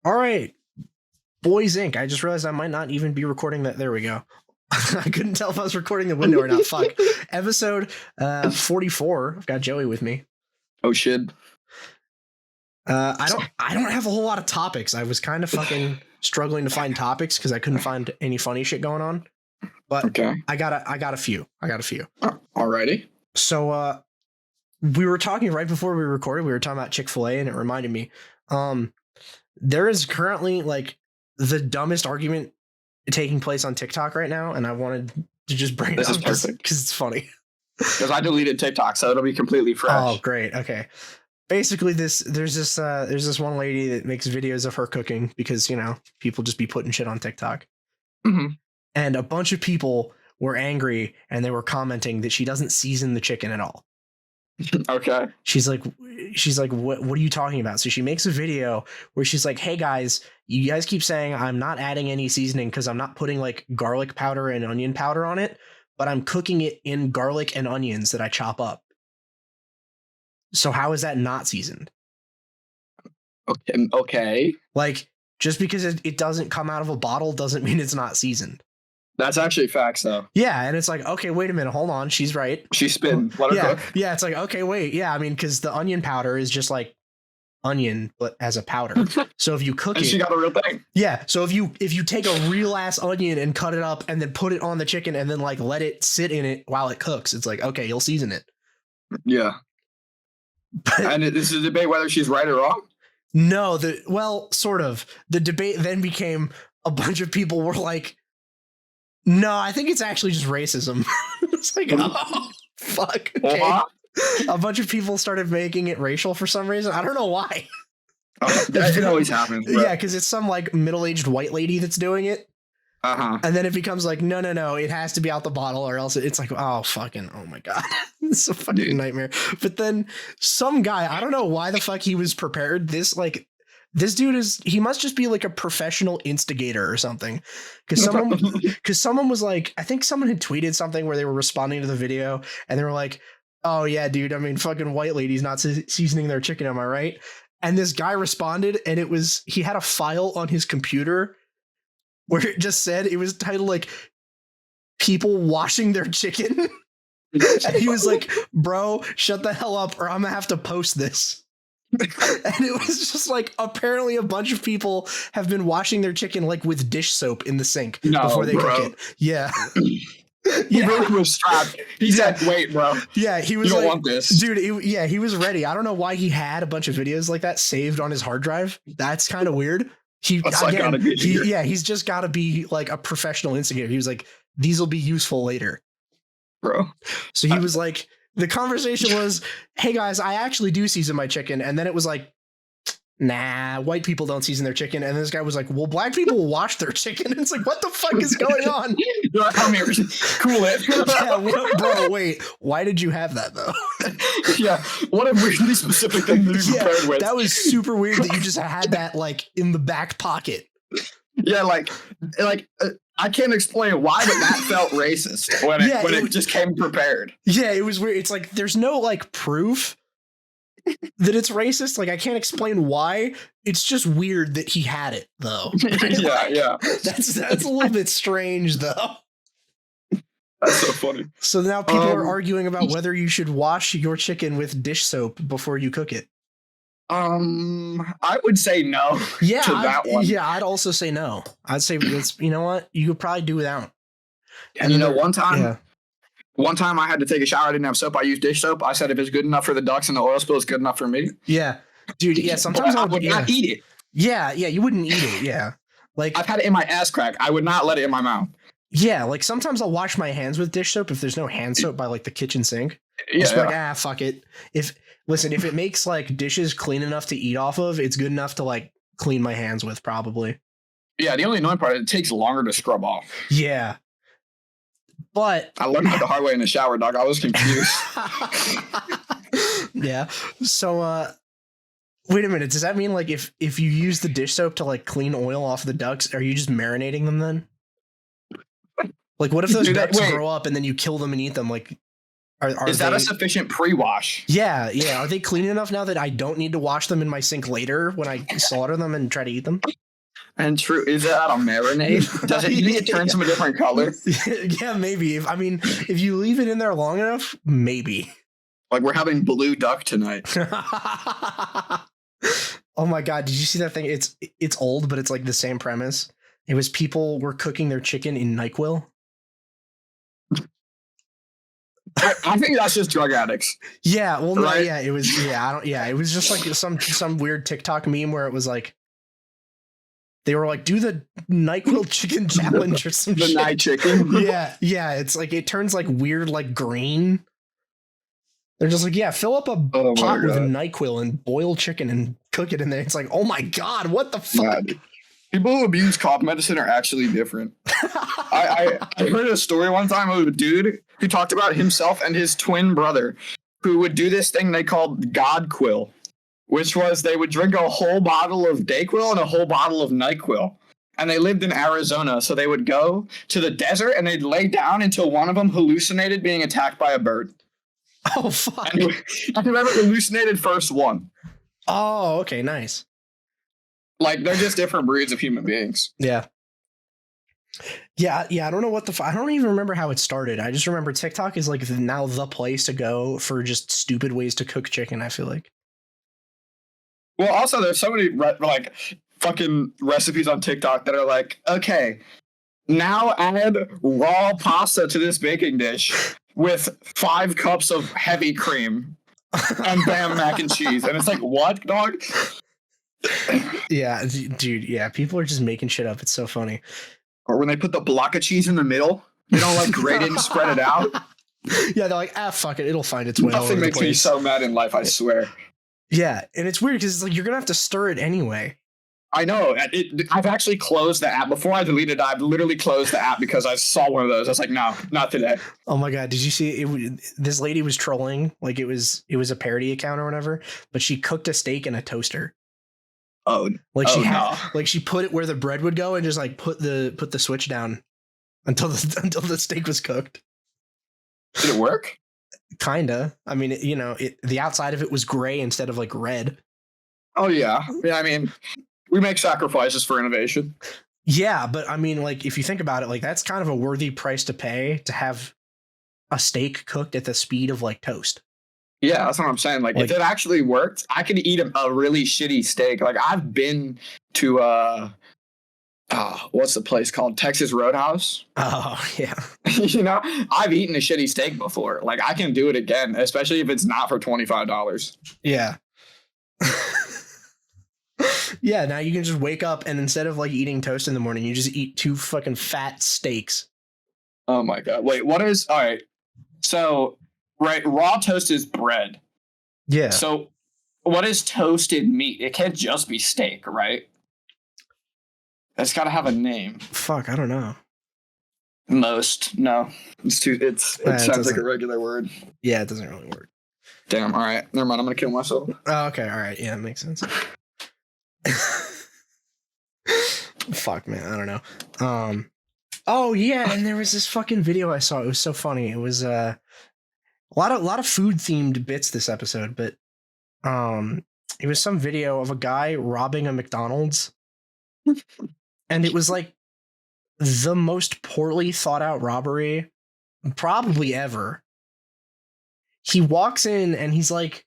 All right, Boys Inc. I just realized I might not even be recording that. There we go. I couldn't tell if I was recording the window or not. Fuck. Episode 44. I've got Joey with me. Oh shit. I don't have a whole lot of topics. I was kind of fucking struggling to find topics because I couldn't find any funny shit going on. But Okay. I got a few. Alrighty. So we were talking right before we recorded. We were talking about Chick-fil-A, and it reminded me. There is currently like the dumbest argument taking place on TikTok right now, and I wanted to just bring it up because it's funny. Because I deleted TikTok, so it'll be completely fresh. Oh, great. Okay. Basically, there's this one lady that makes videos of her cooking because, you know, people just be putting shit on TikTok. Mm-hmm. And a bunch of people were angry and they were commenting that she doesn't season the chicken at all. Okay. She's like, what are you talking about? So she makes a video where she's like, hey guys, you guys keep saying I'm not adding any seasoning because I'm not putting like garlic powder and onion powder on it, but I'm cooking it in garlic and onions that I chop up. So how is that not seasoned? Okay. Like, just because it doesn't come out of a bottle doesn't mean it's not seasoned. That's actually facts, though. Yeah, and it's like, okay, wait a minute, hold on, she's right. She's spitting. Let her cook. Yeah, it's like, okay, wait, yeah, I mean, because the onion powder is just like onion, but as a powder. So if you cook and it, she got a real thing. Yeah, so if you take a real ass onion and cut it up and then put it on the chicken and then like let it sit in it while it cooks, it's like, okay, you'll season it. Yeah. And this is a debate whether she's right or wrong. No, sort of. The debate then became a bunch of people were like, no, I think it's actually just racism. It's like, oh, fuck. Okay. A bunch of people started making it racial for some reason. I don't know why. It always happens. Bro. Yeah, because it's some like middle-aged white lady that's doing it. Uh-huh. And then it becomes like, no, it has to be out the bottle or else it's like, oh my God. It's a fucking nightmare. But then some guy, I don't know why the fuck he was prepared. This dude he must just be like a professional instigator or something. Because someone was like, I think someone had tweeted something where they were responding to the video and they were like, oh yeah, dude, I mean, fucking white ladies not seasoning their chicken, am I right? And this guy responded and he had a file on his computer where it just said, it was titled like people washing their chicken. And he was like, bro, shut the hell up or I'm gonna have to post this. And it was just like, apparently a bunch of people have been washing their chicken like with dish soap in the sink before they cook it. Yeah. He really was strapped. He said, wait, bro. Yeah, he was you don't like, want this. Dude, he was ready. I don't know why he had a bunch of videos like that saved on his hard drive. That's kind of weird. He's just got to be like a professional instigator. He was like, these will be useful later. Bro. So he was like, the conversation was, hey guys, I actually do season my chicken. And then it was like, nah, white people don't season their chicken. And this guy was like, well, black people wash their chicken. And it's like, what the fuck is going on? Come here, cool it. Yeah, bro, wait, why did you have that though? Yeah, what a weirdly specific thing to be prepared with. That was super weird that you just had that like in the back pocket. Yeah, like I can't explain why, but that felt racist when it just came prepared. Yeah, it was weird. It's like there's no like proof that it's racist. Like I can't explain why. It's just weird that he had it though. Yeah. That's a little bit strange though. That's so funny. So now people are arguing about whether you should wash your chicken with dish soap before you cook it. I would say no. Yeah, to that one. Yeah, I'd also say no. I'd say you know what? You could probably do without. And you know, one time I had to take a shower. I didn't have soap. I used dish soap. I said, if it's good enough for the ducks and the oil spill, it's good enough for me. Yeah, dude. Yeah, sometimes I would not eat it. Yeah, you wouldn't eat it. Yeah, like I've had it in my ass crack. I would not let it in my mouth. Yeah, like sometimes I'll wash my hands with dish soap if there's no hand soap by like the kitchen sink. Like, fuck it. If it makes like dishes clean enough to eat off of, it's good enough to like clean my hands with probably. Yeah, the only annoying part is it takes longer to scrub off. Yeah. But I learned that the hard way in the shower, dog. I was confused. Yeah. So wait a minute, does that mean like if you use the dish soap to like clean oil off the ducks, are you just marinating them then? Like, what if those ducks grow up and then you kill them and eat them? Like, Is that a sufficient pre-wash? Yeah. Are they clean enough now that I don't need to wash them in my sink later when I slaughter them and try to eat them? And true, is that a marinade? Does it turn them a different color? Yeah, maybe. If you leave it in there long enough, maybe. Like we're having blue duck tonight. Oh my god, did you see that thing? It's old, but it's like the same premise. It was people were cooking their chicken in NyQuil. I think that's just drug addicts. Yeah, well, right? No, yeah, it was. Yeah, it was just like some weird TikTok meme where it was like they were like, do the NyQuil chicken challenge or some shit. The night chicken. Yeah, it's like it turns like weird, like green. They're just like, yeah, fill up a pot with NyQuil and boil chicken and cook it in there. It's like, oh my god, what the fuck? People who abuse cough medicine are actually different. I heard a story one time of a dude who talked about himself and his twin brother who would do this thing they called GodQuil, which was they would drink a whole bottle of Dayquil and a whole bottle of NyQuil. And they lived in Arizona, so they would go to the desert and they'd lay down until one of them hallucinated being attacked by a bird. Oh, fuck. And whoever hallucinated first won. Oh, okay, nice. Like, they're just different breeds of human beings. Yeah. I don't know what I don't even remember how it started. I just remember TikTok is like now the place to go for just stupid ways to cook chicken, I feel like. Well, also, there's so many, like, fucking recipes on TikTok that are like, okay, now add raw pasta to this baking dish with 5 cups of heavy cream and bam, mac and cheese. And it's like, what, dog? Yeah, dude. Yeah, people are just making shit up. It's so funny. Or when they put the block of cheese in the middle, they don't like grate it and spread it out. Yeah, they're like, fuck it. It'll find its way. Nothing makes me so mad in life, I swear. Yeah, and it's weird because it's like you're going to have to stir it anyway. I know. I've actually closed the app. Before I deleted it, I've literally closed the app because I saw one of those. I was like, no, not today. Oh my God. Did you see it? This lady was trolling. Like it was a parody account or whatever, but she cooked a steak in a toaster. Oh, like she put it where the bread would go and just like put the switch down until the steak was cooked. Did it work? Kinda. I mean, the outside of it was gray instead of like red. Oh yeah. I mean, we make sacrifices for innovation. Yeah, but I mean, like if you think about it, like that's kind of a worthy price to pay to have a steak cooked at the speed of like toast. Yeah, that's what I'm saying. Like if it actually worked, I could eat a really shitty steak. Like I've been to what's the place called? Texas Roadhouse. Oh yeah. I've eaten a shitty steak before. Like I can do it again, especially if it's not for $25. Yeah. Yeah, now you can just wake up and instead of like eating toast in the morning, you just eat 2 fucking fat steaks. Oh my God. Wait, all right. So, right, raw toast is bread. Yeah. So, what is toasted meat? It can't just be steak, right? It's got to have a name. Fuck, I don't know. No. It sounds like a regular word. Yeah, it doesn't really work. Damn, all right. Never mind, I'm going to kill myself. Oh, okay, all right. Yeah, it makes sense. Fuck, man, I don't know. Oh yeah, and there was this fucking video I saw. It was so funny. It was a lot of food themed bits this episode, but it was some video of a guy robbing a McDonald's, and it was like the most poorly thought out robbery probably ever. He walks in and he's like,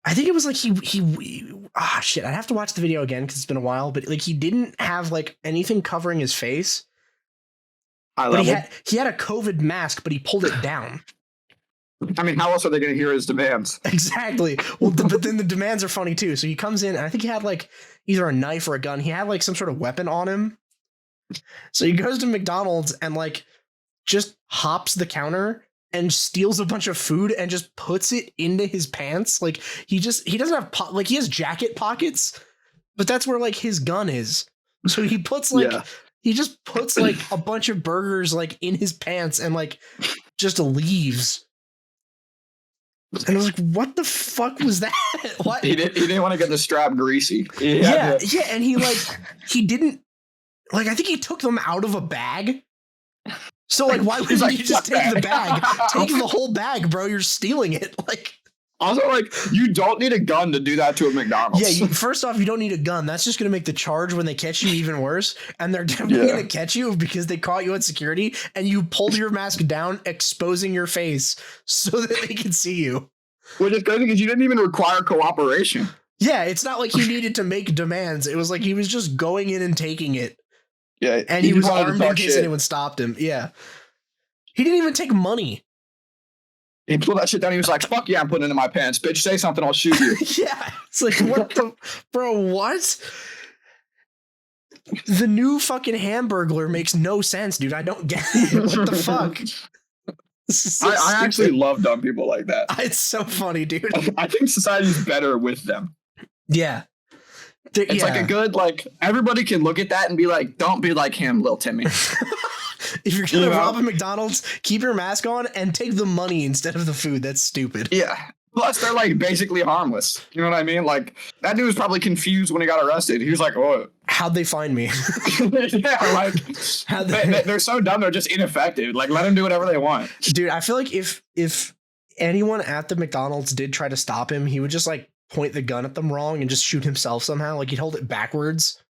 I think it was like shit, I'd have to watch the video again because it's been a while, but like he didn't have like anything covering his face. He had a COVID mask, but he pulled it down. I mean, how else are they going to hear his demands? Exactly. Well, but then the demands are funny too. So he comes in and I think he had like either a knife or a gun. He had like some sort of weapon on him. So he goes to McDonald's and like just hops the counter and steals a bunch of food and just puts it into his pants. Like he doesn't have he has jacket pockets, but that's where like his gun is. So he puts he just puts like a bunch of burgers like in his pants and like just leaves. And I was like, what the fuck was that? What? He didn't want to get the strap greasy. Yeah. And he didn't, like, I think he took them out of a bag. So like, why wouldn't like, you just "Fuck take the that." bag? Take the whole bag, bro. You're stealing it. Like, Also, like, you don't need a gun to do that to a McDonald's. yeah, first off, you don't need a gun. That's just going to make the charge when they catch you even worse. And they're definitely Yeah. going to catch you because they caught you at security and you pulled your mask down, exposing your face so that they can see you. Which is crazy because you didn't even require cooperation. Yeah, it's not like he needed to make demands. It was like he was just going in and taking it. Yeah, And he was just wanted to armed in talk case shit. anyone stopped him. Yeah. He didn't even take money. He pulled that shit down. He was like, "Fuck yeah, I'm putting it in my pants, bitch. Say something, I'll shoot you." Yeah. It's like, what the, bro, what? The new fucking Hamburglar makes no sense, dude. I don't get it. What the fuck? This is so I actually stupid. love dumb people like that. It's so funny, dude. I think society's better with them. Yeah. It's like a good, like, everybody can look at that and be like, don't be like him, Lil Timmy. If you're gonna rob a McDonald's, keep your mask on and take the money instead of the food. That's stupid. Yeah. Plus, they're like basically harmless. You know what I mean? Like, that dude was probably confused when he got arrested. He was like, "Oh, How'd they find me? yeah." Like, they're so dumb. They're just ineffective. Like, let them do whatever they want. Dude, I feel like if anyone at the McDonald's did try to stop him, he would just like point the gun at them wrong and just shoot himself somehow. Like he'd hold it backwards.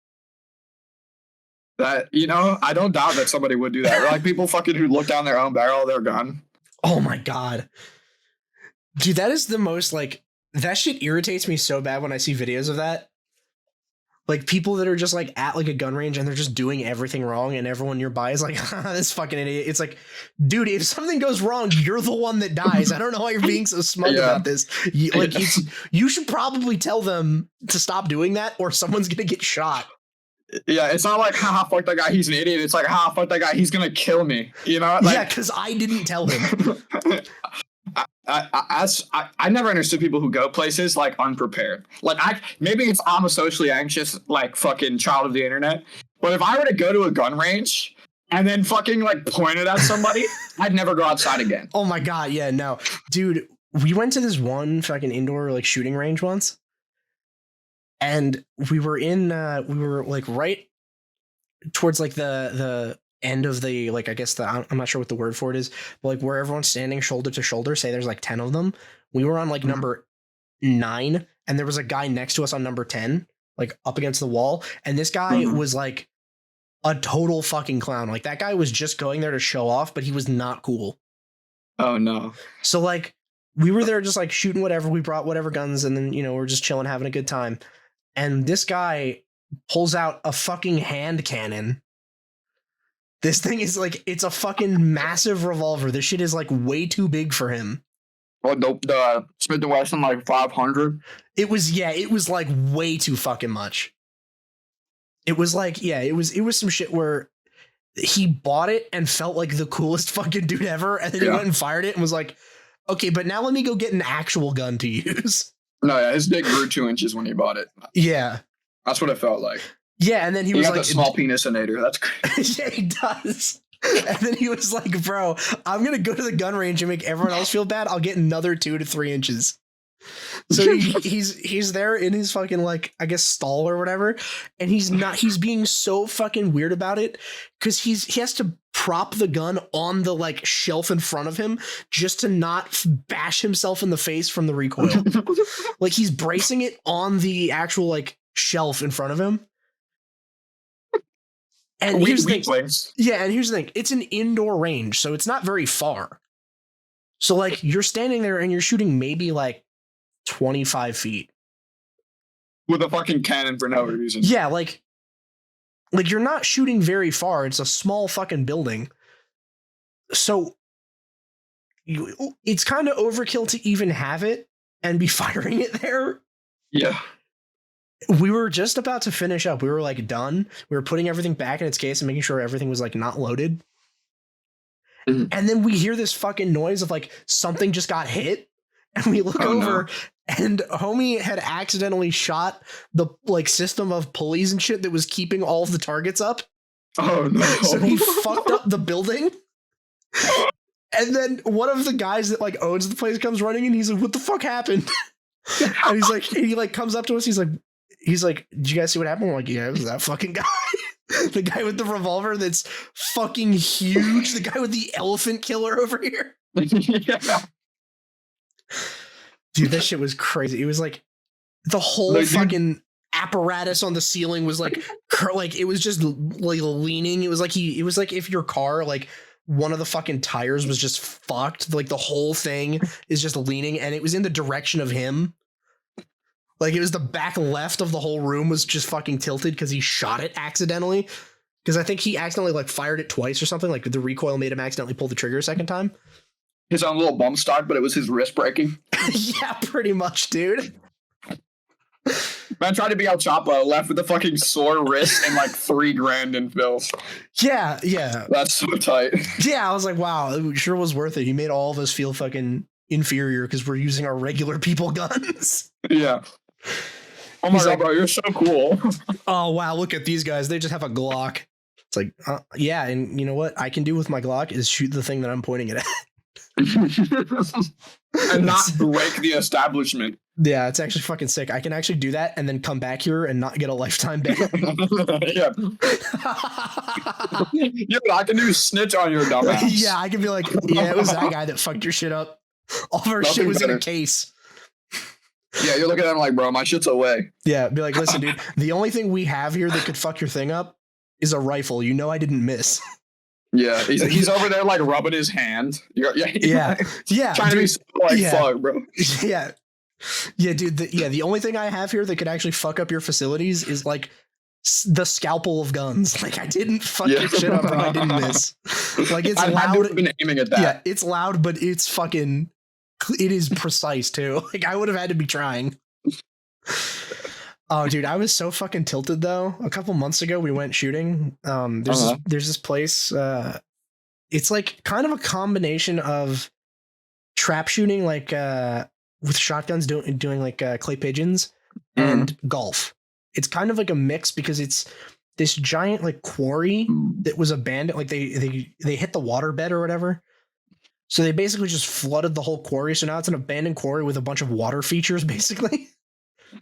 That, you know, I don't doubt that somebody would do that. Like people fucking who look down their own barrel of their gun. Oh my god. Dude, that is the most like that shit irritates me so bad when I see videos of that. Like people that are just like at like a gun range and they're just doing everything wrong and everyone nearby is like, this fucking idiot. It's like, dude, if something goes wrong, you're the one that dies. I don't know why you're being so smug about this. You should probably tell them to stop doing that or someone's gonna get shot. Yeah, it's not like, haha, fuck that guy, he's an idiot. It's like, haha, fuck that guy, he's gonna kill me. You know? Like, yeah, because I didn't tell him. I never understood people who go places like unprepared. Like maybe I'm a socially anxious like fucking child of the internet, but if I were to go to a gun range and then fucking like point it at somebody, I'd never go outside again. Oh my god, yeah, no, dude, we went to this one fucking indoor like shooting range once, and we were like right towards like the end of the like I guess I'm not sure what the word for it is, but like where everyone's standing shoulder to shoulder, say there's like 10 of them. We were on like number 9 and there was a guy next to us on number 10, like up against the wall, and this guy was like a total fucking clown. Like that guy was just going there to show off, but he was not cool. Oh no. So like we were there just like shooting whatever, we brought whatever guns, and then, you know, we're just chilling, having a good time. And this guy pulls out a fucking hand cannon. This thing is like, it's a fucking massive revolver. This shit is like way too big for him. Well, the Smith & Wesson like 500. It was like way too fucking much. It was like, yeah, it was some shit where he bought it and felt like the coolest fucking dude ever, and then he went and fired it and was like, okay, but now let me go get an actual gun to use. No, yeah, his dick grew 2 inches when he bought it. Yeah. That's what it felt like. Yeah, and then he was got like, the small penisinator. That's crazy. yeah, he does. And then he was like, bro, I'm going to go to the gun range and make everyone else feel bad. I'll get another 2 to 3 inches. So he's there in his fucking, like, I guess stall or whatever. And he's being so fucking weird about it because he has to prop the gun on the like shelf in front of him just to not bash himself in the face from the recoil. Like he's bracing it on the actual like shelf in front of him. And here's the thing. Yeah, and here's the thing. It's an indoor range, so it's not very far. So like you're standing there and you're shooting maybe like 25 feet. With a fucking cannon for no reason. Yeah, like you're not shooting very far. It's a small fucking building. So it's kind of overkill to even have it and be firing it there. Yeah. We were just about to finish up. We were like done. We were putting everything back in its case and making sure everything was like not loaded. Mm-hmm. And then we hear this fucking noise of like something just got hit. And we look over and homie had accidentally shot the like system of pulleys and shit that was keeping all of the targets up. Oh no. So he fucked up the building. And then one of the guys that like owns the place comes running and he's like, what the fuck happened? And he like comes up to us. He's like, did you guys see what happened? We're like, yeah, it was that fucking guy. The guy with the revolver that's fucking huge. The guy with the elephant killer over here. Yeah. Dude, that shit was crazy. It was like the whole Like, dude- fucking apparatus on the ceiling was like it was just like leaning. It was like if your car, like one of the fucking tires was just fucked. Like the whole thing is just leaning, and it was in the direction of him. Like it was the back left of the whole room was just fucking tilted because he shot it accidentally. Because I think he accidentally like fired it twice or something. Like the recoil made him accidentally pull the trigger a second time. His own little bump stock, but it was his wrist breaking. Yeah, pretty much, dude. Man tried to be El Chapo, left with a fucking sore wrist and like $3,000 in bills. Yeah. That's so tight. Yeah, I was like, wow, it sure was worth it. He made all of us feel fucking inferior because we're using our regular people guns. Yeah. Oh my god, bro, you're so cool. Oh wow, look at these guys. They just have a Glock. It's like, yeah, and you know what I can do with my Glock is shoot the thing that I'm pointing it at. And not break the establishment. Yeah, it's actually fucking sick. I can actually do that and then come back here and not get a lifetime ban. Yeah. Yeah, but I can do snitch on your dumbass. Yeah, I can be like, yeah, it was that guy that fucked your shit up. All of our Nothing shit was in better. a case. Yeah, you're looking at him like, bro, my shit's away. Yeah, be like, listen, dude, the only thing we have here that could fuck your thing up is a rifle. You know I didn't miss. Yeah, he's over there like rubbing his hand. Yeah. Trying to be so, like, yeah. fuck, bro. Yeah. Yeah, dude. The only thing I have here that could actually fuck up your facilities is like the scalpel of guns. Like I didn't fuck your shit up and I didn't miss. Like it's I loud. had to have been aiming at that. Yeah, it's loud, but it's fucking. It is precise too. Like I would have had to be trying. Oh, dude, I was so fucking tilted though. A couple months ago, we went shooting. There's this place. It's like kind of a combination of trap shooting, like with shotguns, doing like clay pigeons, and golf. It's kind of like a mix because it's this giant like quarry that was abandoned. Like they hit the waterbed or whatever. So they basically just flooded the whole quarry. So now it's an abandoned quarry with a bunch of water features, basically.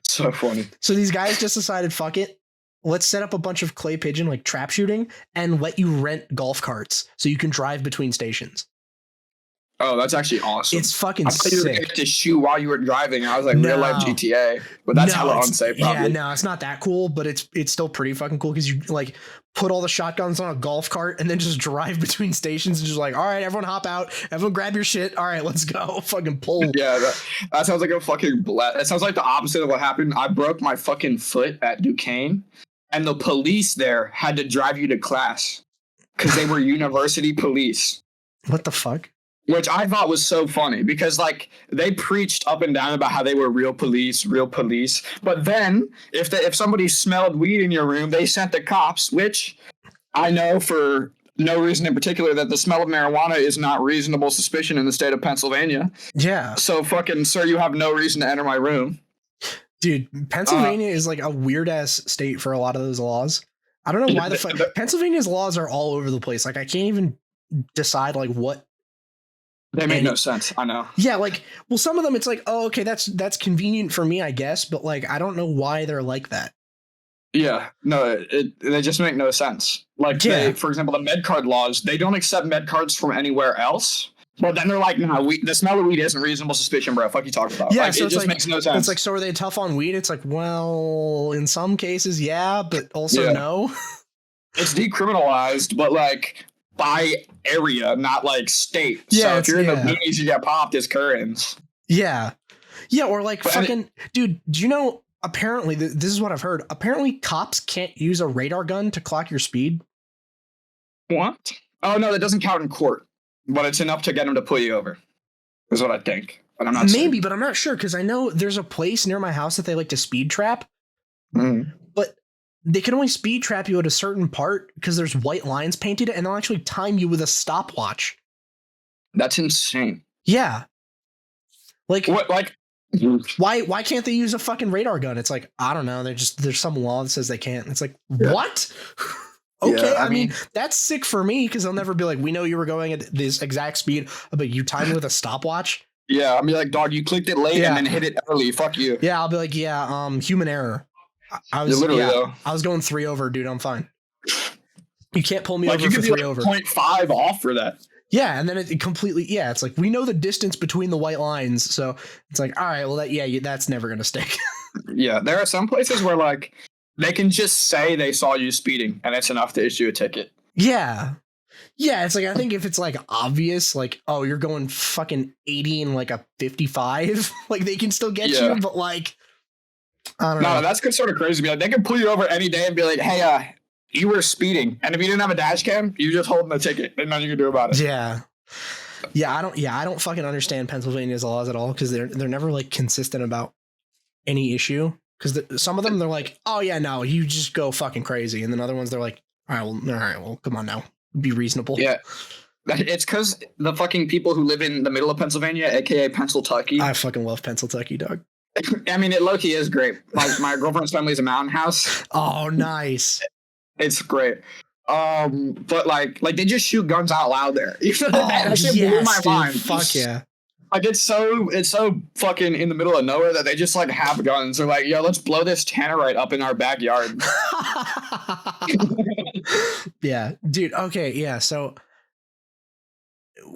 So funny. So these guys just decided, fuck it. Let's set up a bunch of clay pigeon, like trap shooting, and let you rent golf carts so you can drive between stations. Oh, that's actually awesome. It's fucking I thought you were sick. going to shoot while you were driving. I was like, real life GTA. But that's hella unsafe, probably. Yeah, no, it's not that cool, but it's still pretty fucking cool because you like put all the shotguns on a golf cart and then just drive between stations and just like, all right, everyone hop out. Everyone grab your shit. All right, let's go. Fucking pull. Yeah, that sounds like a fucking That sounds like the opposite of what happened. I broke my fucking foot at Duquesne, and the police there had to drive you to class because they were university police. What the fuck? Which I thought was so funny because, like, they preached up and down about how they were real police. But then, if somebody smelled weed in your room, they sent the cops, which I know for no reason in particular that the smell of marijuana is not reasonable suspicion in the state of Pennsylvania. Yeah. So, fucking, sir, you have no reason to enter my room. Dude, Pennsylvania is like a weird-ass state for a lot of those laws. I don't know why the fuck. Pennsylvania's laws are all over the place. Like, I can't even decide, like, what. They make no sense. I know. Yeah, like, well, some of them it's like, oh, okay, that's convenient for me, I guess, but like, I don't know why they're like that. Yeah, no, they just make no sense. Like, for example, the med card laws, they don't accept med cards from anywhere else. But then they're like, no, the smell of weed isn't reasonable suspicion, bro. Fuck you talking about? Yeah, like, so it just makes no sense. It's like, so are they tough on weed? It's like, well, in some cases, yeah, but also no. It's decriminalized, but like by area, not like state. Yeah, so if you're in the boonies, you get popped as curtains. Yeah. Yeah, or like dude, do you know, apparently, this is what I've heard. Apparently, cops can't use a radar gun to clock your speed. What? Oh, no, that doesn't count in court. But it's enough to get them to pull you over, is what I think. But I'm not Maybe, but I'm not sure, because I know there's a place near my house that they like to speed trap. But they can only speed trap you at a certain part because there's white lines painted, and they'll actually time you with a stopwatch. That's insane. Yeah. Like, what? Like, why can't they use a fucking radar gun? It's like, I don't know. There's some law that says they can't. It's like, what? Okay, I mean, that's sick for me because they'll never be like, we know you were going at this exact speed, but you timed with a stopwatch. Yeah, I'll be like, dog, you clicked it late and then hit it early. Fuck you. Yeah, I'll be like, human error. I was literally though. I was going 3 over, dude. I'm fine. You can't pull me Like over you for could be 3 like over. 0.5 off for that. Yeah, and then it completely, yeah, it's like, we know the distance between the white lines, so it's like, all right, well, that's never going to stick. Yeah, there are some places where like they can just say they saw you speeding and it's enough to issue a ticket. Yeah. Yeah, it's like, I think if it's like obvious, like, oh, you're going fucking 80 and like a 55, like they can still get you, but like, I don't know. No, that's sort of crazy. Be like, they can pull you over any day and be like, hey, you were speeding. And if you didn't have a dash cam, you're just holding the ticket. There's nothing you can do about it. Yeah. I don't fucking understand Pennsylvania's laws at all, because they're never like consistent about any issue. Because some of them, they're like, oh yeah, no, you just go fucking crazy. And then other ones, they're like, all right, well, come on now. Be reasonable. Yeah. It's because the fucking people who live in the middle of Pennsylvania, aka Pennsyltucky. I fucking love Pennsyltucky, dog. I mean, it low-key is great. My girlfriend's family is a mountain house. Oh, nice. It's great. But like they just shoot guns out loud there. That shit blew my mind. Fuck yeah. Like it's so fucking in the middle of nowhere that they just like have guns. They're like, yo, let's blow this tannerite up in our backyard. Yeah, dude. Okay, yeah. So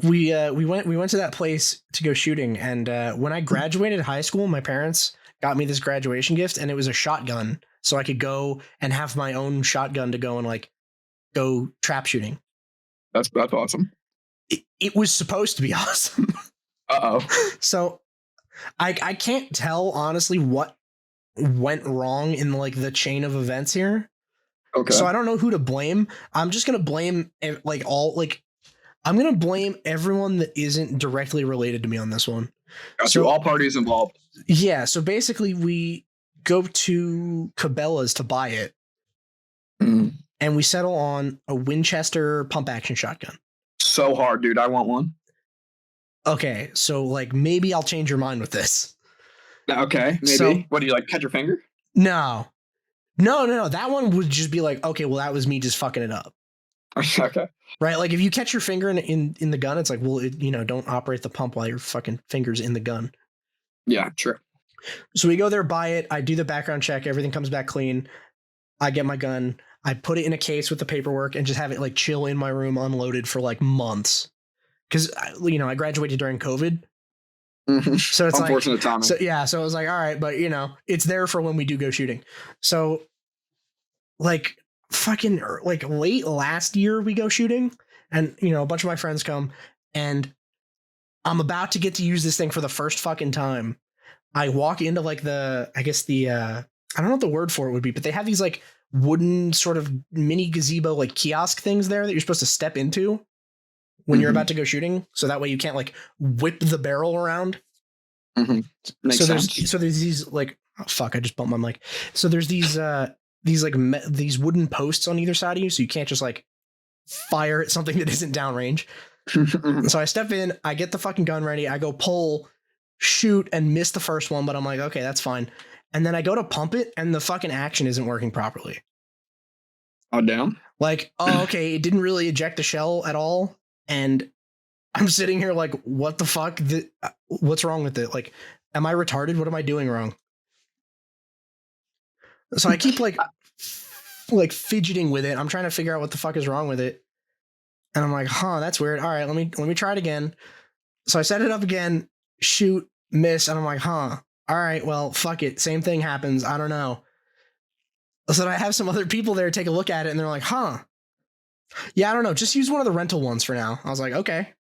we went to that place to go shooting, and when I graduated high school, my parents got me this graduation gift, and it was a shotgun, so I could go and have my own shotgun to go and like go trap shooting. That's awesome. It was supposed to be awesome. So I can't tell honestly what went wrong in like the chain of events here. Okay. So I don't know who to blame. I'm just gonna blame I'm gonna blame everyone that isn't directly related to me on this one. So all parties involved. Yeah. So basically, we go to Cabela's to buy it, and we settle on a Winchester pump action shotgun. So hard, dude. I want one. Okay, so like maybe I'll change your mind with this. Okay, maybe. So, what do you like? Cut your finger? No. That one would just be like, okay, well, that was me just fucking it up. Okay. Right, like if you catch your finger in the gun, it's like, well, don't operate the pump while your fucking finger's in the gun. Yeah, true. So we go there, buy it. I do the background check. Everything comes back clean. I get my gun. I put it in a case with the paperwork and just have it like chill in my room unloaded for like months. Because, I graduated during COVID. Mm-hmm. So it's unfortunate timing. So yeah, so I was like, all right, but it's there for when we do go shooting. So like fucking like late last year we go shooting, and a bunch of my friends come, and I'm about to get to use this thing for the first fucking time. I walk into like I don't know what the word for it would be, but they have these like wooden sort of mini gazebo like kiosk things there that you're supposed to step into when you're about to go shooting, so that way you can't like whip the barrel around. Makes sense. So there's these like, oh fuck, I just bumped my mic. So there's these these wooden posts on either side of you, so you can't just like fire at something that isn't downrange. So I step in, I get the fucking gun ready, I go pull, shoot, and miss the first one, but I'm like, okay, that's fine. And then I go to pump it, and the fucking action isn't working properly. Oh damn! Like, oh okay, it didn't really eject the shell at all. And I'm sitting here like, what the fuck? What's wrong with it? Like, am I retarded? What am I doing wrong? So I keep like fidgeting with it. I'm trying to figure out what the fuck is wrong with it. And I'm like, that's weird. All right, let me try it again. So I set it up again, shoot, miss. And I'm like, all right, well, fuck it. Same thing happens. I don't know. So I have some other people there take a look at it, and they're like, yeah, I don't know. Just use one of the rental ones for now. I was like, okay.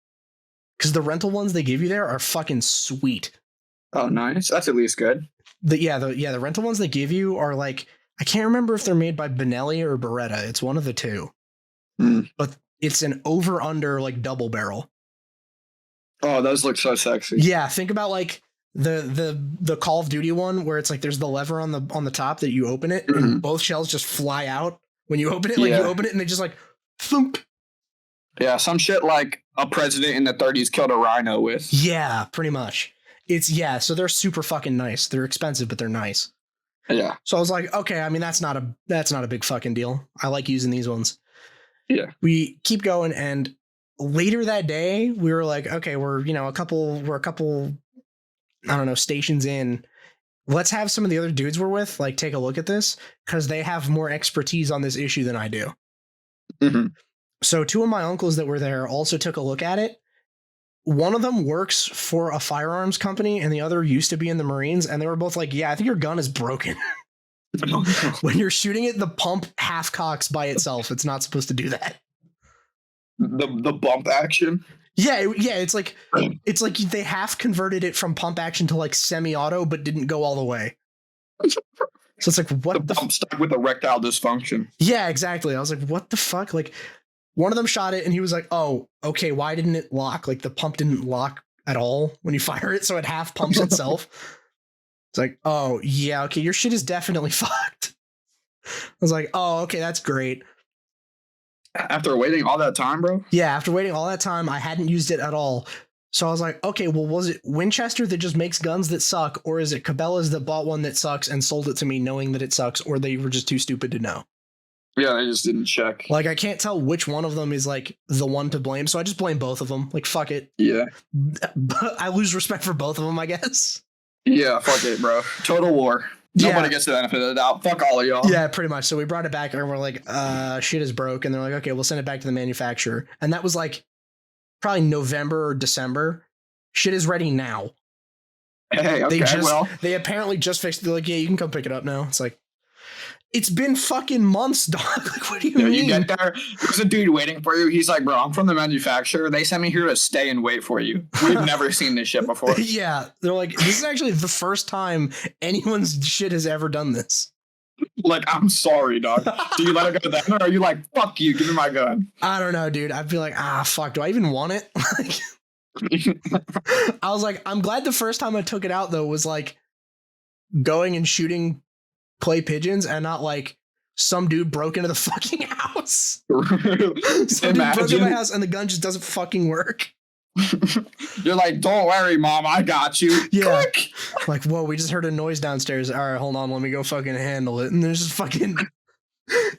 Because the rental ones they give you there are fucking sweet. Oh, nice. That's at least good. The rental ones they give you are like, I can't remember if they're made by Benelli or Beretta. It's one of the two. But it's an over-under like double barrel. Oh, those look so sexy. Yeah, think about like the Call of Duty one where it's like there's the lever on the top that you open it and both shells just fly out when you open it. Like you open it and they just like thunk. Yeah, some shit like a president in the 30s killed a rhino with. Yeah, pretty much. So they're super fucking nice. They're expensive, but they're nice. Yeah. So I was like, okay, I mean that's not a big fucking deal. I like using these ones. Yeah. We keep going, and later that day we were like, okay, we're a couple I don't know, stations in. Let's have some of the other dudes we're with like take a look at this, because they have more expertise on this issue than I do. Mm-hmm. So 2 of my uncles that were there also took a look at it. One of them works for a firearms company and the other used to be in the Marines. And they were both like, yeah, I think your gun is broken. When you're shooting it, the pump half cocks by itself. It's not supposed to do that. The bump action. Yeah. It's like they half converted it from pump action to like semi-auto, but didn't go all the way. So it's like, what the bump stuck with erectile dysfunction. Yeah, exactly. I was like, what the fuck? Like, one of them shot it and he was like, oh, okay, why didn't it lock? Like, the pump didn't lock at all when you fire it, so it half pumps itself. It's like, oh, yeah, okay, your shit is definitely fucked. I was like, oh, okay, that's great. After waiting all that time, bro? Yeah, after waiting all that time, I hadn't used it at all. So I was like, okay, well, was it Winchester that just makes guns that suck, or is it Cabela's that bought one that sucks and sold it to me knowing that it sucks, or they were just too stupid to know? Yeah, they just didn't check. Like, I can't tell which one of them is, like, the one to blame, so I just blame both of them. Like, fuck it. Yeah. I lose respect for both of them, I guess. Yeah, fuck it, bro. Total war. Nobody gets the benefit of the doubt. Fuck all of y'all. Yeah, pretty much. So we brought it back and we're like, shit is broke. And they're like, okay, we'll send it back to the manufacturer. And that was like probably November or December. Shit is ready now. Hey, okay, they apparently just fixed it. They're like, yeah, you can come pick it up now. It's like, it's been fucking months, dog. Like, what do you mean? You get there, there's a dude waiting for you. He's like, bro, I'm from the manufacturer. They sent me here to stay and wait for you. We've never seen this shit before. Yeah. They're like, this is actually the first time anyone's shit has ever done this. Like, I'm sorry, dog. Do you let it go then? Or are you like, fuck you, give me my gun? I don't know, dude. I'd be like, fuck, do I even want it? I was like, I'm glad the first time I took it out, though, was like going and shooting clay pigeons and not like some dude broke into the fucking house. Some dude broke into my house and the gun just doesn't fucking work. You're like, don't worry, mom, I got you. Yeah. Click. Like, whoa, we just heard a noise downstairs. All right, hold on, let me go fucking handle it. And there's just fucking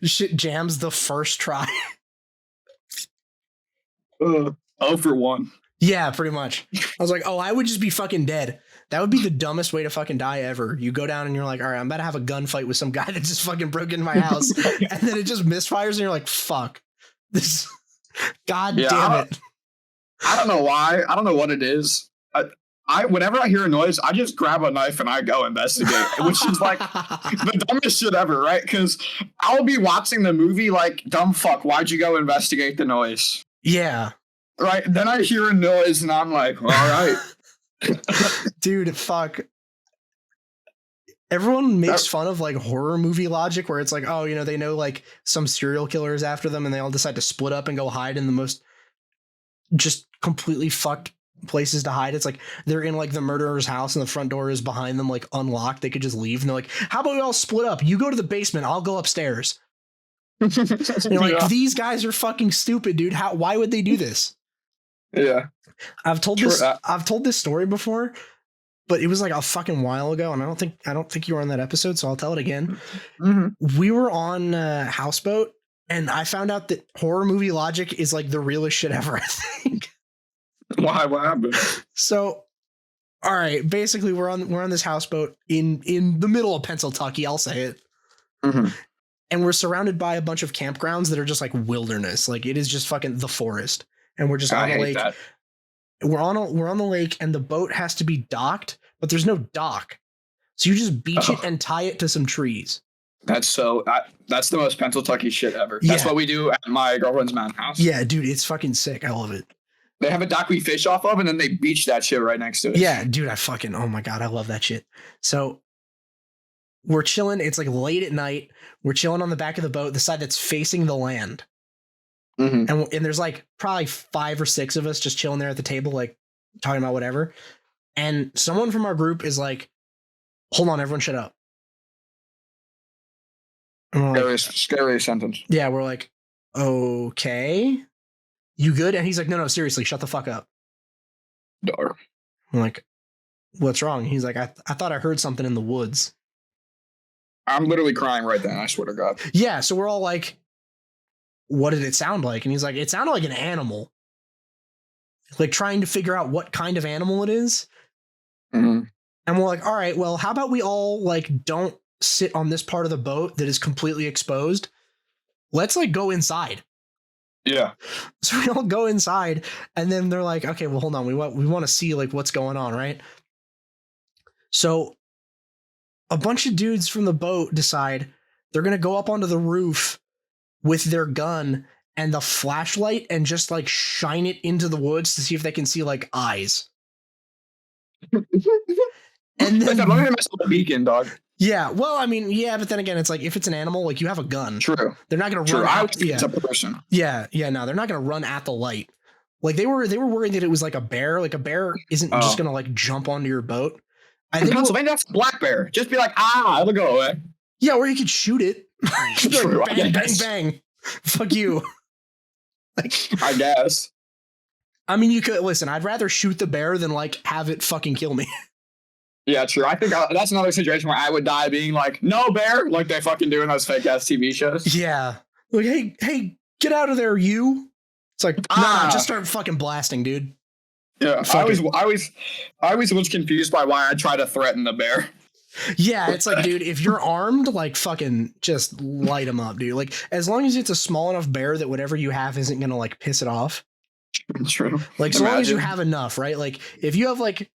shit jams the first try. 0 for 1. Yeah, pretty much. I was like, oh, I would just be fucking dead. That would be the dumbest way to fucking die ever. You go down and you're like, all right, I'm about to have a gunfight with some guy that just fucking broke into my house. And then it just misfires and you're like, fuck. This, God damn it. I don't know why. I don't know what it is. I whenever I hear a noise, I just grab a knife and I go investigate, which is like the dumbest shit ever, right? Because I'll be watching the movie like, dumb fuck, why'd you go investigate the noise? Yeah. Right. Then I hear a noise and I'm like, all right. Dude, fuck. Everyone makes fun of like horror movie logic where it's like, oh, you know, they know like some serial killer is after them and they all decide to split up and go hide in the most just completely fucked places to hide. It's like they're in like the murderer's house and the front door is behind them, like unlocked. They could just leave and they're like, how about we all split up? You go to the basement, I'll go upstairs. And you're like, these guys are fucking stupid, dude. Why would they do this? Yeah. I've told this story before, but it was like a fucking while ago, and I don't think you were on that episode, so I'll tell it again. Mm-hmm. We were on Houseboat, and I found out that horror movie logic is like the realest shit ever, I think. Why? What happened? So, all right, basically we're on this houseboat in the middle of Pennsylvania, I'll say it. Mm-hmm. And we're surrounded by a bunch of campgrounds that are just like wilderness. Like it is just fucking the forest. And we're just on the lake. That. We're on the lake and the boat has to be docked, but there's no dock. So you just beach it and tie it to some trees. That's the most Pennsylvania shit ever. That's what we do at my girlfriend's mountain house. Yeah, dude, it's fucking sick. I love it. They have a dock we fish off of and then they beach that shit right next to it. Yeah, dude, oh my God, I love that shit. So we're chilling. It's like late at night. We're chilling on the back of the boat, the side that's facing the land. Mm-hmm. And there's like probably 5 or 6 of us just chilling there at the table, like talking about whatever. And someone from our group is like, hold on, everyone shut up. Scary sentence. Yeah, we're like, okay, you good? And he's like, no, seriously, shut the fuck up. Dark. I'm like, what's wrong? He's like, I thought I heard something in the woods. I'm literally crying right then, I swear to God. Yeah, so we're all like, what did it sound like? And he's like, it sounded like an animal. Like trying to figure out what kind of animal it is. Mm-hmm. And we're like, all right, well, how about we all like don't sit on this part of the boat that is completely exposed? Let's like go inside. Yeah. So we all go inside, and then they're like, okay, well, hold on. We want to see like what's going on, right? So a bunch of dudes from the boat decide they're going to go up onto the roof with their gun and the flashlight and just like shine it into the woods to see if they can see like eyes. And then, Let me mess with the beacon, dog. Yeah, well, I mean, yeah, but then again, it's like if it's an animal, like you have a gun. True. They're not going to True. run. I was it's a person. Yeah, no, they're not going to run at the light. Like they were worried that it was like a bear. Like a bear isn't just going to like jump onto your boat. I think Pennsylvania, that's a black bear. Just be like, it'll go away. Yeah, or you could shoot it. True, like, bang, bang, bang. Fuck you. Like, I guess. I mean, you could listen. I'd rather shoot the bear than like have it fucking kill me. Yeah, true. I think that's another situation where I would die being like, no bear, like they fucking do in those fake ass TV shows. Yeah. Like, hey, get out of there, you. It's like, nah, just start fucking blasting, dude. Yeah, I always was confused by why I try to threaten the bear. Yeah, it's like, dude, if you're armed, like fucking just light them up, dude. Like as long as it's a small enough bear that whatever you have isn't gonna like piss it off. True. Like so long as you have enough, right? Like if you have like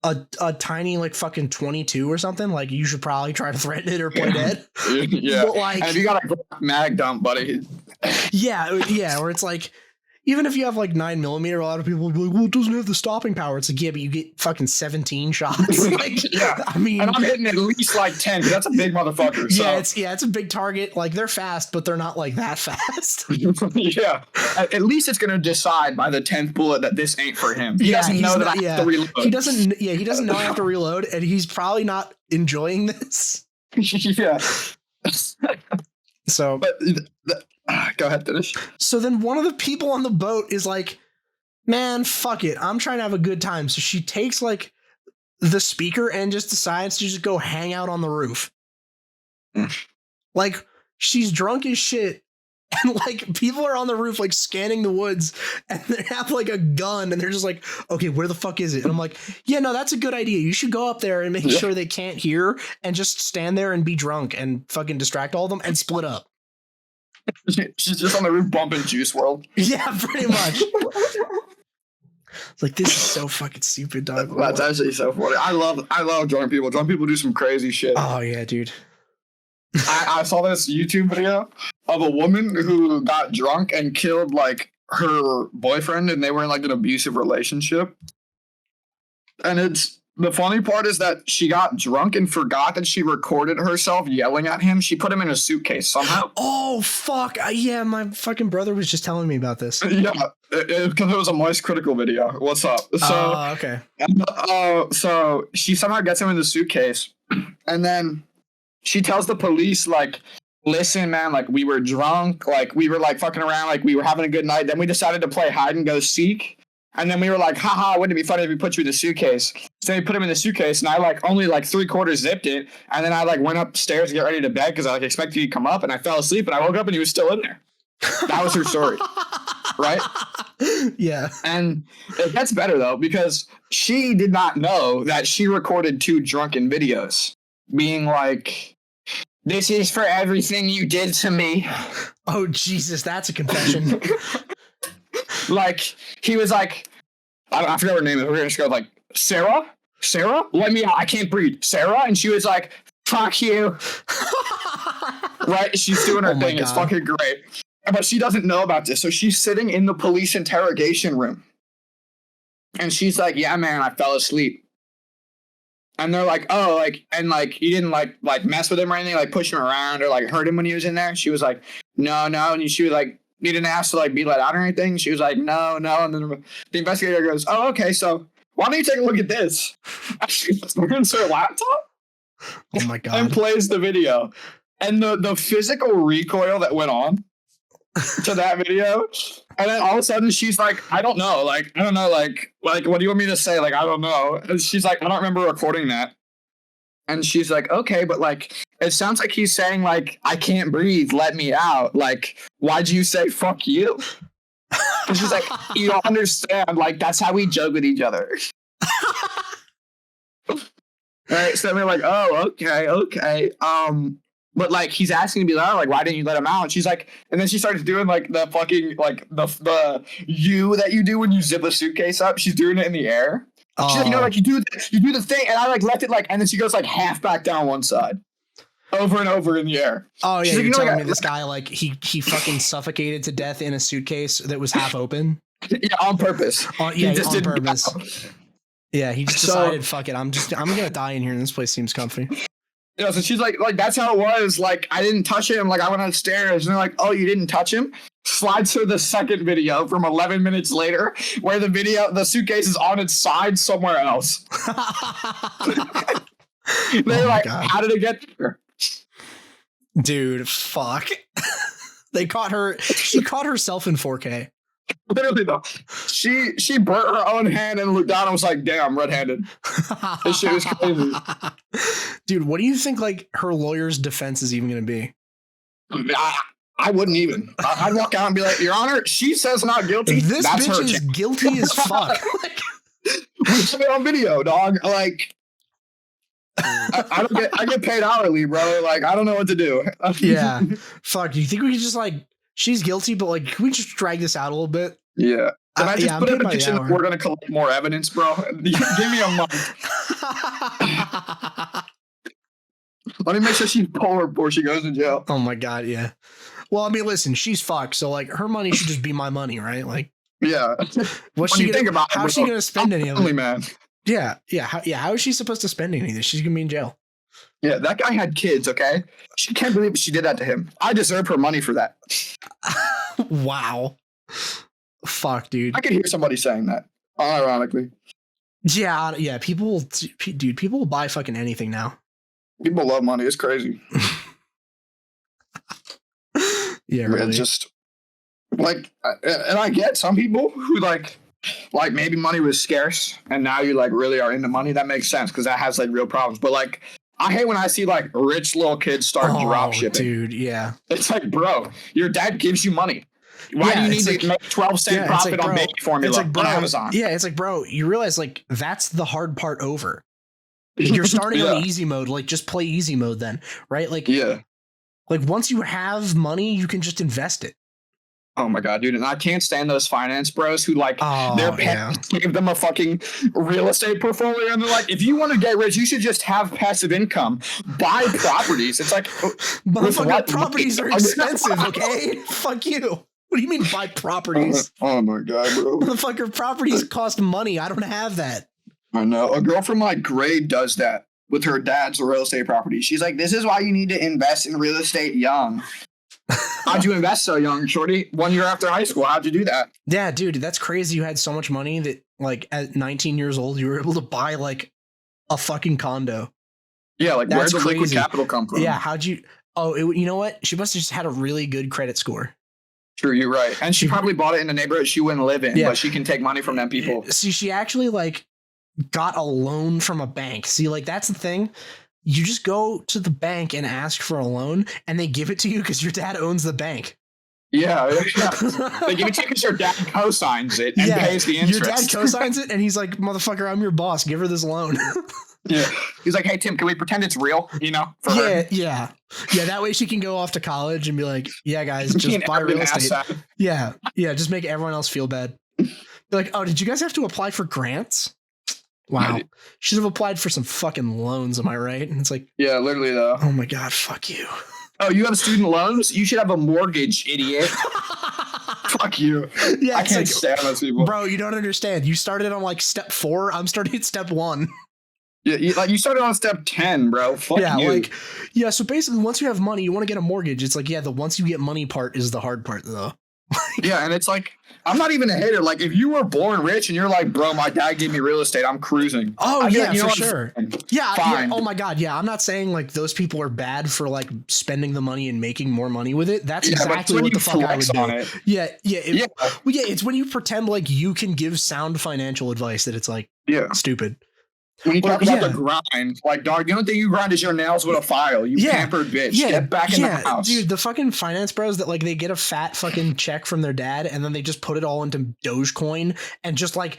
a tiny like fucking 22 or something, like you should probably try to threaten it or play dead. Yeah. But, like, and if you got a mag dump, buddy. Yeah, or it's like even if you have like 9mm, a lot of people will be like, well, it doesn't have the stopping power. It's like, yeah, but you get fucking 17 shots. Like, yeah. I mean, and I'm hitting at least like 10 because that's a big motherfucker. So. Yeah, it's a big target. Like they're fast, but they're not like that fast. Yeah. At least it's gonna decide by the 10th bullet that this ain't for him. He doesn't know that I have to reload. He doesn't know I have to reload, and he's probably not enjoying this. Yeah. So, but go ahead, finish. So then one of the people on the boat is like, man, fuck it. I'm trying to have a good time. So she takes like the speaker and just decides to just go hang out on the roof. Like she's drunk as shit. And like people are on the roof, like scanning the woods, and they have like a gun and they're just like, okay, where the fuck is it? And I'm like, yeah, no, that's a good idea. You should go up there and make sure they can't hear and just stand there and be drunk and fucking distract all of them and split up. She's just on the roof bumping Juice WRLD. Yeah, pretty much. It's like, this is so fucking stupid, dog. That's actually so funny. I love drunk people. Drunk people do some crazy shit. Oh yeah, dude. I saw this YouTube video of a woman who got drunk and killed like her boyfriend, and they were in like an abusive relationship. And the funny part is that she got drunk and forgot that she recorded herself yelling at him. She put him in a suitcase somehow. Oh, fuck. Yeah, my fucking brother was just telling me about this. Yeah, because it was a Moist Critical video. What's up? So, okay. So she somehow gets him in the suitcase, and then she tells the police, like, listen, man, like, we were drunk, like, we were, like, fucking around, like, we were having a good night. Then we decided to play hide and go seek. And then we were like, haha, wouldn't it be funny if we put you in the suitcase? So they put him in the suitcase, and I like only like 3/4 zipped it. And then I like went upstairs to get ready to bed because I like expected he'd come up, and I fell asleep, and I woke up and he was still in there. That was her story. Right? Yeah. And it gets better though, because she did not know that she recorded 2 drunken videos being like, this is for everything you did to me. Oh, Jesus, that's a confession. Like, he was like, I forgot her name. We're going to go like, Sarah, let me out. I can't breathe. Sarah. And she was like, fuck you. Right? She's doing her thing. God. It's fucking great. But she doesn't know about this. So she's sitting in the police interrogation room. And she's like, yeah, man, I fell asleep. And they're like, oh, like, and like, you didn't like mess with him or anything, like push him around or like hurt him when he was in there. She was like, no. And she was like, you didn't ask to like be let out or anything. She was like, no. And then the investigator goes, oh, okay, so why don't you take a look at this? She turns her laptop. Oh my God. And plays the video. And the physical recoil that went on to that video. And then all of a sudden she's like, I don't know, like, what do you want me to say? Like, I don't know. And she's like, I don't remember recording that. And she's like, okay, but like, it sounds like he's saying like, I can't breathe, let me out. Like, why'd you say fuck you? And she's like, you don't understand. Like, that's how we joke with each other. All right, so then we're like, oh, okay. But like he's asking to be let out, like why didn't you let him out? And she's like, and then she starts doing like the fucking like the you that you do when you zip a suitcase up. She's doing it in the air. She's like, like you do the thing, and I like left it like, and then she goes like half back down one side, over and over in the air. Oh yeah, she's you're like, telling me this guy like he fucking suffocated to death in a suitcase that was half open. Yeah, on purpose. Yeah, on purpose. Yeah, he just decided, fuck it, I'm gonna die in here, and this place seems comfy. Yeah, so she's like that's how it was. Like I didn't touch him. Like I went upstairs, and they're like, oh, you didn't touch him. Slides to the second video from 11 minutes later, where the suitcase is on its side somewhere else. They're like, God. How did it get there? Dude, fuck. They caught her. She caught herself in 4K. Literally though, she burnt her own hand and looked down and was like, "Damn, red-handed." This shit was crazy. Dude, what do you think like her lawyer's defense is even going to be? I wouldn't even. I'd walk out and be like, "Your Honor, she says not guilty. This That's bitch her is guilty as fuck." We have it on video, dog. Like, I get paid hourly, bro. Like, I don't know what to do. Yeah, fuck. Do you think we could just like? She's guilty, but like, can we just drag this out a little bit? Yeah. Can I just put a petition that we're going to collect more evidence, bro? Give me a month. Let me make sure she's poor before she goes to jail. Oh my God, yeah. Well, I mean, listen, she's fucked, so like her money should just be my money, right? Like, yeah. What's she gonna, how's she going to spend any of it? Man. Yeah. How is she supposed to spend any of this? She's going to be in jail. Yeah, that guy had kids, okay? She can't believe she did that to him. I deserve her money for that. Wow. Fuck, dude. I could hear somebody saying that, unironically. Yeah, people will buy fucking anything now. People love money. It's crazy. Yeah, really. It's just, like, and I get some people who, like maybe money was scarce, and now you, like, really are into money. That makes sense, because that has, like, real problems. But, like, I hate when I see like rich little kids start drop shipping. Dude, yeah. It's like, bro, your dad gives you money. Why do you need to make 12-cent profit on baby formula on Amazon? Yeah, it's like, bro, you realize like that's the hard part over. You're starting on easy mode. Like, just play easy mode then, right? Like, like once you have money, you can just invest it. Oh my God, dude. And I can't stand those finance bros who like their parents gave them a fucking real estate portfolio. And they're like, if you want to get rich, you should just have passive income, buy properties. It's like, motherfucker, properties are expensive, okay? Fuck you. What do you mean buy properties? Oh my God, bro. Motherfucker, properties cost money. I don't have that. I know. A girl from my grade does that with her dad's real estate property. She's like, this is why you need to invest in real estate young. How'd you invest so young, shorty? 1 year after high school, how'd you do that? Yeah, dude, that's crazy. You had so much money that, like, at 19 years old, you were able to buy, like, a fucking condo. Yeah, like, where'd the liquid capital come from? Yeah, how'd you... Oh, you know what? She must have just had a really good credit score. True, you're right. And she probably bought it in a neighborhood she wouldn't live in, but she can take money from them people. See, she actually, like, got a loan from a bank. See, like, that's the thing. You just go to the bank and ask for a loan, and they give it to you because your dad owns the bank. Yeah. They give it to you because your dad co-signs it and pays the interest. Your dad co-signs it, and he's like, motherfucker, I'm your boss. Give her this loan. Yeah. He's like, hey, Tim, can we pretend it's real? You know? For her. Yeah. That way she can go off to college and be like, yeah, guys, just buy real estate. Yeah. Just make everyone else feel bad. Be like, oh, did you guys have to apply for grants? Wow. Should have applied for some fucking loans, am I right? And it's like, yeah, literally though. Oh my God, fuck you. Oh, you have student loans? You should have a mortgage, idiot. Fuck you. Yeah, I can't stand those people. Bro, you don't understand. You started on like step 4. I'm starting at step 1. Yeah, you started on step 10, bro. Fuck you. So basically once you have money, you want to get a mortgage. It's like, the once you get money part is the hard part though. Yeah, and it's like, I'm not even a hater. Like, if you were born rich and you're like, bro, my dad gave me real estate, I'm cruising. Oh, yeah, for sure. Yeah, fine. Oh, my God. Yeah, I'm not saying, like, those people are bad for, like, spending the money and making more money with it. That's exactly what the fuck I would do. Yeah, it's when you pretend like you can give sound financial advice that it's, like, stupid. When you talk about the grind, like, dog, the only thing you grind is your nails with a file. You pampered bitch. Get back in the house. Dude, the fucking finance bros that, like, they get a fat fucking check from their dad and then they just put it all into Dogecoin and just, like,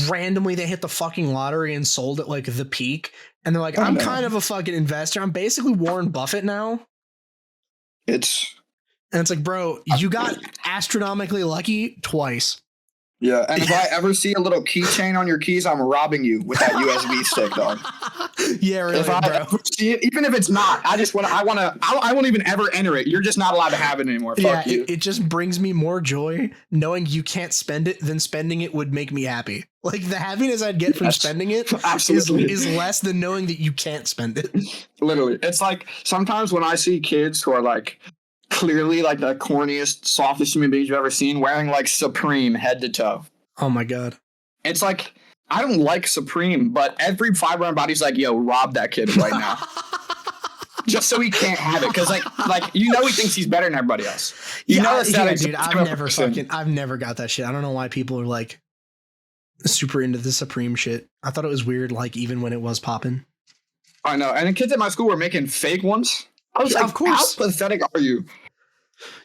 randomly they hit the fucking lottery and sold at, like, the peak. And they're like, I'm kind of a fucking investor. I'm basically Warren Buffett now. It's And it's like, bro, you got astronomically lucky twice. Yeah, and if I ever see a little keychain on your keys, I'm robbing you with that USB stick, dog. Yeah, really, If I bro. ever see it, even if it's not, I won't even ever enter it. You're just not allowed to have it anymore. Fuck you. It just brings me more joy knowing you can't spend it than spending it would make me happy. Like the happiness I'd get from spending it is less than knowing that you can't spend it. Literally. It's like sometimes when I see kids who are like clearly like the corniest, softest human beings you've ever seen wearing like Supreme head to toe. Oh my God. It's like, I don't like Supreme, but every fiber on my body's like, yo, rob that kid right now. Just so he can't have it. Because like he thinks he's better than everybody else. Dude, I've never got that shit. I don't know why people are like super into the Supreme shit. I thought it was weird, like even when it was popping. I know. And the kids at my school were making fake ones. I was like, of course. How pathetic are you?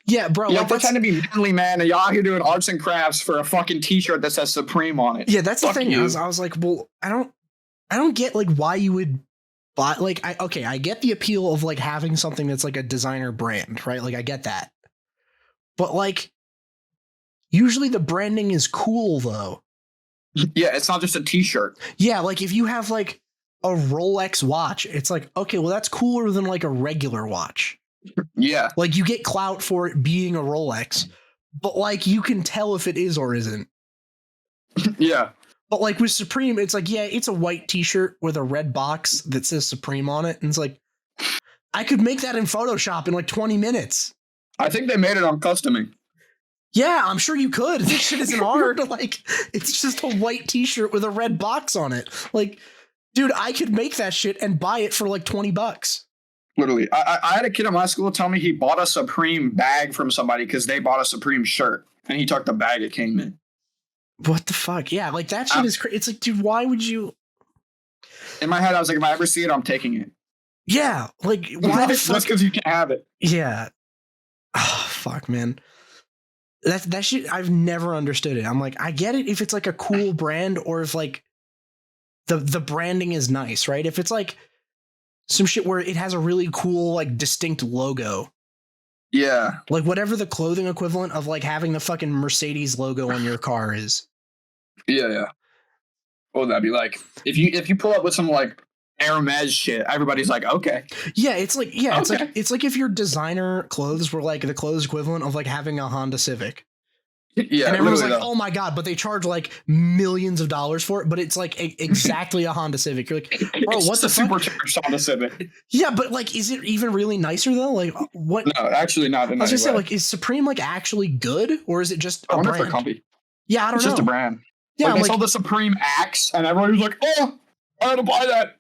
Yeah, bro. Y'all pretend to be manly man and y'all out here doing arts and crafts for a fucking t-shirt that says Supreme on it. Yeah, that's the thing. I was like, well, I don't get like why you would buy like I get the appeal of like having something that's like a designer brand, right? Like I get that. But like usually the branding is cool though. Yeah, it's not just a t-shirt. Yeah, like if you have like a Rolex watch, it's like, okay, well that's cooler than like a regular watch. Yeah. Like you get clout for it being a Rolex, but like you can tell if it is or isn't. Yeah. But like with Supreme, it's like, yeah, it's a white t-shirt with a red box that says Supreme on it. And it's like, I could make that in Photoshop in like 20 minutes. I think they made it on customing. Yeah, I'm sure you could. This shit isn't hard. Like, it's just a white t-shirt with a red box on it. Like, dude, I could make that shit and buy it for like $20. Literally. I had a kid in my school tell me he bought a Supreme bag from somebody because they bought a Supreme shirt. And he took the bag it came in. What the fuck? Yeah, like that shit is crazy. It's like, dude, why would you? In my head, I was like, if I ever see it, I'm taking it. Yeah, like why the fuck? That's because you can't have it. Yeah. Oh, fuck, man. That shit, I've never understood it. I'm like, I get it if it's like a cool brand or if like the branding is nice, right? If it's like some shit where it has a really cool, like distinct logo. Yeah. Like whatever the clothing equivalent of like having the fucking Mercedes logo on your car is. Yeah, yeah. What would that be like? If you pull up with some like Hermes shit, everybody's like, okay. Yeah, it's like it's like if your designer clothes were like the clothes equivalent of like having a Honda Civic. Yeah, and everyone's like, oh my God, but they charge like millions of dollars for it, but it's like exactly a Honda Civic. You're like, bro, what's the supercharged Honda Civic? Yeah, but like, is it even really nicer though? Like, what? No, actually not. I was gonna say, like, is Supreme like actually good, or is it just a brand? They're comfy. Yeah, I don't know. It's just a brand. Yeah, like, they saw the Supreme Axe, and everybody was like, oh, I had to buy that.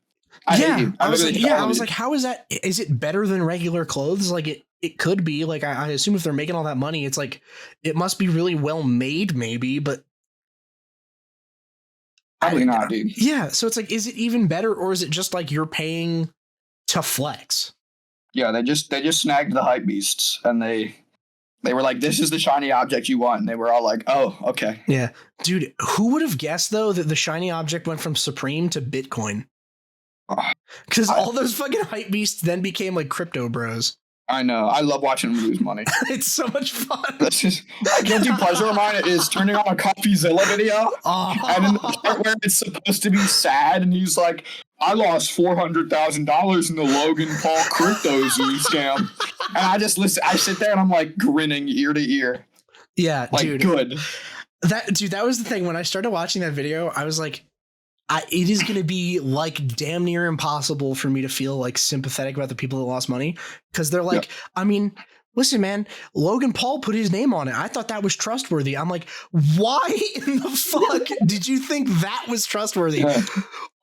I was like, how is that? Is it better than regular clothes? Like it could be. Like I assume if they're making all that money, it's like it must be really well made, maybe. But probably not, dude. Yeah, so it's like, is it even better, or is it just like you're paying to flex? Yeah, they just snagged the hype beasts, and they were like, this is the shiny object you want, and they were all like, oh, okay. Yeah, dude, who would have guessed though that the shiny object went from Supreme to Bitcoin? Because all those fucking hype beasts then became like crypto bros. I know. I love watching them lose money. It's so much fun. That's just a guilty pleasure of mine is turning on a CoffeeZilla video. And in the part where it's supposed to be sad, and he's like, I lost $400,000 in the Logan Paul crypto scam. And I just listen. I sit there and I'm like grinning ear to ear. Yeah, like, dude. Good. That was the thing. When I started watching that video, I was like, it is going to be like damn near impossible for me to feel like sympathetic about the people that lost money, because they're like, I mean, listen, man, Logan Paul put his name on it. I thought that was trustworthy. I'm like, why in the fuck did you think that was trustworthy? Yeah.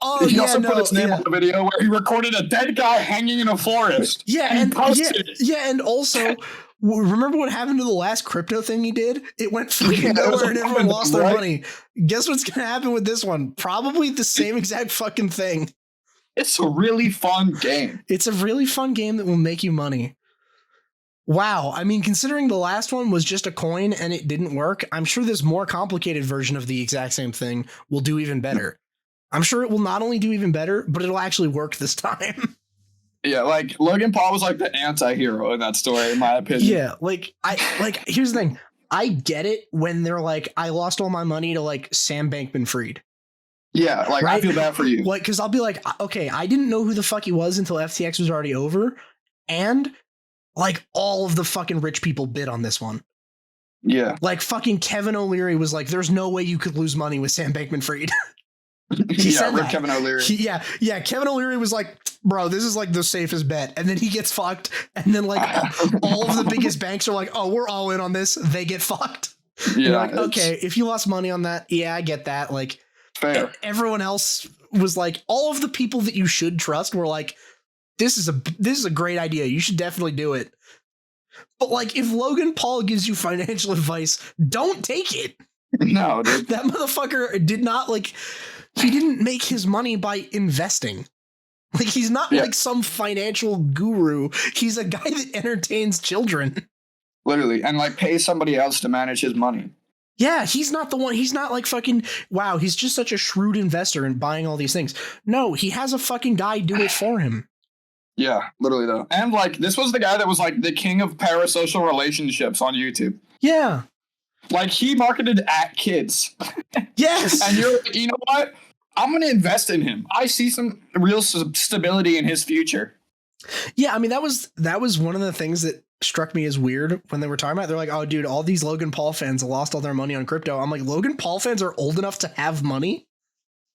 Oh, he also put his name on the video where he recorded a dead guy hanging in a forest. Yeah, and also. Remember what happened to the last crypto thing he did? It went fucking nowhere and everyone lost their money. Guess what's going to happen with this one? Probably the same exact fucking thing. It's a really fun game. It's a really fun game that will make you money. Wow. I mean, considering the last one was just a coin and it didn't work, I'm sure this more complicated version of the exact same thing will do even better. I'm sure it will not only do even better, but it'll actually work this time. Yeah, like Logan Paul was like the anti-hero in that story, in my opinion. Yeah, here's the thing. I get it when they're like, I lost all my money to like Sam Bankman-Fried. Yeah, like right? I feel bad for you. Like, because I'll be like, okay, I didn't know who the fuck he was until FTX was already over, and like all of the fucking rich people bid on this one. Yeah, like fucking Kevin O'Leary was like, "There's no way you could lose money with Sam Bankman-Fried." He said that. Kevin O'Leary. Yeah. Kevin O'Leary was like, "Bro, this is like the safest bet," and then he gets fucked, and then like all of the biggest banks are like, "Oh, we're all in on this." They get fucked. Yeah. Like, okay, if you lost money on that, yeah, I get that. Like, fair. Everyone else was like, all of the people that you should trust were like, this is a great idea. You should definitely do it. But like, if Logan Paul gives you financial advice, don't take it. No, dude. That motherfucker did not he didn't make his money by investing. Like, he's not like some financial guru. He's a guy that entertains children. Literally. And like pays somebody else to manage his money. Yeah, he's not the one. He's not like fucking, wow, he's just such a shrewd investor in buying all these things. No, he has a fucking guy do it for him. Yeah, literally though. And like, this was the guy that was like the king of parasocial relationships on YouTube. Yeah. Like, he marketed at kids. Yes. And you're like, you know what? I'm going to invest in him. I see some real stability in his future. Yeah, I mean, that was one of the things that struck me as weird when they were talking about it. They're like, oh, dude, all these Logan Paul fans lost all their money on crypto. I'm like, Logan Paul fans are old enough to have money?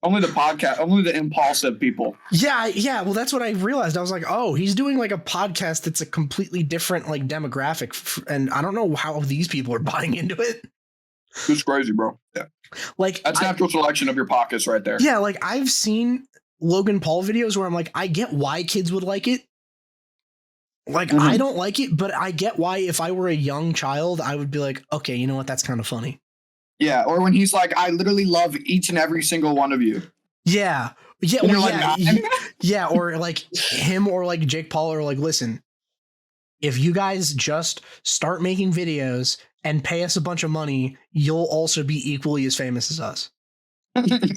Only the impulsive people. Yeah. Well, that's what I realized. I was like, oh, he's doing like a podcast that's a completely different like demographic. And I don't know how these people are buying into it. It's crazy, bro. Yeah. Like, that's natural selection of your pockets right there. Yeah. Like, I've seen Logan Paul videos where I'm like, I get why kids would like it. Like, I don't like it, but I get why if I were a young child, I would be like, okay, you know what? That's kind of funny. Yeah. Or when he's like, I literally love each and every single one of you. Yeah. Yeah. Well, like, yeah. Or like him or like Jake Paul are like, listen, if you guys just start making videos and pay us a bunch of money, you'll also be equally as famous as us.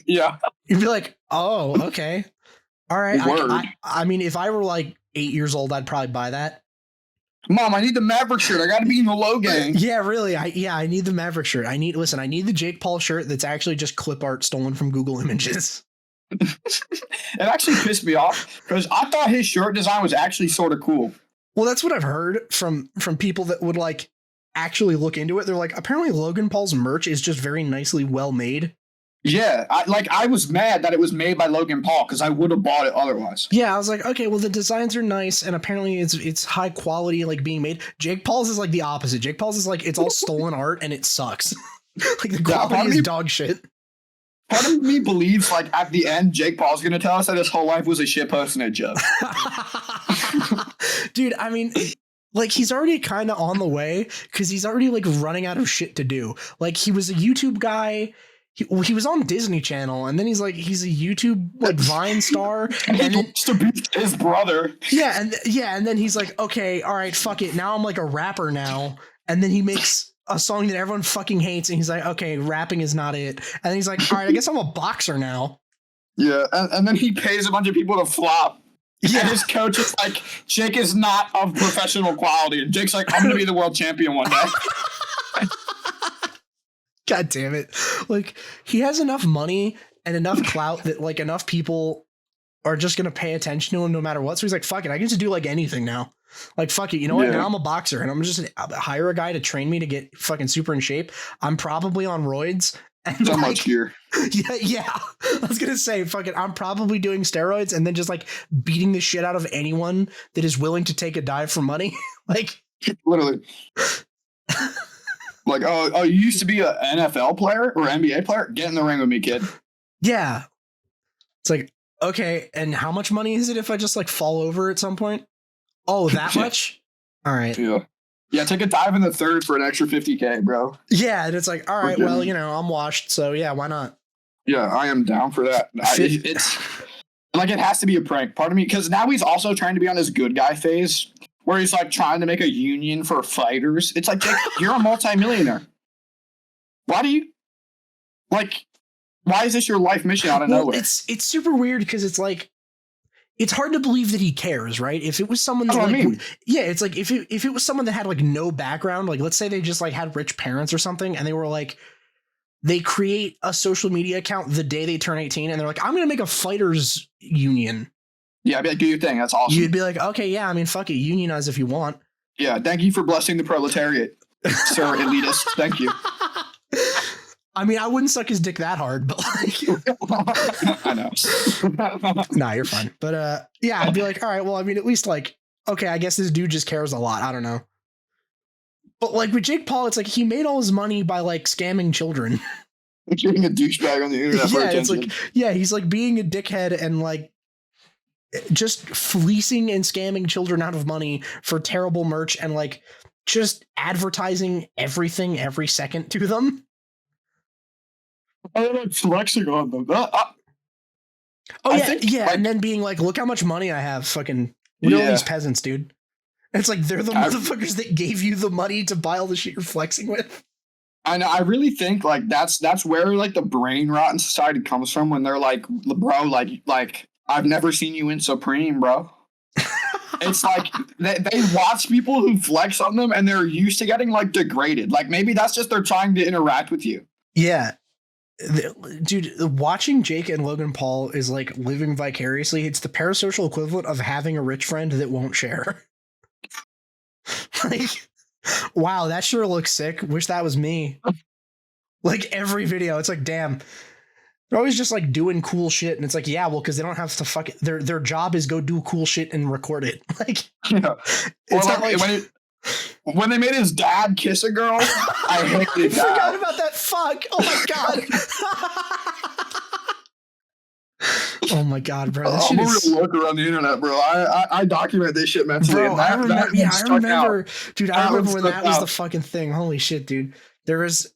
Yeah. You'd be like, oh, okay. All right. I mean, if I were like 8 years old, I'd probably buy that. Mom, I need the Maverick shirt. I got to be in the low gang. Yeah, really. I need the Maverick shirt. I need the Jake Paul shirt that's actually just clip art stolen from Google Images. It actually pissed me off because I thought his shirt design was actually sort of cool. Well, that's what I've heard from people that would like actually look into it. They're like, apparently Logan Paul's merch is just very nicely well made. Yeah, I was mad that it was made by Logan Paul because I would have bought it otherwise. Yeah, I was like, okay, well, the designs are nice and apparently it's high quality, like being made. Jake Paul's is like the opposite. Jake Paul's is like, it's all stolen art and it sucks. Like, the quality is dog shit. Part of me believes, like, at the end, Jake Paul's going to tell us that his whole life was a shitpost and a joke. Dude, I mean, like, he's already kind of on the way because he's already like running out of shit to do. Like, he was a YouTube guy. He was on Disney Channel, and then he's a YouTube like Vine star, and he wants to be his brother. Yeah, and then he's like, okay, all right, fuck it. Now I'm like a rapper now, and then he makes a song that everyone fucking hates, and he's like, okay, rapping is not it. And then he's like, all right, I guess I'm a boxer now. Yeah, and then he pays a bunch of people to flop. Yeah, and his coach is like, Jake is not of professional quality, and Jake's like, I'm gonna be the world champion one day. God damn it. Like, he has enough money and enough clout that like enough people are just going to pay attention to him no matter what. So he's like, fuck it. I get to do like anything now. Like, fuck it. You know what? Now I'm a boxer and I'm just hire a guy to train me to get fucking super in shape. I'm probably on roids. And so much gear. Yeah. I was going to say, fuck it. I'm probably doing steroids and then just like beating the shit out of anyone that is willing to take a dive for money. Like, literally. Like, oh, you used to be an NFL player or NBA player? Get in the ring with me, kid. Yeah. It's like, okay, and how much money is it if I just like fall over at some point? Oh, that much? All right. Yeah, take a dive in the third for an extra $50K, bro. Yeah, and it's like, all right, well, you know, I'm washed, so yeah, why not? Yeah, I am down for that. It's like, it has to be a prank. Part of me, because now he's also trying to be on this good guy phase. Where he's like trying to make a union for fighters. It's like, Jake, you're a multimillionaire. Why is this your life mission out of nowhere? It's super weird because it's like it's hard to believe that he cares, right? If it was someone that, like, yeah, it's like if it was someone that had like no background, like let's say they just like had rich parents or something, and they were like, they create a social media account the day they turn 18, and they're like, I'm gonna make a fighters union. Yeah, I'd be like, do your thing. That's awesome. You'd be like, okay, yeah, I mean, fuck it, unionize if you want. Yeah, thank you for blessing the proletariat, sir elitist. Thank you. I mean, I wouldn't suck his dick that hard, but like, I know. Nah, you're fine. But yeah, I'd be like, all right, well, I mean, at least like, okay, I guess this dude just cares a lot. I don't know. But like with Jake Paul, it's like he made all his money by like scamming children. Being a douchebag on the internet. Yeah, it's like, yeah, he's like being a dickhead and like just fleecing and scamming children out of money for terrible merch and like just advertising everything every second to them. I'm like flexing on them. Oh yeah, yeah, like, and then being like, "Look how much money I have!" Fucking look at all these peasants, dude. And it's like they're the motherfuckers that gave you the money to buy all the shit you're flexing with. I know. I really think like that's where like the brain rot in society comes from when they're like, "Bro, like I've never seen you in Supreme, bro." It's like they watch people who flex on them and they're used to getting like degraded. Like maybe that's just they're trying to interact with you. Yeah. Dude, watching Jake and Logan Paul is like living vicariously. It's the parasocial equivalent of having a rich friend that won't share. Like, wow, that sure looks sick. Wish that was me. Like every video, it's like, damn. They're always just like doing cool shit, and it's like, yeah, well, because they don't have to fuck it. Their job is go do cool shit and record it. Like, yeah. It's not like when they made his dad kiss a girl, I hated that. I forgot about that. Fuck. Oh my god. Oh my god, bro. I'm a real lurker on the internet, bro. I document this shit mentally. Bro, I remember. Dude, I remember when that was the fucking thing. Holy shit, dude. There was.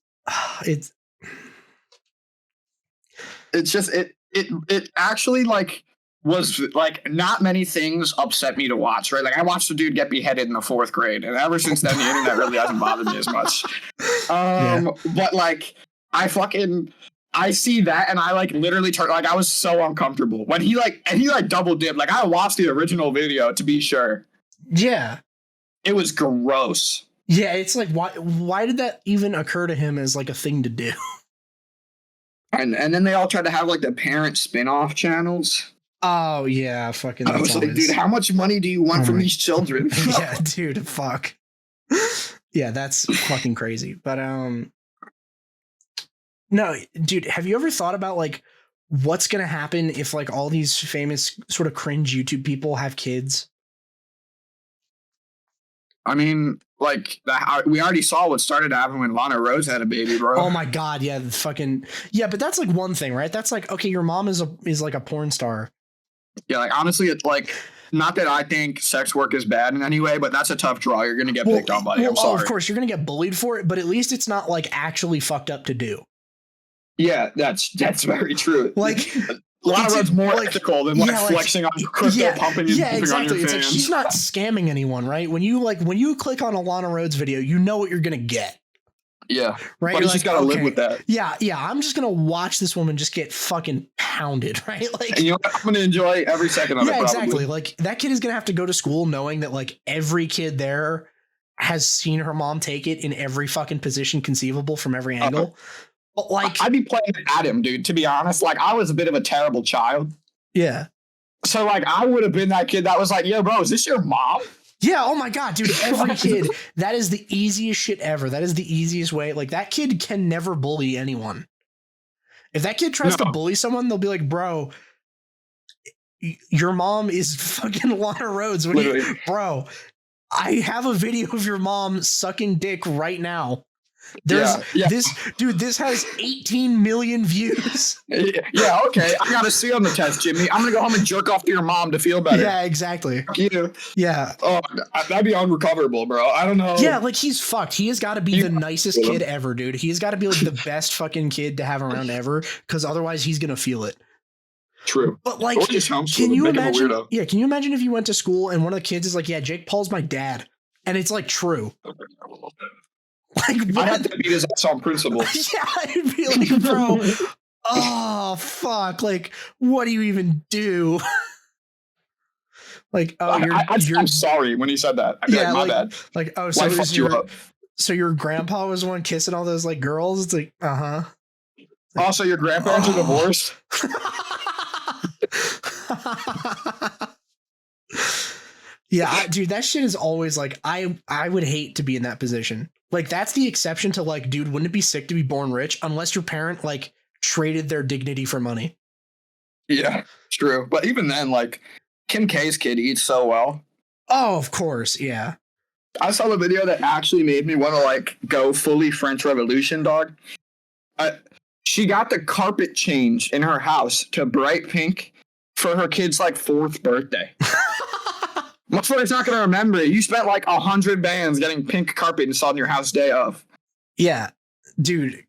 It's just it actually like was like not many things upset me to watch, right? Like I watched a dude get beheaded in the 4th grade, and ever since then the internet really hasn't bothered me as much. But like I see that and I like literally turn, like I was so uncomfortable when he double dipped. Like I watched the original video to be sure. Yeah. It was gross. Yeah, it's like why did that even occur to him as like a thing to do? And then they all tried to have like the parent spin-off channels. Oh yeah, fucking. I was like, dude, how much money do you want from these children? Yeah, dude, fuck. Yeah, that's fucking crazy. But no, dude, have you ever thought about like what's gonna happen if like all these famous sort of cringe YouTube people have kids? I mean, like we already saw what started to happen when Lana Rhoades had a baby, bro. Oh my god, yeah, but that's like one thing, right? That's like, okay, your mom is like a porn star. Yeah, like honestly, it's like not that I think sex work is bad in any way, but that's a tough draw. You're gonna get picked on, buddy. I'm sorry. Of course, you're gonna get bullied for it, but at least it's not like actually fucked up to do. Yeah, that's very true. Like Lana Rhoades more ethical than flexing on crypto, pumping and exactly. on your it's fans. Like she's not scamming anyone, right? When you click on a Lana Rhoades video, you know what you're gonna get. Yeah, right. But you just gotta live with that. Yeah. I'm just gonna watch this woman just get fucking pounded, right? Like, and you know what? I'm gonna enjoy every second of it. Yeah, exactly. Like that kid is gonna have to go to school knowing that like every kid there has seen her mom take it in every fucking position conceivable from every angle. But like, I'd be playing at him, dude. To be honest, like I was a bit of a terrible child. Yeah. So like I would have been that kid that was like, "Yo, bro, is this your mom?" Yeah, oh my god, dude, every kid, that is the easiest shit ever. That is the easiest way. Like, that kid can never bully anyone. If that kid tries to bully someone, they'll be like, bro, your mom is fucking Lana Rhoades. Bro, I have a video of your mom sucking dick right now. This has 18 million views. Yeah, okay. I got to see on the test, Jimmy. I'm going to go home and jerk off to your mom to feel better. Yeah, exactly. You. Yeah. Oh, that'd be unrecoverable, bro. I don't know. Yeah, like he's fucked. He has got to be the nicest kid ever, dude. He's got to be like the best fucking kid to have around ever, because otherwise he's going to feel it. True. But like, can you imagine? Yeah, can you imagine if you went to school and one of the kids is like, yeah, Jake Paul's my dad. And it's like true. Like, what? I had to beat his ass on principle. Yeah, I'd be like, bro, oh, fuck. Like, what do you even do? Like, oh, I'm sorry when he said that. I'd be yeah, like, my like, bad. like, oh, So so I is fucked you your up. so your grandpa was the one kissing all those like girls? It's like, Also, your grandparents are divorced. Yeah, dude, that shit is always like I would hate to be in that position. Like that's the exception to like, dude, wouldn't it be sick to be born rich unless your parent like traded their dignity for money? Yeah, true. But even then, like Kim K's kid eats so well. Oh, of course, yeah. I saw a video that actually made me want to like go fully French Revolution, dog. She got the carpet change in her house to bright pink for her kid's like 4th birthday. Most of it's not gonna remember it. You spent like 100 bands getting pink carpet installed in your house day of. Yeah, dude.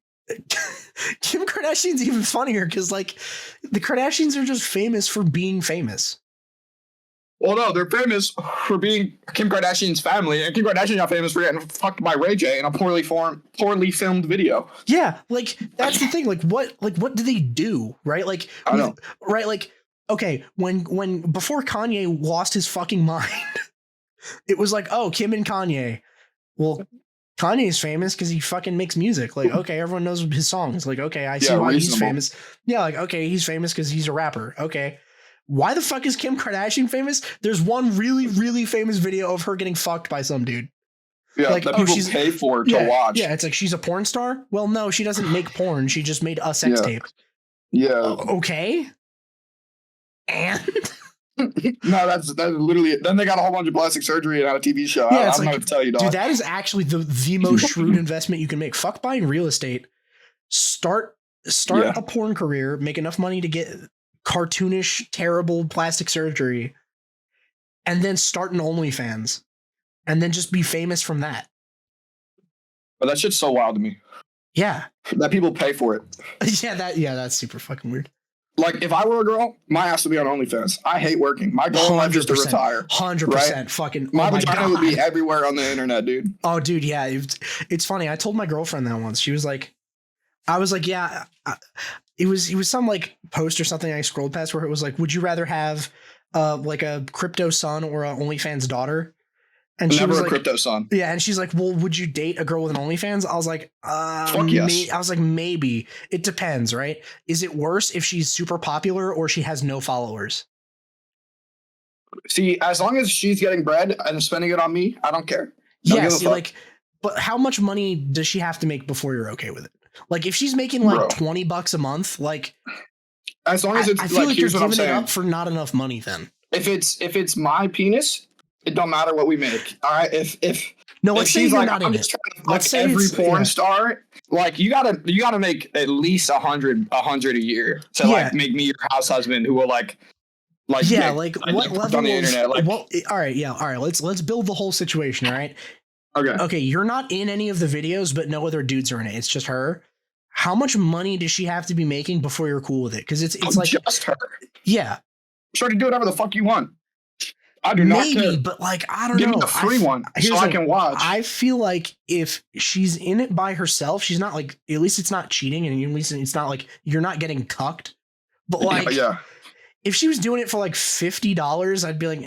Kim Kardashian's even funnier because like the Kardashians are just famous for being famous. Well, no, they're famous for being Kim Kardashian's family, and Kim Kardashian's not famous for getting fucked by Ray J in a poorly filmed video. Yeah, like that's the thing. Like what do they do? Right? Like I know. right? Like okay, when before Kanye lost his fucking mind, it was like, oh, Kim and Kanye. Well, Kanye's famous because he fucking makes music. Like, okay, everyone knows his songs. Like, okay, I see why he's famous. Yeah, like, okay, he's famous because he's a rapper. Okay. Why the fuck is Kim Kardashian famous? There's one really, really famous video of her getting fucked by some dude. Yeah, like, that people pay for to watch. Yeah, it's like she's a porn star? Well, no, she doesn't make porn. She just made a sex tape. Yeah. Okay. And no, that's literally it. Then they got a whole bunch of plastic surgery and a TV show. Yeah, I don't know what to tell you, dog. Dude, that is actually the most shrewd investment you can make. Fuck buying real estate. Start a porn career, make enough money to get cartoonish, terrible plastic surgery, and then start an OnlyFans, and then just be famous from that. But that shit's so wild to me. Yeah. That people pay for it. That's super fucking weird. Like, if I were a girl, my ass would be on OnlyFans. I hate working. My goal in life is to retire. 100%. Right? Fucking. My vagina would be everywhere on the internet, dude. Oh, dude, yeah. It's funny. I told my girlfriend that once. She was like, I was like, yeah. It was some like post or something I scrolled past where it was like, would you rather have like a crypto son or a OnlyFans daughter? And she was like, crypto son. Yeah, and she's like, well, would you date a girl with an OnlyFans? I was like, fuck yes. I was like, maybe. It depends, right? Is it worse if she's super popular or she has no followers? See, as long as she's getting bread and spending it on me, I don't care. Yeah, see, like, but how much money does she have to make before you're okay with it? Like, if she's making like $20 a month, like, as long as it's I feel like you're giving it up for not enough money. Then, if it's my penis, it don't matter what we make. All right. If she's like, not I'm in just it. trying to fuck every porn star, like you gotta make at least 100 a year to like make me your house husband who will like what level on the internet. Like, all right. Let's build the whole situation. All right. Okay. You're not in any of the videos, but no other dudes are in it. It's just her. How much money does she have to be making before you're cool with it? Because it's like just her. Yeah. Sure to do whatever the fuck you want. I do not care. But like, I don't know. Give me the free one so I can watch. I feel like if she's in it by herself, she's not like, at least it's not cheating, and at least it's not like you're not getting cucked. But like, if she was doing it for like $50, I'd be like,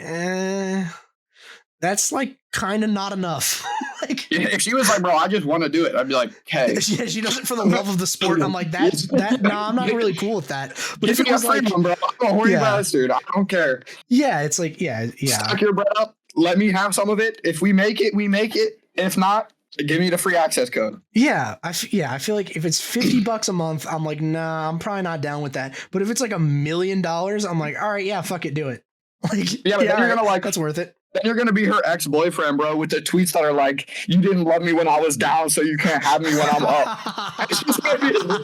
that's like kind of not enough. Like, if she was like, bro, I just want to do it, I'd be like, hey. Yeah, she does it for the love of the sport. I'm like, I'm not really cool with that. But if it was like, bro, I'm a horny bastard. I don't care. Yeah, it's like, yeah. Stack your bread up. Let me have some of it. If we make it, we make it. If not, give me the free access code. Yeah, I feel like if it's $50 a month, I'm like, nah, I'm probably not down with that. But if it's like $1 million, I'm like, all right, yeah, fuck it, do it. Like, yeah, but then you're gonna like, that's worth it. Then you're gonna be her ex-boyfriend, bro, with the tweets that are like, "You didn't love me when I was down, so you can't have me when I'm up."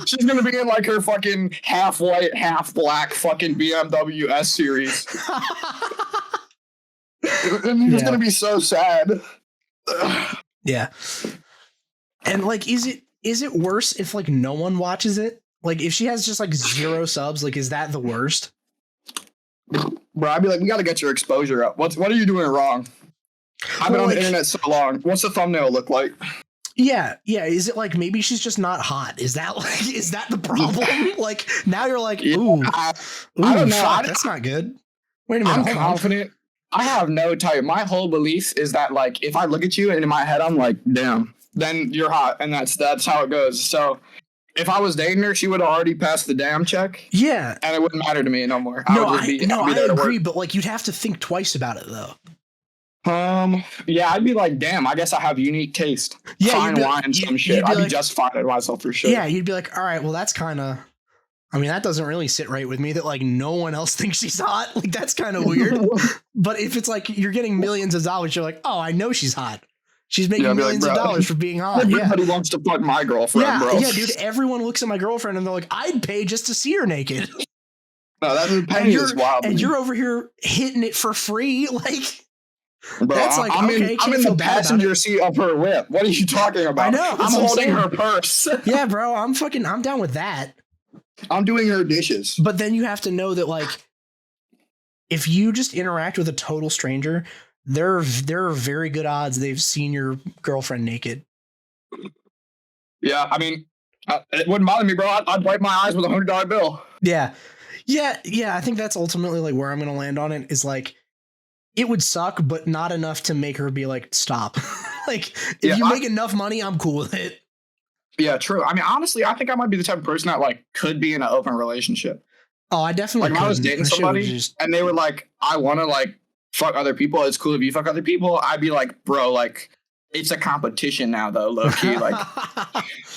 she's gonna be in like her fucking half white, half black fucking BMW S series. And it's gonna be so sad. Yeah. And like, is it worse if like no one watches it? Like, if she has just like 0 subs, like, is that the worst? Bro, I'd be like, we got to get your exposure up. What are you doing wrong? I've been on the internet so long. What's the thumbnail look like? Yeah. Is it like maybe she's just not hot? Is that the problem? Like, now you're like, ooh, I don't know. Fuck, that's not good. Wait a minute. I'm confident. I have no type. My whole belief is that like if I look at you and in my head I'm like, damn, then you're hot, and that's how it goes. So if I was dating her, she would have already passed the damn check. Yeah. And it wouldn't matter to me no more. No, I would just be I there to agree, work. but like you'd have to think twice about it though. Yeah, I'd be like, damn, I guess I have unique taste. Yeah, Fine wine and some shit. I'd be justified in myself for sure. Yeah, you'd be like, all right, well, that's kind of. I mean, that doesn't really sit right with me that like no one else thinks she's hot. Like that's kind of weird. But if it's like you're getting millions of dollars, you're like, oh, I know she's hot. She's making millions of dollars for being hot. Everybody wants to fuck my girlfriend, bro. Yeah, dude. Everyone looks at my girlfriend and they're like, I'd pay just to see her naked. No, that penny is wild. And you're over here hitting it for free, like. Bro, that's like I'm okay. in the passenger seat of her whip. What are you talking about? I know. I'm holding her purse. Yeah, bro. I'm down with that. I'm doing her dishes. But then you have to know that like if you just interact with a total stranger, there are very good odds they've seen your girlfriend naked. Yeah, I mean, it wouldn't bother me, bro. I'd wipe my eyes with $100 bill. Yeah. I think that's ultimately like where I'm gonna land on it is like it would suck, but not enough to make her be like, stop. Like if you make enough money, I'm cool with it. Yeah, true. I mean, honestly, I think I might be the type of person that like could be in an open relationship. Oh, I definitely like if I was dating somebody and they were like, I want to like fuck other people. It's cool if you fuck other people. I'd be like, bro, like it's a competition now though, low key. Like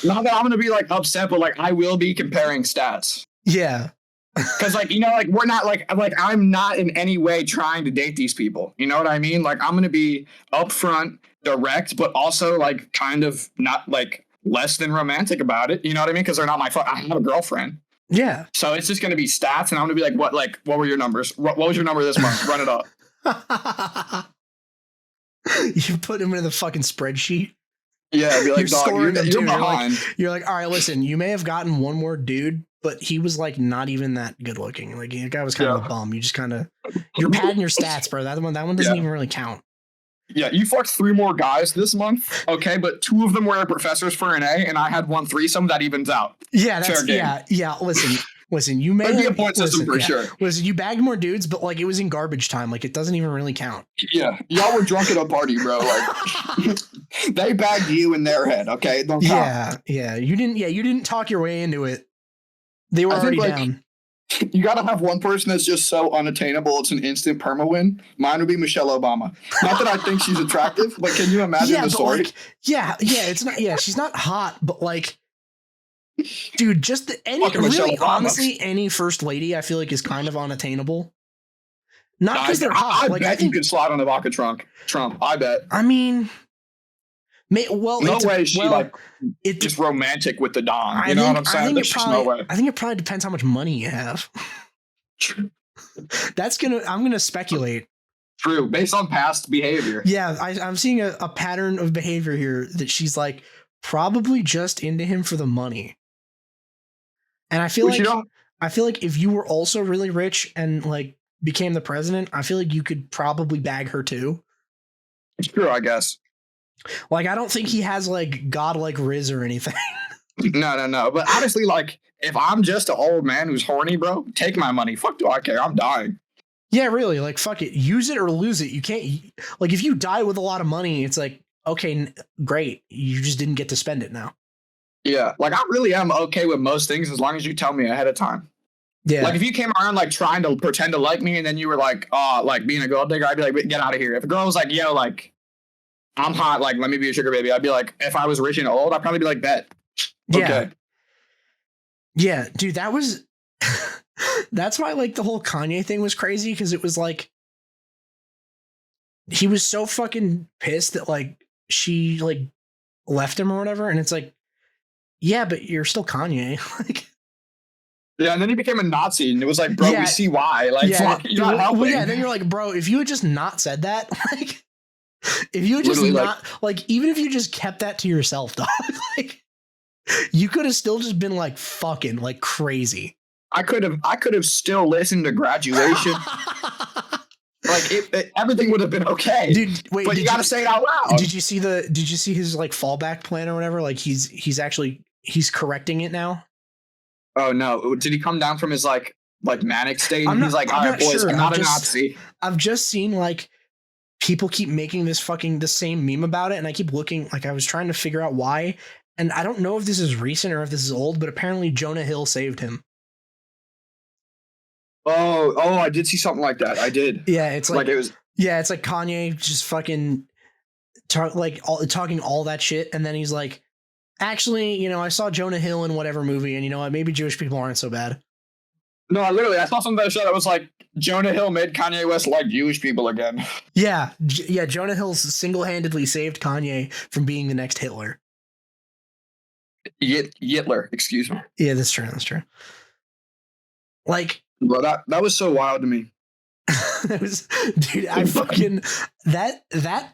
not that I'm gonna be like upset, but like I will be comparing stats. Yeah. Cause like, you know, like we're not like I'm not in any way trying to date these people. You know what I mean? Like I'm gonna be upfront, direct, but also like kind of not like less than romantic about it. You know what I mean? Because they're not my I have a girlfriend. Yeah. So it's just gonna be stats, and I'm gonna be like, what were your numbers? What was your number this month? Run it up. You put him into the fucking spreadsheet. Yeah, be like, dog, you're behind. You're like, all right, listen, you may have gotten one more dude, but he was like not even that good looking. Like the guy was kind of a bum. You just kind of you're padding your stats, bro. That one doesn't even really count. Yeah, you fucked 3 more guys this month, okay, but 2 of them were professors for an A, and I had 1 threesome that evens out. Yeah, that's yeah. Listen. You may be a point system for sure. Listen, you bagged more dudes, but like it was in garbage time. Like it doesn't even really count. Yeah, y'all were drunk at a party, bro. Like they bagged you in their head, okay? Don't count. Yeah. You didn't talk your way into it. They were already down. You gotta have one person that's just so unattainable it's an instant perma win. Mine would be Michelle Obama. Not that I think she's attractive, but can you imagine the story? Like, it's not. Yeah, she's not hot, but like, dude, just honestly, any first lady I feel like is kind of unattainable. Not because they're hot. I bet you could slide on the vodka Trump. I bet. I mean. No way she just romantic with the dong. You know what I'm saying? There's just no way. I think it probably depends how much money you have. I'm gonna speculate. True, based on past behavior. Yeah, I'm seeing a pattern of behavior here that she's like probably just into him for the money. And I feel like if you were also really rich and like became the president, I feel like you could probably bag her too. It's true, I guess. Like, I don't think he has like godlike riz or anything. No. But honestly, like, if I'm just an old man who's horny, bro, take my money. Fuck do I care? I'm dying. Yeah, really. Like, fuck it. Use it or lose it. You can't. Like, if you die with a lot of money, it's like, okay, great. You just didn't get to spend it now. Yeah. Like, I really am okay with most things as long as you tell me ahead of time. Yeah. Like, if you came around, like, trying to pretend to like me and then you were like, oh, like, being a gold digger, I'd be like, get out of here. If a girl was like, yo, like, I'm hot, like, let me be a sugar baby. I'd be like, if I was rich and old, I'd probably be like, bet. Okay. Yeah, dude, that was, that's why, like, the whole Kanye thing was crazy, because it was like, he was so fucking pissed that, like, she, like, left him or whatever, and it's like, yeah, but you're still Kanye. Like, yeah, and then he became a Nazi, and it was like, bro, we see why. Like, fuck, you're not helping. Well, yeah, then you're like, bro, if you had just not said that, like, if you had just not, like, even if you just kept that to yourself, dog, like, you could have still just been, like, fucking, like, crazy. I could have still listened to Graduation. Like, everything would have been okay. Dude, wait, but you got to say it out loud. Did you see his, like, fallback plan or whatever? Like, he's correcting it now. Oh no! Did he come down from his like like manic state. I'm He's not- like, I'm all right, not boys, sure. I'm not I'm a just- Nazi. I've just seen like people keep making the same meme about it, and I keep looking, like I was trying to figure out why, and I don't know if this is recent or if this is old, but apparently Jonah Hill saved him. Oh, I did see something like that. I did. Yeah, it's like it was. yeah, it's like Kanye just fucking talking all that shit, and then he's like, actually, you know, I saw Jonah Hill in whatever movie, and you know what, maybe Jewish people aren't so bad. No, I saw something that was like Jonah Hill made Kanye West like Jewish people again. Yeah, Jonah Hill single-handedly saved Kanye from being the next Hitler. Hitler, excuse me. Yeah, that's true. Like, Bro, that was so wild to me. it was, dude, I fucking that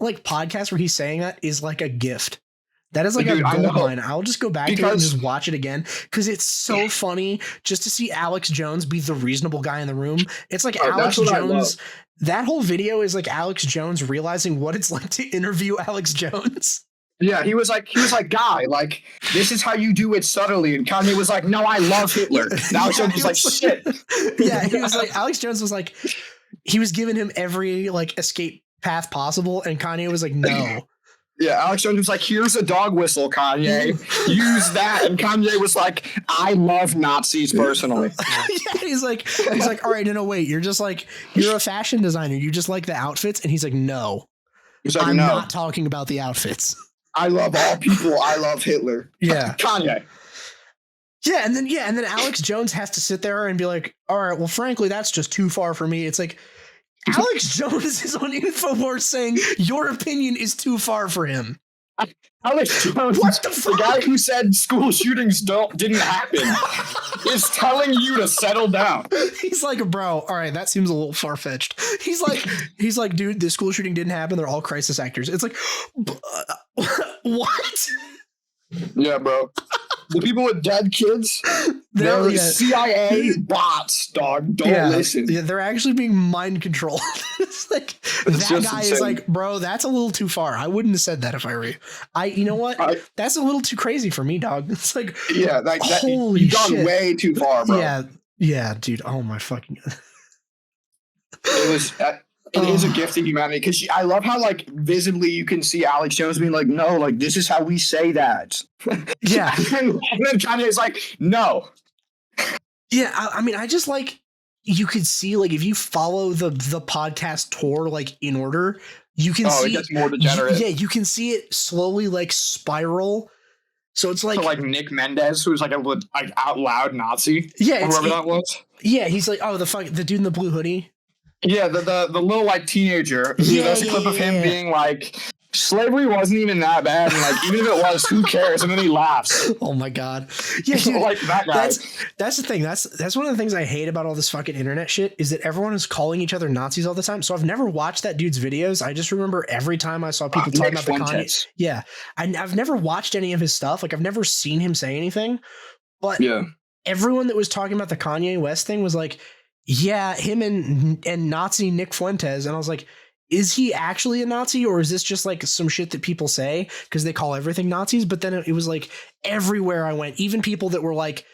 like podcast where he's saying that is like a gift. That is like Dude, a I know. gold mine. I'll just go back to it and just watch it again because it's so funny just to see Alex Jones be the reasonable guy in the room. It's like Alex that's what I Jones. That whole video is like Alex Jones realizing what it's like to interview Alex Jones. Yeah, he was like, guy, like, this is how you do it subtly. And Kanye was like, no, I love Hitler. And Alex Jones was like, shit. Yeah, he was like, Alex Jones was like, he was giving him every like escape path possible, and Kanye was like, no. Yeah, Alex Jones was like, here's a dog whistle, Kanye. Use that. And Kanye was like, I love Nazis personally. Yeah, he's like, all right, no, wait, you're a fashion designer. You just like the outfits. And he's like, no, He's like, I'm no, not talking about the outfits. I love all people. I love Hitler. Yeah. Kanye. Yeah, and then Alex Jones has to sit there and be like, all right, well, frankly, that's just too far for me. It's like, Alex Jones is on InfoWars saying your opinion is too far for him. Alex Jones, What the fuck? the guy who said school shootings didn't happen, is telling you to settle down. He's like, bro, all right, that seems a little far-fetched. He's like, dude, this school shooting didn't happen. They're all crisis actors. It's like, what? Yeah, bro. The people with dead kids, They're- they're CIA bots, dog. Don't listen. Yeah, they're actually being mind controlled. It's like It's that just guy is insane. like, bro, that's a little too far. I wouldn't have said that if I were you. You know what? That's a little too crazy for me, dog. It's like, Yeah, like that. Holy You've gone shit. way too far, bro. yeah, dude. Oh my fucking. It was. It is a gift to humanity because I love how like visibly you can see Alex Jones being like, no, like this is how we say that. Yeah. and then Kanye's like, no. Yeah, I mean, I just like, you could see like if you follow the podcast tour like in order, you can see it gets more degenerate. Yeah, you can see it slowly like spiral. So it's like, So like Nick Mendez, who's like a out loud Nazi. Yeah, or whoever that was. Yeah, he's like, oh, the dude in the blue hoodie. Yeah, the little like teenager. Yeah, There's a clip of him being like, slavery wasn't even that bad, and like even if it was, who cares? And then he laughs. Oh my god. Yeah, dude, like that guy. That's the thing. That's one of the things I hate about all this fucking internet shit is that everyone is calling each other Nazis all the time. So I've never watched that dude's videos. I just remember every time I saw people talking about the Kanye. Yeah, I've never watched any of his stuff. Like I've never seen him say anything. But Yeah. everyone that was talking about the Kanye West thing was like, yeah, him and Nazi Nick Fuentes. And I was like, is he actually a Nazi or is this just like some shit that people say because they call everything Nazis? But then it was like everywhere I went, even people that were like,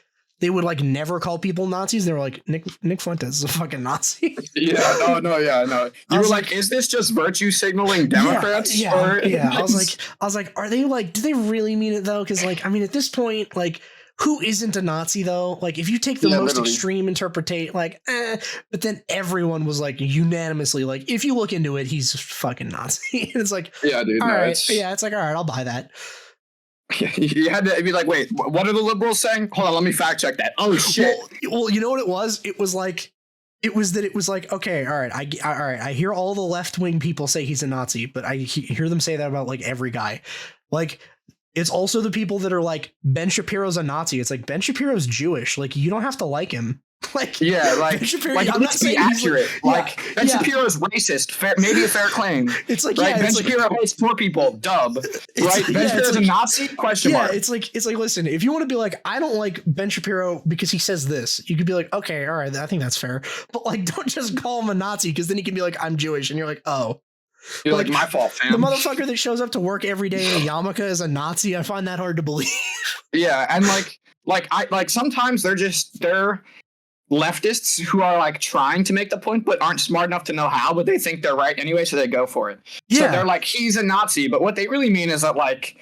they would like never call people Nazis. They were like, Nick Fuentes is a fucking Nazi. Yeah, no. You were like, is this just virtue signaling Democrats? Yeah. I was like, are they like, do they really mean it though? Because like, I mean, at this point, like, who isn't a Nazi though? Like if you take the most extreme interpretation, like, but then everyone was like unanimously like, if you look into it, he's fucking Nazi. And it's like, yeah, dude. All right. It's like, all right, I'll buy that. You had to be like, wait, what are the liberals saying? Hold on, let me fact check that. Oh shit. Well, you know what it was? It was like, okay, all right, I hear all the left wing people say he's a Nazi, but I hear them say that about like every guy. Like, it's also the people that are like, Ben Shapiro's a Nazi. It's like, Ben Shapiro's Jewish. Like, you don't have to like him. Like, yeah, like, Ben Shapiro, like I'm not saying accurate. like, Ben Shapiro's racist. Maybe a fair claim. It's like, right? Yeah, Ben Shapiro hates poor people. Dub. Right? Ben Shapiro's a Nazi? Question mark. It's like, listen, if you want to be like, I don't like Ben Shapiro because he says this, you could be like, okay, all right, I think that's fair. But like, don't just call him a Nazi because then he can be like, I'm Jewish, and you're like, oh. You're like my fault, fam. The motherfucker that shows up to work every day in a yarmulke is a Nazi. I find that hard to believe. Yeah, and like sometimes they're leftists who are like trying to make the point but aren't smart enough to know how, but they think they're right anyway, so they go for it. Yeah. So they're like, he's a Nazi, but what they really mean is that like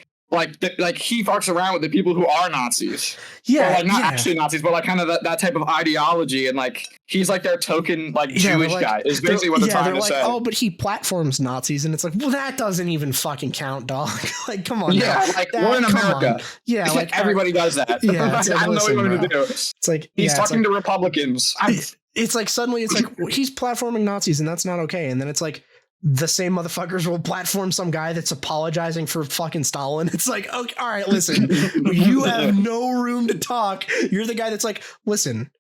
he fucks around with the people who are Nazis. Yeah, or like not actually Nazis, but like kind of that type of ideology, and like he's like their token like Jewish guy is basically what they're trying to say. Oh, but he platforms Nazis, and it's like, well, that doesn't even fucking count, dog. Like, come on. Yeah, now. like we're in America. Yeah, like everybody does that. Yeah, it's like, I don't know what you want to do. It's like he's talking to Republicans. It's like suddenly it's like he's platforming Nazis, and that's not okay. And then it's like the same motherfuckers will platform some guy that's apologizing for fucking Stalin. It's like, okay, all right, listen, you have no room to talk. You're the guy that's like, listen,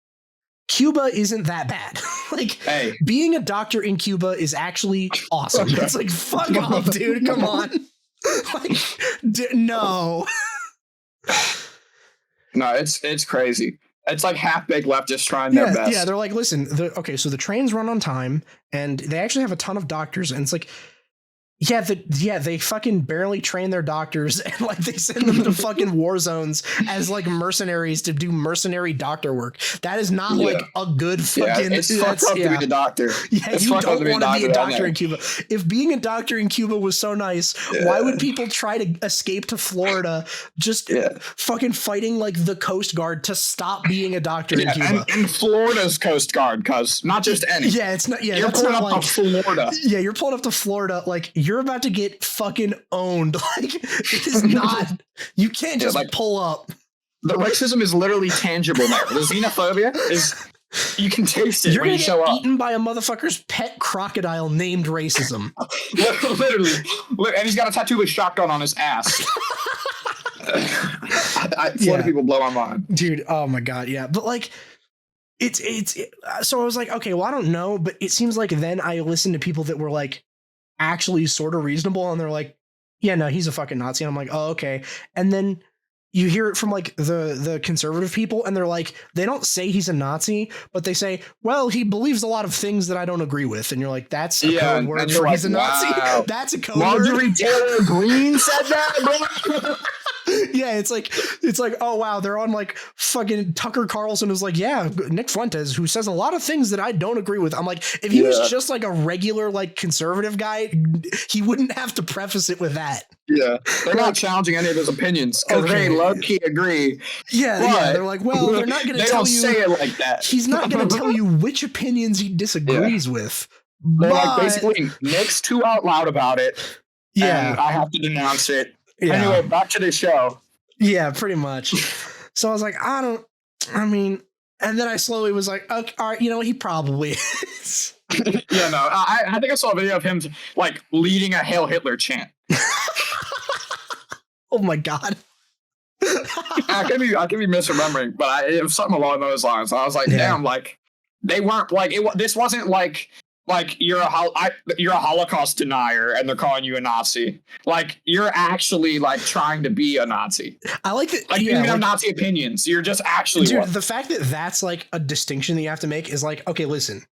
Cuba isn't that bad. Like, hey, being a doctor in Cuba is actually awesome. It's like, fuck off, dude. Come on. Like, no. No, it's crazy. It's like half-baked leftists trying their best. Yeah, they're like, listen, okay, so the trains run on time, and they actually have a ton of doctors, and it's like, they fucking barely train their doctors, and like they send them to fucking war zones as like mercenaries to do mercenary doctor work. That is not like a good fucking. It's fucked up to be a doctor. Yeah, it's you don't want to be a doctor in in Cuba. If being a doctor in Cuba was so nice, why would people try to escape to Florida just fucking fighting like the Coast Guard to stop being a doctor in Cuba? And Florida's Coast Guard, cuz not just any. Yeah, it's not. Yeah, you're that's pulling not up like to Florida. Yeah, you're pulling up to Florida. Like you're about to get fucking owned. Like it is not. You can't just like pull up. The racism is literally tangible there. The xenophobia is. You can taste it when you show up. You're eaten by a motherfucker's pet crocodile named racism. Literally. And he's got a tattoo with shotgun on his ass. Florida people blow my mind. Dude, oh my God, yeah. But like, so I was like, okay, well, I don't know. But it seems like then I listened to people that were like actually sort of reasonable. And they're like, yeah, no, he's a fucking Nazi. And I'm like, oh, okay. And then you hear it from like the conservative people, and they're like, they don't say he's a Nazi, but they say, well, he believes a lot of things that I don't agree with. And you're like, that's a code word for he's a Nazi. That's a code word. Marjorie Taylor Greene said that. Yeah, it's like, oh wow, they're on like fucking Tucker Carlson is like, yeah, Nick Fuentes, who says a lot of things that I don't agree with. I'm like, if he was just like a regular like conservative guy, he wouldn't have to preface it with that. Yeah, they're not challenging any of his opinions because they low-key agree. Yeah, they're like, well, they're not going to tell you. They don't say it like that. He's not going to tell you which opinions he disagrees with. They're like, basically, Nick's too out loud about it. Yeah, and I have to denounce it. Yeah. Anyway, back to the show. Yeah, pretty much. So I was like, and then I slowly was like, okay, all right, you know what? He probably is. Yeah, no, I think I saw a video of him like leading a Hail Hitler chant. Oh my God. I could be misremembering, but it was something along those lines. I was like, damn, like they weren't like it. This wasn't like you're a Holocaust denier and they're calling you a Nazi. Like you're actually like trying to be a Nazi. I like that. Like you don't have Nazi opinions. You're just actually one. The fact that that's like a distinction that you have to make is like, okay, listen.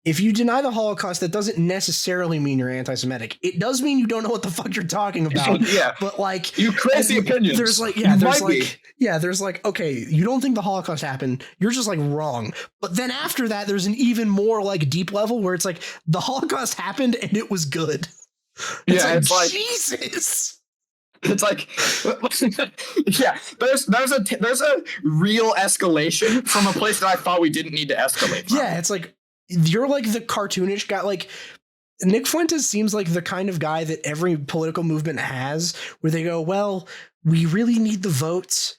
If you deny the Holocaust, that doesn't necessarily mean you're anti-Semitic. It does mean you don't know what the fuck you're talking about. Yeah, but like you crazy opinions. There's like, there's like, okay, you don't think the Holocaust happened. You're just like wrong. But then after that, there's an even more like deep level where it's like the Holocaust happened and it was good. It's like Jesus. It's like, yeah, there's a real escalation from a place that I thought we didn't need to escalate from. Yeah, it's like. You're like the cartoonish guy. Like Nick Fuentes seems like the kind of guy that every political movement has where they go, well, we really need the votes.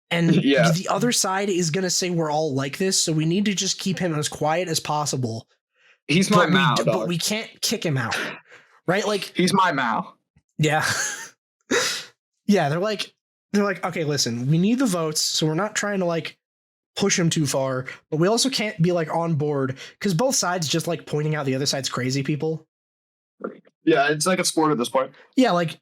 And the other side is going to say we're all like this. So we need to just keep him as quiet as possible. He's my Mao. But we can't kick him out. Right? Like he's my Mao. Yeah. Yeah. They're like, okay, listen, we need the votes. So we're not trying to like push him too far, but we also can't be like on board because both sides just like pointing out the other side's crazy people. Yeah, it's like a sport at this point. Yeah, like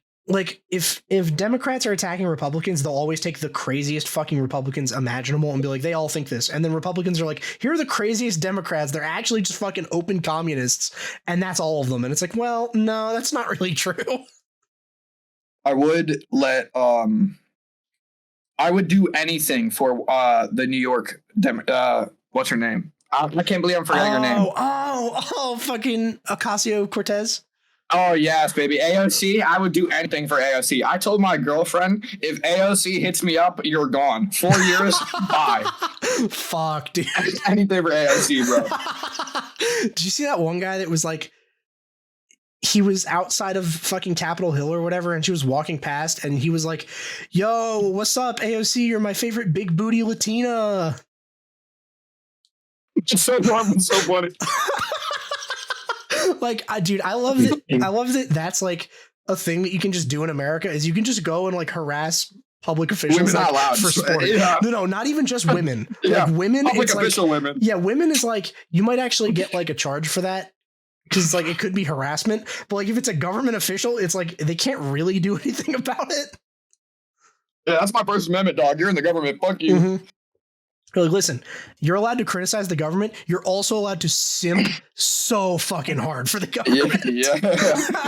if Democrats are attacking Republicans, they'll always take the craziest fucking Republicans imaginable and be like, they all think this. And then Republicans are like, here are the craziest Democrats. They're actually just fucking open communists. And that's all of them. And it's like, well, no, that's not really true. I would I would do anything for the New York what's her name? I can't believe I'm forgetting her name. Fucking Ocasio-Cortez. Oh, yes, baby. AOC, I would do anything for AOC. I told my girlfriend, if AOC hits me up, you're gone. 4 years, bye. Fuck, dude. Anything for AOC, bro. Did you see that one guy that was like, he was outside of fucking Capitol Hill or whatever, and she was walking past, and he was like, yo, what's up, AOC? You're my favorite big booty Latina. It's so fun. It's so funny. Like, dude, I love that that's like a thing that you can just do in America, is you can just go and like harass public officials Women not allowed. for sport. Yeah. No, not even just women. Yeah. Like women, Public it's official like, women. yeah, women is like, you might actually get like a charge for that, because like it could be harassment. But like if it's a government official, it's like they can't really do anything about it. Yeah, that's my First Amendment, dog. You're in the government. Fuck you. Mm-hmm. Like, listen, you're allowed to criticize the government. You're also allowed to simp so fucking hard for the government. Yeah.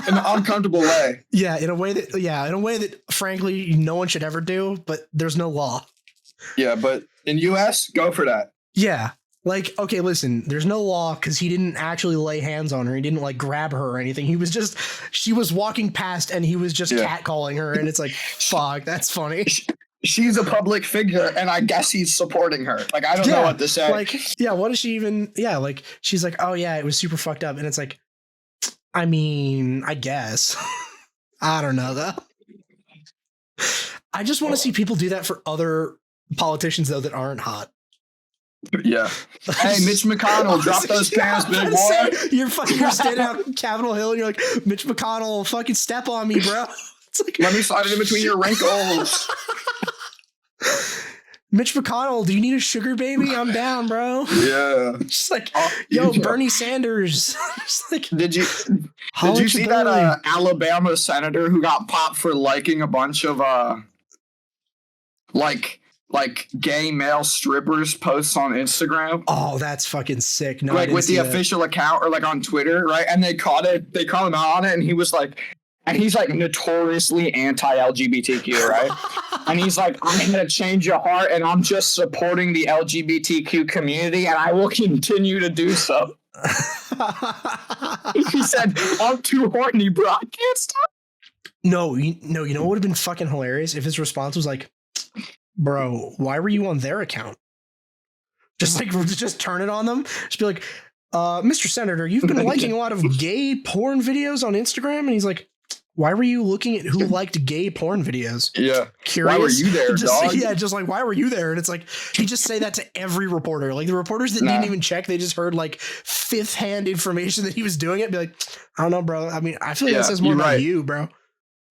In an uncomfortable way. Yeah, in a way that frankly no one should ever do, but there's no law. Yeah, but in US, go for that. Yeah. Like, okay, listen, there's no law because he didn't actually lay hands on her. He didn't like grab her or anything. He was just, she was walking past and he was just catcalling her, and it's like, fuck, that's funny. She's a public figure, and I guess he's supporting her. Like, I don't know what to say. Like, yeah, what is she even? Yeah, like, she's like, oh yeah, it was super fucked up, and it's like, I mean, I guess. I don't know though. I just want to see people do that for other politicians though that aren't hot. Yeah. Hey, Mitch McConnell, drop those pants, big boy. You're standing out on Capitol Hill, and you're like, Mitch McConnell, fucking step on me, bro. It's like, let me slide it in between your wrinkles. Mitch McConnell, do you need a sugar baby? I'm down, bro. Yeah. Just like, yo, Bernie Sanders. Just like, did you see that Alabama senator who got popped for liking a bunch of like gay male strippers posts on Instagram? Oh, that's fucking sick. No, like with the official account or like on Twitter, right? And they called him out on it, and he was like, and he's like notoriously anti-LGBTQ, right? And he's like, I'm gonna change your heart, and I'm just supporting the LGBTQ community, and I will continue to do so. He said, I'm too horny, bro. I can't stop. No, you know what would have been fucking hilarious if his response was like, bro, why were you on their account? Just turn it on them. Just be like, Mr. Senator, you've been liking a lot of gay porn videos on Instagram. And he's like, why were you looking at who liked gay porn videos? Yeah. Curious? Why were you there, dog? Yeah, just like, why were you there? And it's like, he just say that to every reporter. Like the reporters that didn't even check, they just heard like fifth-hand information that he was doing it. Be like, I don't know, bro. I mean, I feel like that says more about you, bro.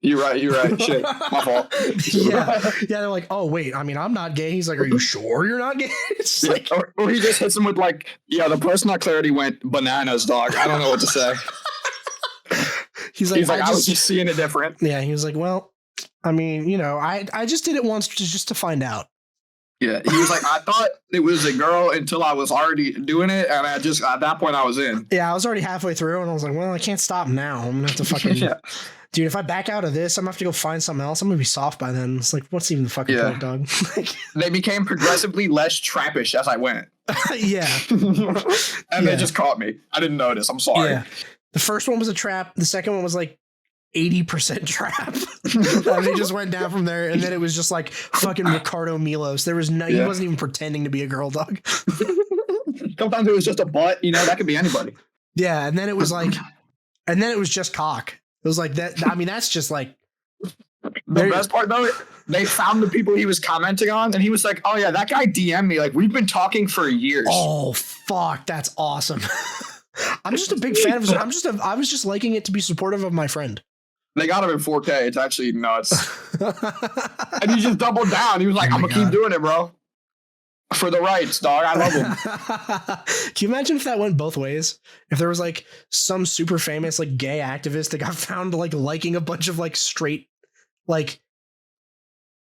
You're right. Shit, my fault. Yeah. They're like, oh wait, I mean, I'm not gay. He's like, are you sure you're not gay? It's like, or he just hits him with like, yeah, the personal clarity went bananas, dog. I don't know what to say. He's like, I was just seeing it different. Yeah, he was like, well, I mean, you know, I just did it once just to find out. Yeah, he was like, I thought it was a girl until I was already doing it, and at that point I was in. Yeah, I was already halfway through, and I was like, well, I can't stop now. I'm gonna have to fucking dude. If I back out of this, I'm gonna have to go find something else. I'm gonna be soft by then. It's like, what's even the fucking point, dog? They became progressively less trappish as I went. Yeah, and they just caught me. I didn't notice. I'm sorry. Yeah. The first one was a trap. The second one was like 80% trap. And they just went down from there. And then it was just like fucking Ricardo Milos. There was he wasn't even pretending to be a girl, dog. Sometimes it was just a butt, you know, that could be anybody. Yeah. And then it was like, just cock. It was like that. I mean, that's just like the best part though. They found the people he was commenting on, and he was like, oh yeah, that guy DM'd me. Like, we've been talking for years. Oh, fuck. That's awesome. I'm just a big fan of it. I was just liking it to be supportive of my friend. They got him in 4K. It's actually nuts. And he just doubled down. He was like, I'm going to keep doing it, bro. For the rights, dog. I love him. Can you imagine if that went both ways? If there was like some super famous like gay activist that got found like liking a bunch of like straight, like,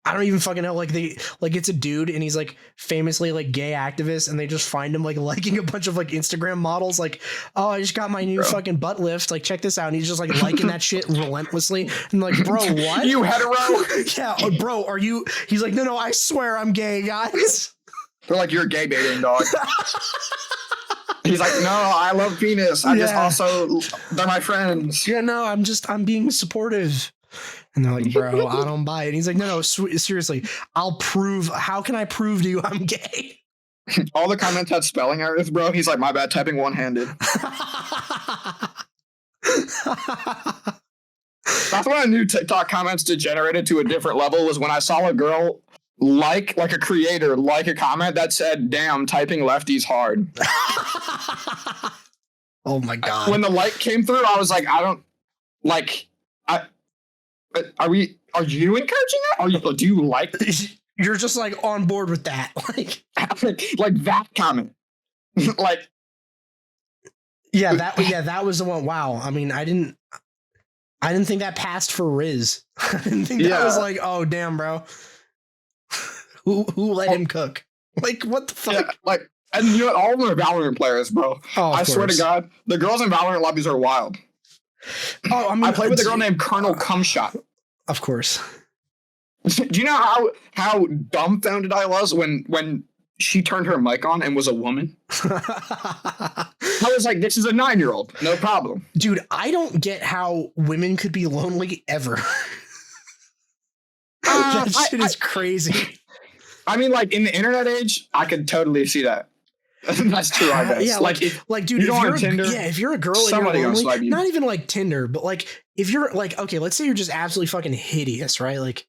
I don't even fucking know. Like it's a dude and he's like famously like gay activist, and they just find him like liking a bunch of like Instagram models. Like, oh, I just got my new fucking butt lift. Like, check this out. And he's just like liking that shit relentlessly. And like, bro, what? You hetero? Yeah, bro. Are you? He's like, no, I swear I'm gay, guys. They're like, you're gay baiting, dog. He's like, no, I love penis. I just also, they're my friends. Yeah, no, I'm being supportive. And they're like, bro, I don't buy it. And he's like, no, seriously, how can I prove to you I'm gay? All the comments had spelling errors, bro. He's like, my bad, typing one-handed. That's when I knew TikTok comments degenerated to a different level, was when I saw a girl like a creator, like a comment that said, damn, typing lefty's hard. Oh my God. When the light came through, I was like, are you encouraging that? Do you like You're just like on board with that. like that comment. Like, that was the one. Wow. I mean, I didn't think that passed for Riz. I didn't think that was like, oh damn, bro. Who let him cook? Like, what the fuck? Yeah, like, and you know what? All of them are Valorant players, bro. Oh, I swear to God, the girls in Valorant lobbies are wild. Oh, I mean, I played with a girl named Colonel Cumshot. Of course. Do you know how dumbfounded I was when she turned her mic on and was a woman? I was like, this is a 9-year-old. No problem. Dude, I don't get how women could be lonely ever. That shit is crazy. I mean, like, in the internet age, I could totally see that. That's true, I guess. Yeah, dude, if you're a girl and you're lonely, not even like Tinder, but like, if you're like, okay, let's say you're just absolutely fucking hideous, right? Like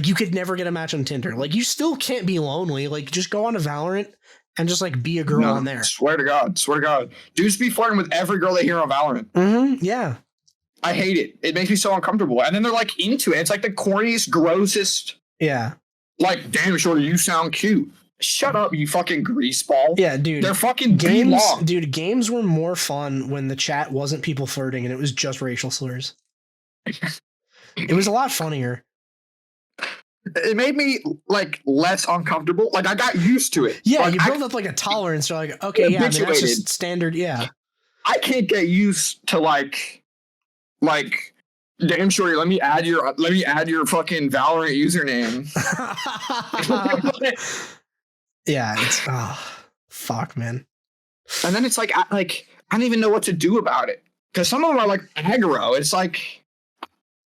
you could never get a match on Tinder. Like, you still can't be lonely. Like, just go on to Valorant and just like be a girl on there. Swear to God. Dudes be flirting with every girl they hear on Valorant. Mm-hmm, yeah. I hate it. It makes me so uncomfortable. And then they're like into it. It's like the corniest, grossest. Yeah. Like, damn, shorty, you sound cute. Shut up, you fucking greaseball. Yeah, dude. They're fucking games. Dude, games were more fun when the chat wasn't people flirting and it was just racial slurs. It was a lot funnier. It made me like less uncomfortable. Like, I got used to it. Yeah, like, you build up like a tolerance. You're like, okay, yeah, I mean, that's just standard. Yeah. I can't get used to like, damn shorty, let me add your fucking Valorant username. Yeah, it's fuck, man. And then it's like I don't even know what to do about it, because some of them are like aggro. It's like,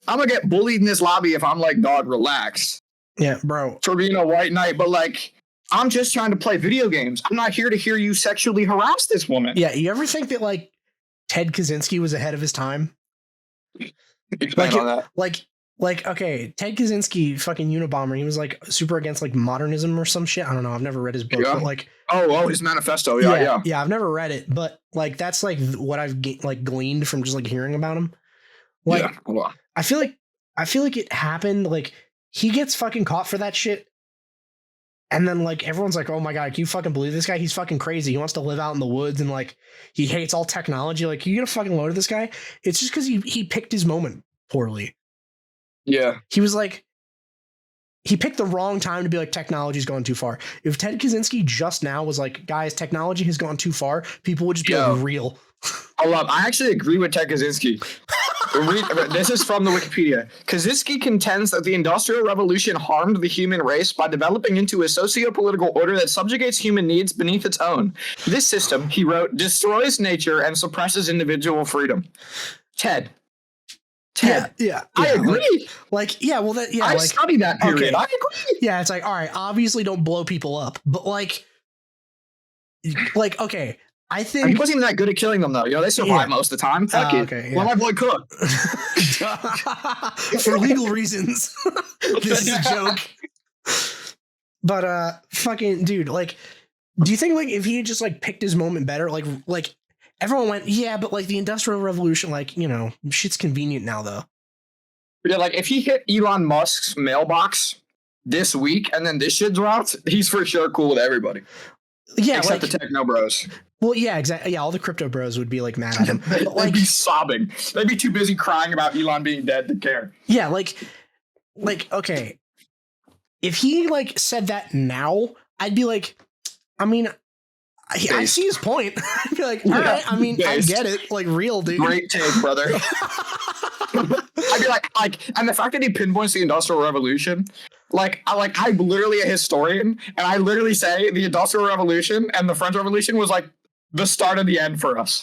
I'm gonna get bullied in this lobby if I'm like, dog, relax. Yeah, bro. For being a white knight, but like, I'm just trying to play video games. I'm not here to hear you sexually harass this woman. Yeah, you ever think that like Ted Kaczynski was ahead of his time? Explain on that. Like, okay, Ted Kaczynski, fucking Unabomber, he was like super against like modernism or some shit. I don't know. I've never read his book, but like, his manifesto. Yeah. I've never read it, but like, that's like what I've gleaned from just like hearing about him. Like, I feel like it happened. Like, he gets fucking caught for that shit. And then like, everyone's like, oh my God, can you fucking believe this guy? He's fucking crazy. He wants to live out in the woods and like, he hates all technology. Like, you get a fucking load of this guy. It's just because he picked his moment poorly. Yeah. He was like, he picked the wrong time to be like, technology's going too far. If Ted Kaczynski just now was like, guys, technology has gone too far, people would just be like, real. I actually agree with Ted Kaczynski. This is from the Wikipedia. Kaczynski contends that the Industrial Revolution harmed the human race by developing into a socio-political order that subjugates human needs beneath its own. This system, he wrote, destroys nature and suppresses individual freedom. Ted. Yeah. I agree. I studied that period. Okay. I agree. Yeah, it's like, all right, obviously don't blow people up, but like, okay, I think he wasn't even that good at killing them though. You know, they survive most of the time. Fuck it. Okay, yeah. Well, my boy Cook. For legal reasons. This is a joke. But fucking dude, like, do you think like if he had just like picked his moment better, like everyone went, yeah, but like the Industrial Revolution, like, you know, shit's convenient now though. Yeah, like if he hit Elon Musk's mailbox this week and then this shit dropped, he's for sure cool with everybody. Yeah, except the techno bros. Well, yeah, exactly. Yeah, all the crypto bros would be like mad at him. They'd be sobbing. They'd be too busy crying about Elon being dead to care. Yeah, like okay, if he like said that now, I'd be like, I mean, I see his point. I'd be like, all right, I mean, I get it. Like, real, dude. Great take, brother. I'd be like, and the fact that he pinpoints the Industrial Revolution, I'm literally a historian, and I literally say the Industrial Revolution and the French Revolution was like the start of the end for us.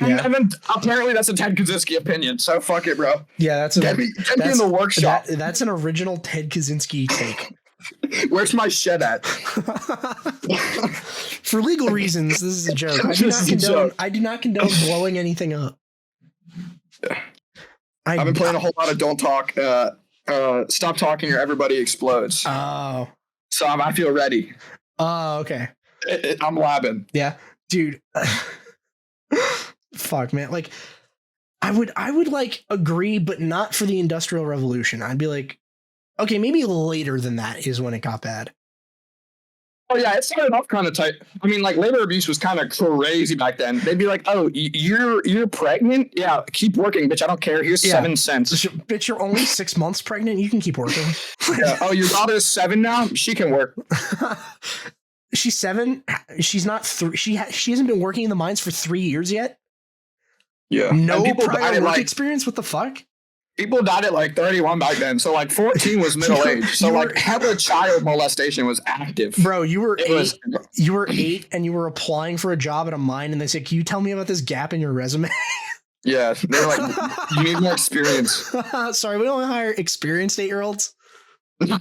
And then apparently that's a Ted Kaczynski opinion. So fuck it, bro. Yeah, get me in the workshop. That's an original Ted Kaczynski take. Where's my shed at? For legal reasons, this is a joke. I do not condone blowing anything up. I've been playing a whole lot of Don't Talk. Stop talking or everybody explodes. Oh. So I feel ready. Oh, okay. I'm labbing. Yeah, dude. Fuck, man. Like, I would like agree, but not for the Industrial Revolution. I'd be like, okay, maybe later than that is when it got bad. Oh yeah, it started off kind of tight. I mean, like labor abuse was kind of crazy back then. They'd be like, "Oh, you're pregnant? Yeah, keep working, bitch. I don't care. Here's 7 cents. Bitch, you're only 6 months pregnant. You can keep working." Yeah. Oh, your daughter's 7 now. She can work. She's 7. She's not 3. She hasn't been working in the mines for 3 years yet. Yeah. No prior work experience. What the fuck? People died at like 31 back then, so like 14 was middle age. So like hella child molestation was active. Bro, you were 8. You were 8, and you were applying for a job at a mine, and they said, "Can you tell me about this gap in your resume?" Yeah, they're like, "You need more experience." Sorry, we don't hire experienced 8-year-olds.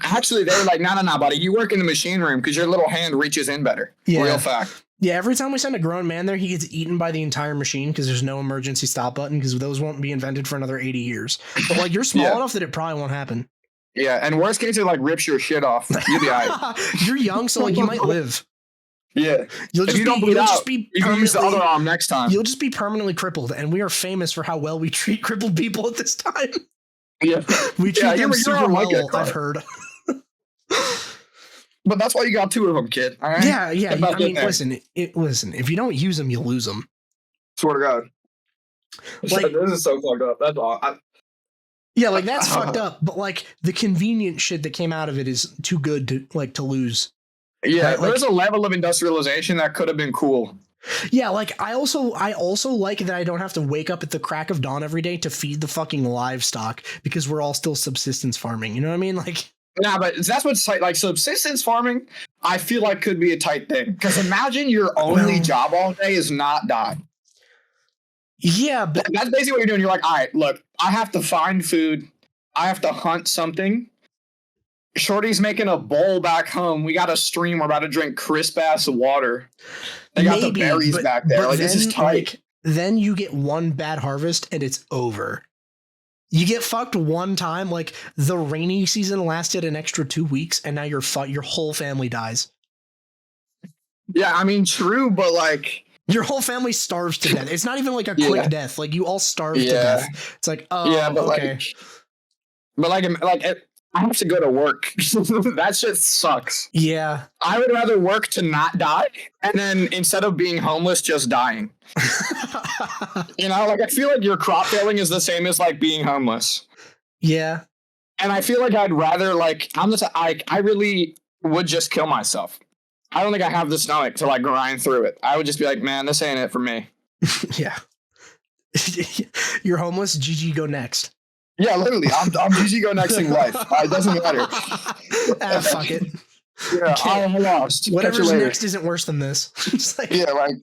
Actually, they were like, "No, buddy. You work in the machine room because your little hand reaches in better." Yeah. Real fact. Yeah, every time we send a grown man there, he gets eaten by the entire machine because there's no emergency stop button because those won't be invented for another 80 years. But like, you're small enough that it probably won't happen. Yeah, and worst case, it like rips your shit off. You'll be all right. You're young, so like you might live. Yeah. You can use the other arm next time. You'll just be permanently crippled, and we are famous for how well we treat crippled people at this time. Yeah. We treat them super well, I've heard. But that's why you got 2 of them, kid. All right? Yeah. I mean, listen. If you don't use them, you lose them. Swear to God. Like, this is so fucked up. That's all. Yeah, like that's fucked up. But like the convenient shit that came out of it is too good to lose. Yeah, right? There's a level of industrialization that could have been cool. Yeah, like I also like that I don't have to wake up at the crack of dawn every day to feed the fucking livestock because we're all still subsistence farming. You know what I mean? Like. Yeah, but that's what's like subsistence farming. I feel like could be a tight thing because imagine your only job all day is not die. Yeah, but that's basically what you're doing. You're like, all right, look, I have to find food. I have to hunt something. Shorty's making a bowl back home. We got a stream. We're about to drink crisp ass water. They got the berries back there. Like this is tight. Like, then you get one bad harvest and it's over. You get fucked one time, like the rainy season lasted an extra 2 weeks, and now your whole family dies. Yeah, I mean, true, but like your whole family starves to death. It's not even like a quick death; like you all starve to death. It's like, oh, yeah, but okay. I have to go to work. That shit sucks. Yeah, I would rather work to not die, and then instead of being homeless, just dying. You know, like I feel like your crop failing is the same as like being homeless. Yeah, and I feel like I'd rather like I really would just kill myself. I don't think I have the stomach to like grind through it. I would just be like, man, this ain't it for me. Yeah, you're homeless. GG, go next. Yeah, literally, I'm GG go next in life. It doesn't matter. Fuck it. Yeah, I lost. Whatever's next isn't worse than this. Like, yeah, like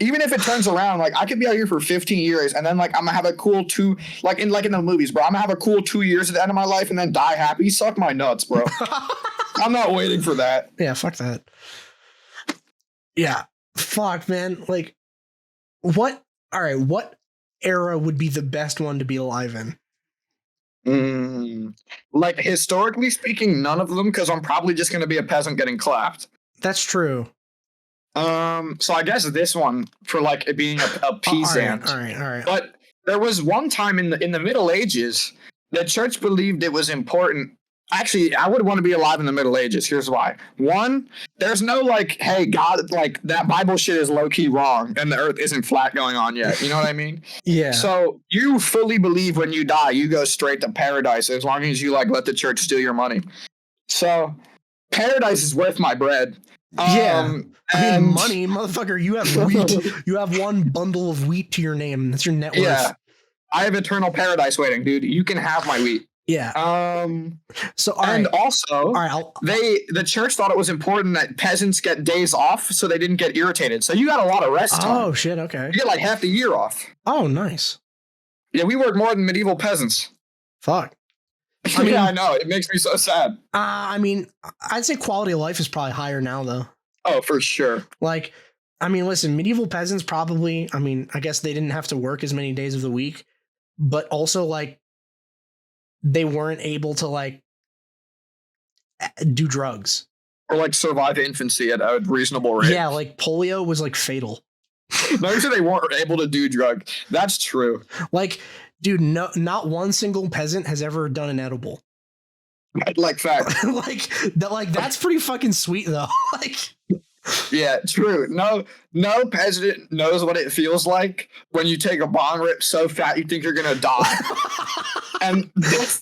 even if it turns around, like I could be out here for 15 years and then like I'm gonna have a cool 2, like in the movies, bro. I'm gonna have a cool 2 years at the end of my life and then die happy. Suck my nuts, bro. I'm not waiting for that. Yeah, fuck that. Yeah, fuck, man. Like, what? All right, what era would be the best one to be alive in? Like historically speaking, none of them, because I'm probably just gonna be a peasant getting clapped. That's true. So I guess this one for like it being a peasant. All right. But there was one time in the Middle Ages, the church believed it was important. Actually, I would want to be alive in the Middle Ages. Here's why. One, there's no like, hey, God, like that Bible shit is low key wrong and the earth isn't flat going on yet. You know what I mean? Yeah. So you fully believe when you die, you go straight to paradise as long as you like let the church steal your money. So paradise is worth my bread. Yeah. I mean, money, motherfucker. You have wheat. You have one bundle of wheat to your name. That's your net worth. Yeah. I have eternal paradise waiting, dude. You can have my wheat. Yeah. So and also, all right. the church thought it was important that peasants get days off so they didn't get irritated. So you got a lot of rest time. Oh shit. Okay. You get like half the year off. Oh, nice. Yeah, we work more than medieval peasants. Fuck. I mean, yeah, I know. It makes me so sad. I mean, I'd say quality of life is probably higher now, though. Oh, for sure. Like, I mean, listen, medieval peasants probably, I mean, I guess they didn't have to work as many days of the week, but also, like, they weren't able to, like, do drugs. Or, like, survive infancy at a reasonable rate. Yeah, like, polio was, like, fatal. No, you said they weren't able to do drugs. That's true. Like, dude, no, not one single peasant has ever done an edible. Like, fact. like, that's pretty fucking sweet, though. Like, yeah, true. No peasant knows what it feels like when you take a bong rip so fat you think you're gonna die. And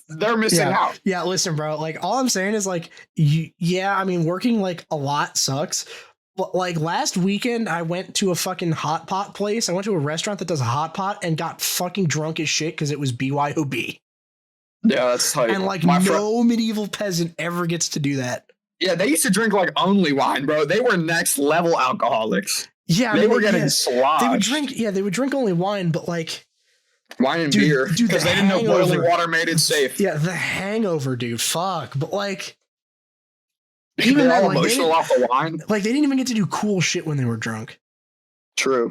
they're missing out. Yeah, listen, bro. Like, all I'm saying is, like, I mean, working like a lot sucks. But like last weekend, I went to a fucking hot pot place. I went to a restaurant that does a hot pot and got fucking drunk as shit because it was BYOB. Yeah, that's tight. And like no medieval peasant ever gets to do that. Yeah, they used to drink like only wine, bro. They were next level alcoholics. Yeah, they were getting sloshed. They would drink only wine, but like wine and beer because they didn't know boiling water made it safe. Yeah, the hangover, dude. Fuck, but like. Even they're all emotional off the wine. Like, they didn't even get to do cool shit when they were drunk. True.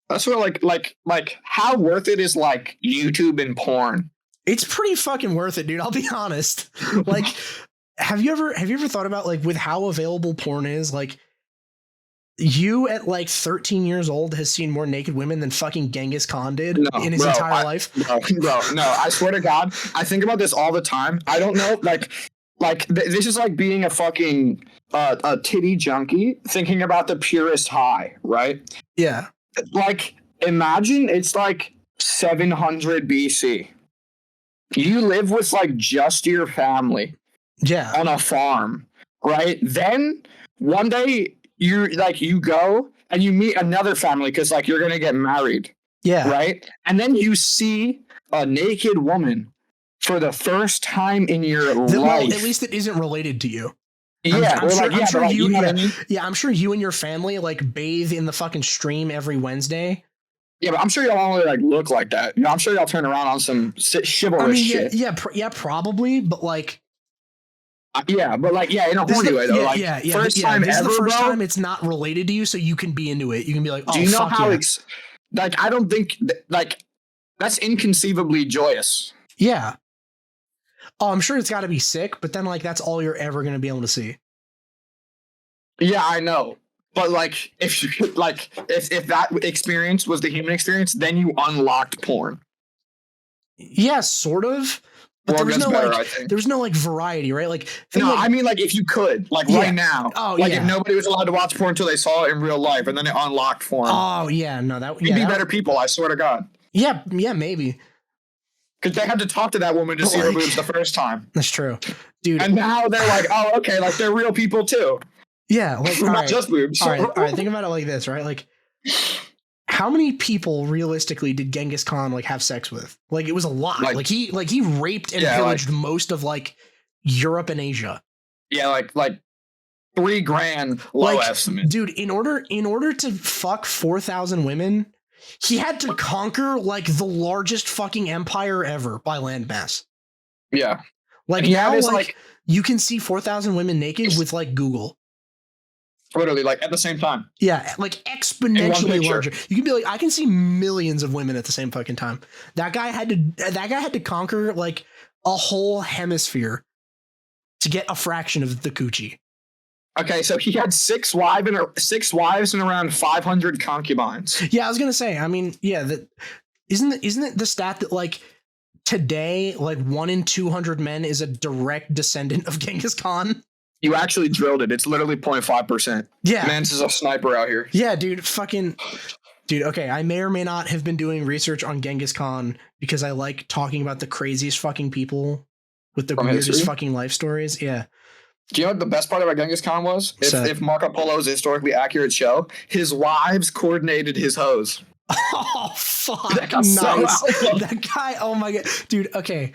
That's what, like, how worth it is, like, YouTube and porn? It's pretty fucking worth it, dude. I'll be honest. Like, have you ever thought about, like, with how available porn is? Like, you at, like, 13 years old has seen more naked women than fucking Genghis Khan did in his entire life? No, I swear to God. I think about this all the time. I don't know, like, this is like being a fucking a titty junkie thinking about the purest high, right? Yeah. Like, imagine it's like 700 BC. You live with like just your family. Yeah. On a farm, right? Then one day you go and you meet another family because like you're gonna get married. Yeah. Right? And then you see a naked woman for the first time in your life. Well, at least it isn't related to you. Yeah, I'm sure you and your family like bathe in the fucking stream every Wednesday. Yeah, but I'm sure y'all only like look like that. You know, I'm sure y'all turn around on some chivalrous shit. Yeah, probably, but like. Yeah, but like, in a horny way though. First time ever, the first time it's not related to you, so you can be into it. You can be like, oh, do you know how like I don't think like that's inconceivably joyous. Yeah. Oh, I'm sure it's got to be sick, but then like that's all you're ever going to be able to see. Yeah, I know. But like if that experience was the human experience, then you unlocked porn. Yeah, sort of. But there was no like variety, right? Like I mean like if you could, like right now. Oh, like if nobody was allowed to watch porn until they saw it in real life and then it unlocked porn. Oh yeah, no, that you'd be better people, I swear to God. Yeah, maybe. Because they had to talk to that woman to see her boobs the first time. That's true, dude. And now they're like, oh, okay, like they're real people too. Yeah, like not just boobs. All right. Think about it like this, right? Like, how many people realistically did Genghis Khan like have sex with? Like, it was a lot. Like he raped and pillaged most of like Europe and Asia. Yeah, like $3,000 low estimate, dude. In order to fuck 4,000 women. He had to conquer like the largest fucking empire ever by landmass. Yeah. Like now, like you can see 4,000 women naked with like Google. Literally, like at the same time. Yeah, like exponentially larger. You can be like, I can see millions of women at the same fucking time. That guy had to conquer like a whole hemisphere to get a fraction of the coochie. Okay, so he had 6 wives and around 500 concubines. Yeah, I was gonna say. I mean, yeah, isn't it the stat that like today, like 1 in 200 men is a direct descendant of Genghis Khan? You actually drilled it. It's literally 0.5%. Yeah, man, this is a sniper out here. Yeah, dude, dude. Okay, I may or may not have been doing research on Genghis Khan because I like talking about the craziest fucking people with the weirdest fucking life stories. Yeah. Do you know what the best part about Genghis Khan was? If Marco Polo is a historically accurate show, his wives coordinated his hoes. Oh fuck! That's so Nice. alpha. That guy. Oh my god, dude. Okay.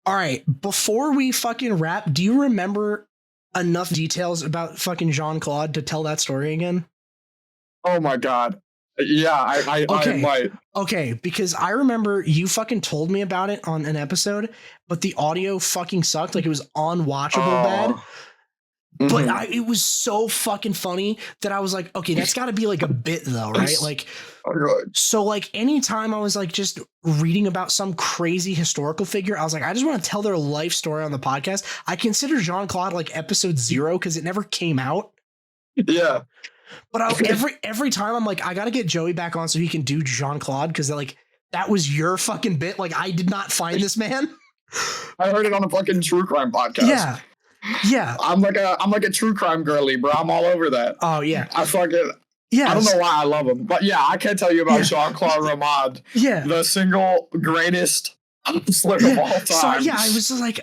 All right. Before we fucking wrap, do you remember enough details about fucking Jean-Claude to tell that story again? Oh my god. Yeah, I Okay. might. Okay, because I remember you fucking told me about it on an episode, but the audio fucking sucked. Like it was unwatchable bad. But Mhm. it was so fucking funny that I was like, okay, that's got to be like a bit though, right? Like, Oh, God. so like anytime I was like just reading about some crazy historical figure, I was like, I just want to tell their life story on the podcast. I consider Jean-Claude like episode 0 because it never came out. Yeah. But every time I'm like, I got to get Joey back on so he can do Jean-Claude because like that was your fucking bit. Like I did not find this man. I heard it on a fucking true crime podcast. Yeah. Yeah. I'm like a true crime girly, bro. I'm all over that. Oh yeah. I fucking Yeah. I don't know why I love him, but yeah, I can tell you about Jean-Claude Ramad, Yeah. the single greatest hustler of all time. So yeah, I was just like,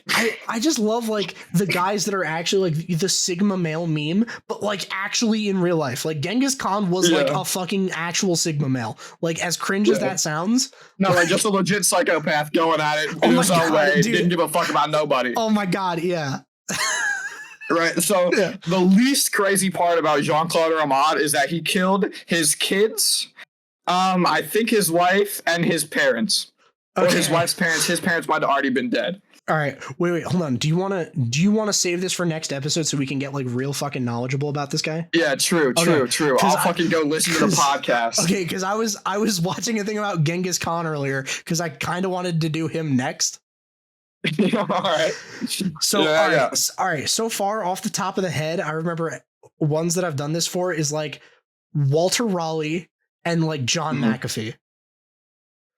I just love like the guys that are actually like the Sigma male meme, but like actually in real life. Like Genghis Khan was like a fucking actual Sigma male. Like as cringe as that sounds. No, like just a legit psychopath going at it Oh in my his own God, way. dude. Didn't give a fuck about nobody. Oh my god, yeah. Right. So the least crazy part about Jean-Claude Ramad is that he killed his kids, I think his wife and his parents. Or his wife's parents. His parents might have already been dead. All right. Wait, hold on. Do you want to save this for next episode so we can get like real fucking knowledgeable about this guy? Yeah, true. I'll fucking go listen to the podcast. Okay, because I was watching a thing about Genghis Khan earlier because I kind of wanted to do him next. All right. So all right. So far off the top of the head, I remember ones that I've done this for is like Walter Raleigh and like John McAfee.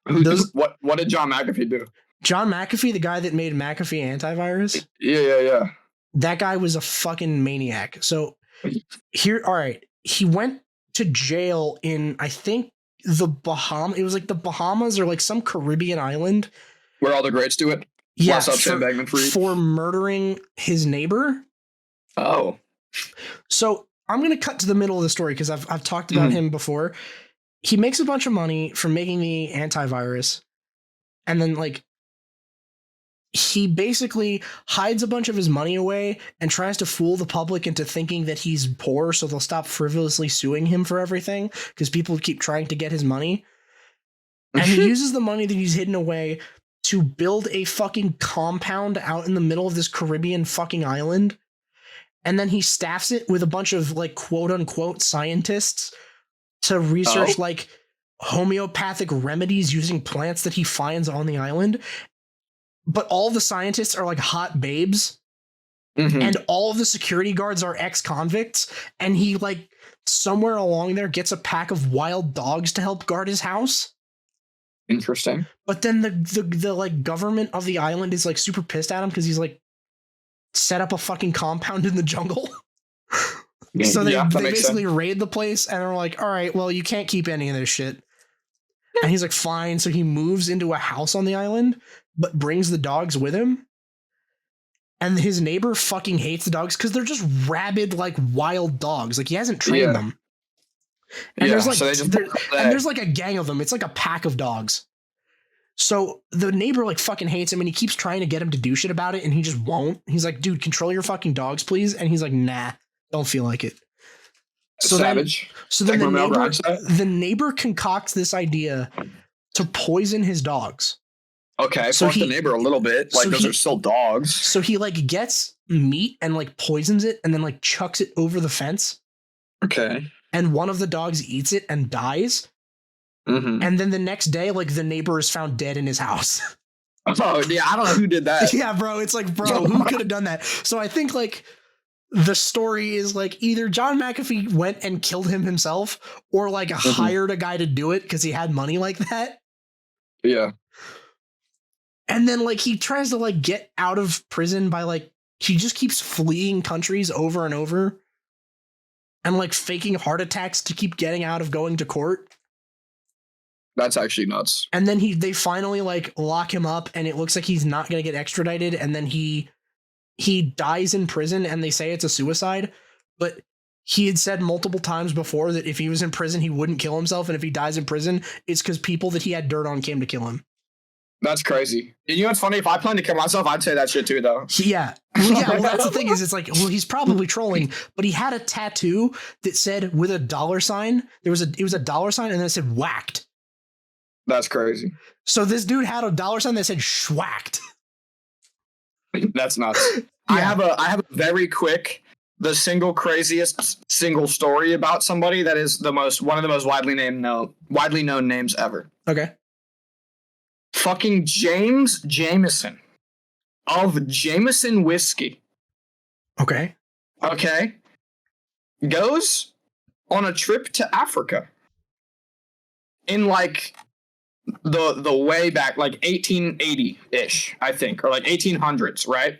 What did John McAfee do? John McAfee, the guy that made McAfee antivirus. Yeah. That guy was a fucking maniac. So here, all right. He went to jail in, I think, the Bahamas. It was like the Bahamas or like some Caribbean island. Where all the greats do it? Yeah, What's up, Sam Bankman-Fried? For murdering his neighbor. Oh. So I'm going to cut to the middle of the story because I've talked about him before. He makes a bunch of money from making the antivirus. And then like he basically hides a bunch of his money away and tries to fool the public into thinking that he's poor so they'll stop frivolously suing him for everything because people keep trying to get his money. And he uses the money that he's hidden away to build a fucking compound out in the middle of this Caribbean fucking island. And then he staffs it with a bunch of like quote unquote scientists to research like homeopathic remedies using plants that he finds on the island. But all the scientists are like hot babes. And all of the security guards are ex-convicts. And he like somewhere along there gets a pack of wild dogs to help guard his house. Interesting. But then the like government of the island is like super pissed at him because he's like set up a fucking compound in the jungle. So they basically raid the place and they're like, all right, well, you can't keep any of this shit. And he's like, fine. So he moves into a house on the island, but brings the dogs with him. And his neighbor fucking hates the dogs because they're just rabid, like wild dogs. Like he hasn't trained them. And there's like there's like a gang of them. It's like a pack of dogs. So the neighbor like fucking hates him and he keeps trying to get him to do shit about it and he just won't. He's like, dude, control your fucking dogs, please. And he's like, nah, don't feel like it. So savage. Then the neighbor concocts this idea to poison his dogs. Okay, so fuck the neighbor a little bit. Like those are still dogs. So he like gets meat and like poisons it and then like chucks it over the fence. Okay. And one of the dogs eats it and dies. And then the next day, like the neighbor is found dead in his house. Oh yeah, I don't know who did that. Yeah, bro. It's like, bro, who could have done that? So I think like the story is like either John McAfee went and killed him himself or like hired a guy to do it because he had money like that. Yeah. And then like he tries to like get out of prison by like he just keeps fleeing countries over and over and like faking heart attacks to keep getting out of going to court. That's actually nuts. And then they finally like lock him up and it looks like he's not going to get extradited. And then he dies in prison and they say it's a suicide, but he had said multiple times before that if he was in prison, he wouldn't kill himself. And if he dies in prison, it's because people that he had dirt on came to kill him. That's crazy. You know what's funny? If I planned to kill myself, I'd say that shit too, though. Yeah. Well, that's the thing is, it's like, well, he's probably trolling, but he had a tattoo that said with a dollar sign. It was a dollar sign, and then it said whacked. That's crazy. So this dude had a dollar sign that said schwacked. That's nuts. Yeah. I have a very quick, the craziest single story about somebody that is one of the most widely known names ever. Okay. Fucking James Jameson of Jameson whiskey. Okay. Goes on a trip to Africa in like the way back, like 1880-ish, I think, or like 1800s, right?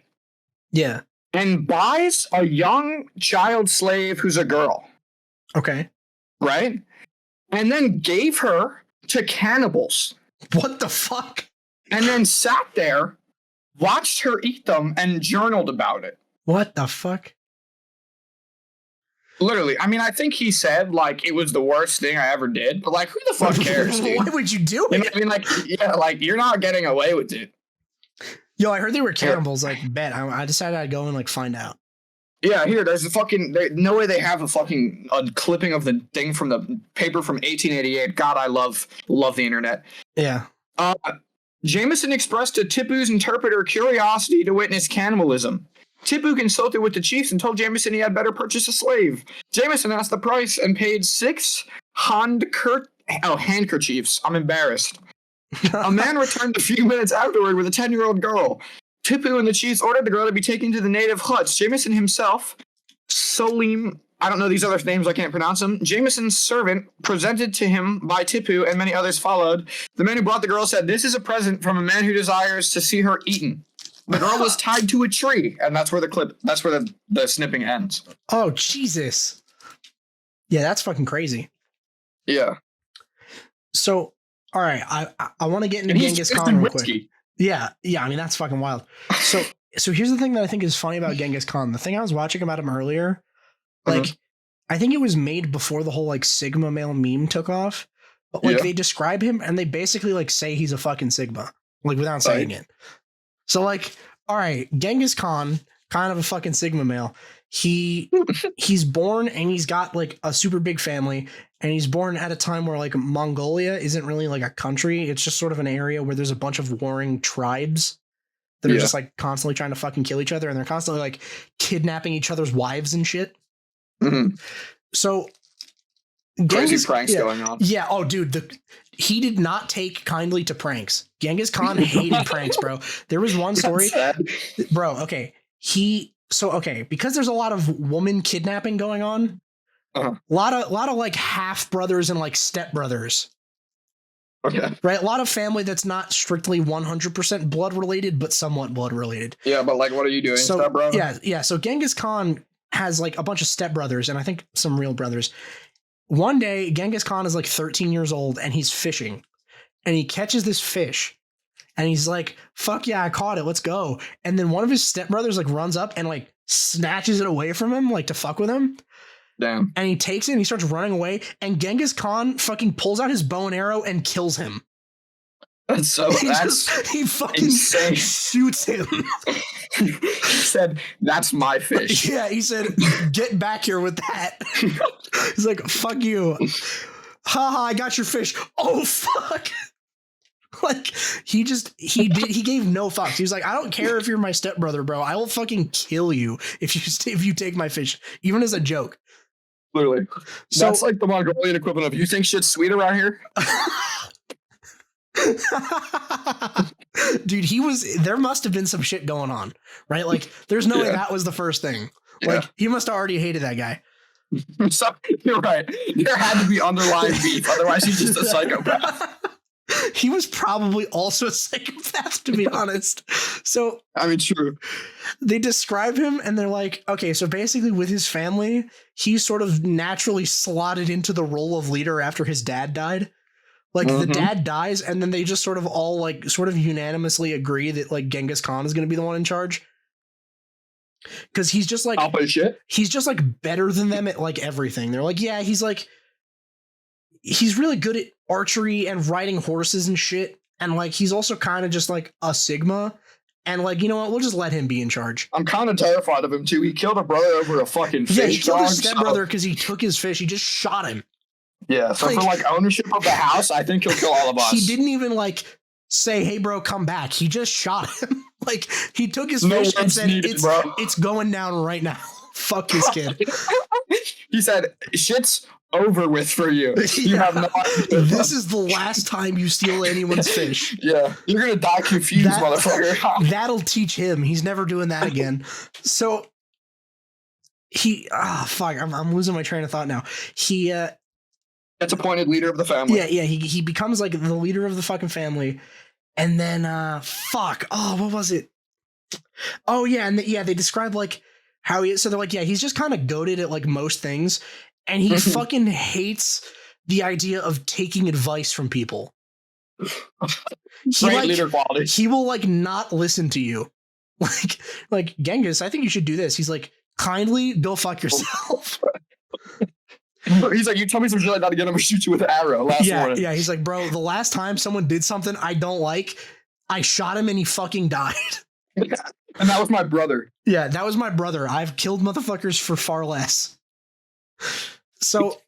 Yeah. And buys a young child slave who's a girl. Okay. Right? And then gave her to cannibals. What the fuck? And then sat there, watched her eat them, and journaled about it. What the fuck? Literally. I mean, I think he said, like, it was the worst thing I ever did. But, like, who the fuck cares, dude? Why would you do it? You know what I mean? Like, yeah, like, you're not getting away with it. Yo, I heard they were cannibals. Like, bet. I decided I'd go and, like, find out. Yeah, here, there's no way they have a clipping of the thing from the paper from 1888. God, I love the internet. Yeah. Jameson expressed to Tipu's interpreter curiosity to witness cannibalism. Tipu consulted with the chiefs and told Jameson he had better purchase a slave. Jameson asked the price and paid 6 handkerchiefs. I'm embarrassed. A man returned a few minutes afterward with a 10-year-old girl. Tipu and the chiefs ordered the girl to be taken to the native huts. Jameson himself, Salim, I don't know these other names, I can't pronounce them. Jameson's servant, presented to him by Tipu, and many others followed. The man who brought the girl said, "This is a present from a man who desires to see her eaten." The girl was tied to a tree, and that's where the snipping ends. Oh, Jesus. Yeah, that's fucking crazy. Yeah. So, all right, I want to get into Genghis Khan real quick. Yeah, I mean, that's fucking wild. So here's the thing that I think is funny about Genghis Khan. The thing I was watching about him earlier, like, I think it was made before the whole, like, Sigma male meme took off. But, like, they describe him, and they basically, like, say he's a fucking Sigma, like, without saying it. So, like, all right, Genghis Khan, kind of a fucking Sigma male. He's born, and he's got, like, a super big family, and he's born at a time where, like, Mongolia isn't really, like, a country. It's just sort of an area where there's a bunch of warring tribes that are just, like, constantly trying to fucking kill each other, and they're constantly, like, kidnapping each other's wives and shit. Mm-hmm. So crazy pranks going on. Yeah. Oh, dude, he did not take kindly to pranks. Genghis Khan hated pranks, bro. There was one story, bro. Okay. Because there's a lot of woman kidnapping going on. A lot of like half brothers and like step brothers. Okay. Right. A lot of family that's not strictly 100% blood related, but somewhat blood related. Yeah. But like, what are you doing, step bro? Yeah. So Genghis Khan has like a bunch of step brothers and I think some real brothers. One day, Genghis Khan is like 13 years old and he's fishing and he catches this fish and he's like, fuck yeah, I caught it. Let's go. And then one of his stepbrothers like runs up and like snatches it away from him, like to fuck with him. Damn. And he takes it and he starts running away and Genghis Khan fucking pulls out his bow and arrow and kills him. He fucking insane. Shoots him. He said, "That's my fish." Yeah, he said, "Get back here with that." He's like, "Fuck you." Haha, I got your fish. Oh fuck. Like he gave no fucks. He was like, "I don't care if you're my stepbrother, bro. I will fucking kill you if you take my fish, even as a joke." Literally. So, that's like the Mongolian equivalent of, "You think shit's sweet around here?" Dude, there must have been some shit going on, right? Like there's no way that was the first thing. Like he must have already hated that guy. So, you're right. There had to be underlying beef. Otherwise he's just a psychopath. He was probably also a psychopath, to be honest. So I mean, true. They describe him and they're like, okay, so basically with his family, he sort of naturally slotted into the role of leader after his dad died. Like the dad dies and then they just sort of all like sort of unanimously agree that like Genghis Khan is going to be the one in charge. because he's just like alpha shit. He's just like better than them at like everything. They're like, yeah, he's really good at archery and riding horses and shit. And like, he's also kind of just like a Sigma. And like, you know what? We'll just let him be in charge. I'm kind of terrified of him too. He killed a brother over a fucking fish. Yeah, he killed dog, his stepbrother because he took his fish. He just shot him. Yeah, so for like ownership of the house, I think he'll kill all of us. He didn't even like say, "Hey, bro, come back." He just shot him. Like he took his fish and said, "It's going down right now." Fuck this kid. He said, "Shit's over with for you. You have no idea. This is the last time you steal anyone's fish." Yeah, you're gonna die confused, motherfucker. That'll teach him. He's never doing that again. So fuck. I'm losing my train of thought now. He gets appointed leader of the family. Yeah. He becomes like the leader of the fucking family, and then fuck. Oh, what was it? Oh yeah, and they describe like how he is. So they're like, yeah, he's just kind of goated at like most things. And he fucking hates the idea of taking advice from people. Great leader quality. He will like not listen to you. Like Genghis, I think you should do this. He's like, kindly go fuck yourself. He's like, you tell me some shit like that again, I'm gonna shoot you with an arrow. Morning. Yeah. He's like, bro, the last time someone did something I don't like, I shot him and he fucking died. And that was my brother. Yeah, that was my brother. I've killed motherfuckers for far less. So,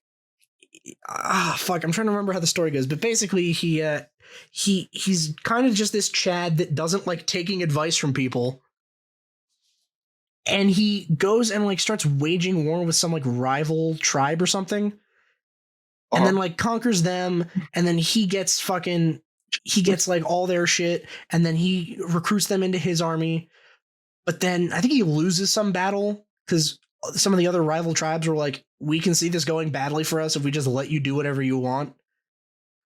fuck, I'm trying to remember how the story goes, but basically he's kind of just this Chad that doesn't like taking advice from people. And he goes and like starts waging war with some like rival tribe or something. And then like conquers them, and then he gets like all their shit, and then he recruits them into his army. But then I think he loses some battle because some of the other rival tribes were like, we can see this going badly for us if we just let you do whatever you want.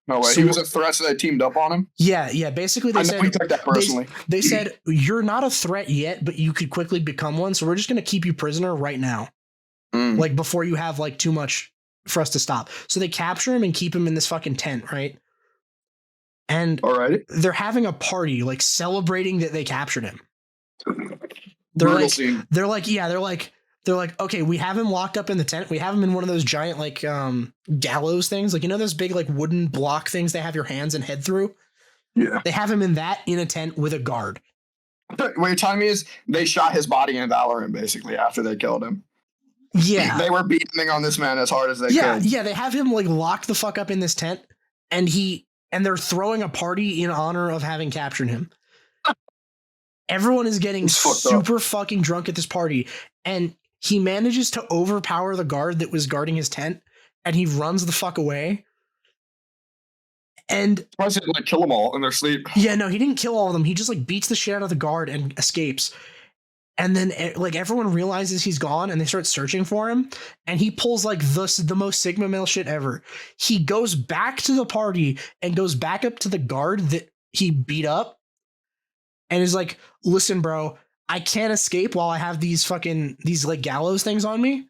No way. So, he was a threat, so they teamed up on him? Yeah. Basically, they said, he took that personally. They said, you're not a threat yet, but you could quickly become one, so we're just going to keep you prisoner right now. Like, before you have, like, too much for us to stop. So they capture him and keep him in this fucking tent, right? And they're having a party, like, celebrating that they captured him. They're like, okay, we have him locked up in the tent. We have him in one of those giant like gallows things, like, you know, those big like wooden block things they have your hands and head through. Yeah, they have him in a tent with a guard. What you're telling me is they shot his body in Valorant basically after they killed him. Yeah, they were beating on this man as hard as they could. Yeah, they have him like locked the fuck up in this tent, and they're throwing a party in honor of having captured him. Everyone is getting super fucking drunk at this party, and he manages to overpower the guard that was guarding his tent, and he runs the fuck away. And he didn't like kill them all in their sleep. Yeah, no, he didn't kill all of them. He just like beats the shit out of the guard and escapes. And then like everyone realizes he's gone, and they start searching for him. And he pulls like the most Sigma male shit ever. He goes back to the party and goes back up to the guard that he beat up, and is like, listen, bro, I can't escape while I have these like gallows things on me.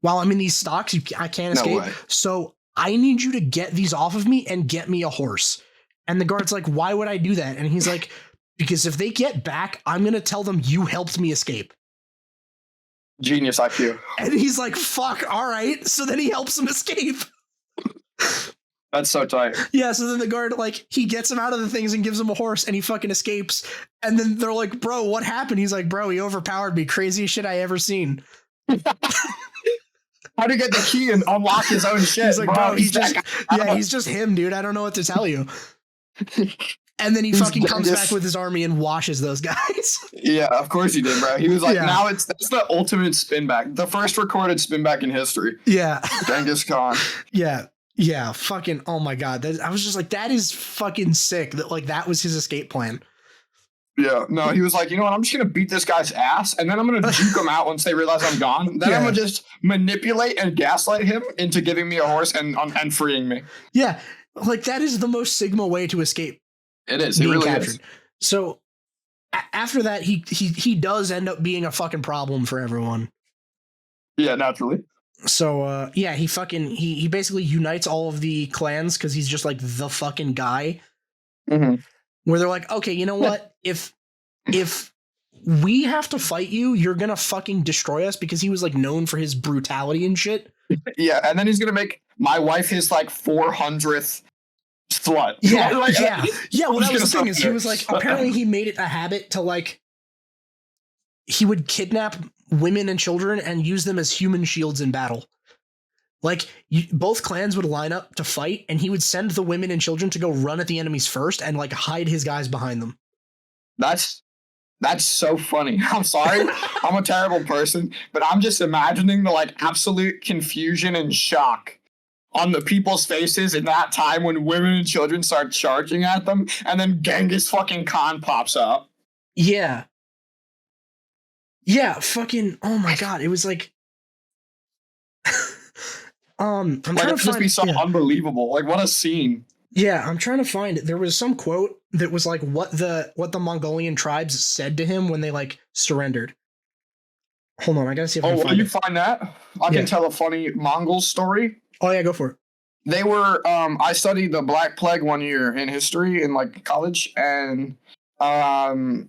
While I'm in these stocks, I can't escape. Way. So I need you to get these off of me and get me a horse. And the guard's like, why would I do that? And he's like, because if they get back, I'm going to tell them you helped me escape. Genius IQ. And he's like, fuck, all right. So then he helps him escape. That's so tight. Yeah, so then the guard, like, he gets him out of the things and gives him a horse, and he fucking escapes. And then they're like, bro, what happened? He's like, bro, he overpowered me. Craziest shit I ever seen. How to get the key and unlock his own shit? He's like, bro, he's just him, dude. I don't know what to tell you. And then he fucking comes back with his army and washes those guys. Yeah, of course he did, bro. He was like, now that's the ultimate spin back. The first recorded spin back in history. Yeah. Genghis Khan. Yeah, fucking, oh my God. I was just like, that is fucking sick that like that was his escape plan. Yeah, no, he was like, you know what, I'm just going to beat this guy's ass, and then I'm going to juke him out once they realize I'm gone. Then I'm going to just manipulate and gaslight him into giving me a horse and freeing me. Yeah, like that is the most Sigma way to escape. It is, it really is. So after that, he does end up being a fucking problem for everyone. Yeah, naturally. So he basically unites all of the clans because he's just like the fucking guy. Mm-hmm. Where they're like, okay, you know what? If we have to fight you. You're gonna fucking destroy us, because he was like known for his brutality and shit. Yeah, and then he's gonna make my wife his like 400th slut. Yeah, Like, yeah. Well, that was the just thing, is he was like, apparently he made it a habit to like, he would kidnap women and children and use them as human shields in battle. Like, both clans would line up to fight, and he would send the women and children to go run at the enemies first and like hide his guys behind them. That's so funny. I'm sorry. I'm a terrible person, but I'm just imagining the like absolute confusion and shock on the people's faces in that time when women and children start charging at them, and then Genghis fucking Khan pops up. Yeah. Yeah, fucking, oh my god, it was like I'm Like, trying it to just be so find, unbelievable. Like, what a scene. yeah, I'm trying to find it. There was some quote that was like what the Mongolian tribes said to him when they like surrendered. Hold on, I gotta see if I can Oh, will find you it. find that? I can tell a funny Mongol story. Oh yeah, go for it. They were I studied the Black Plague one year in history in like college, and I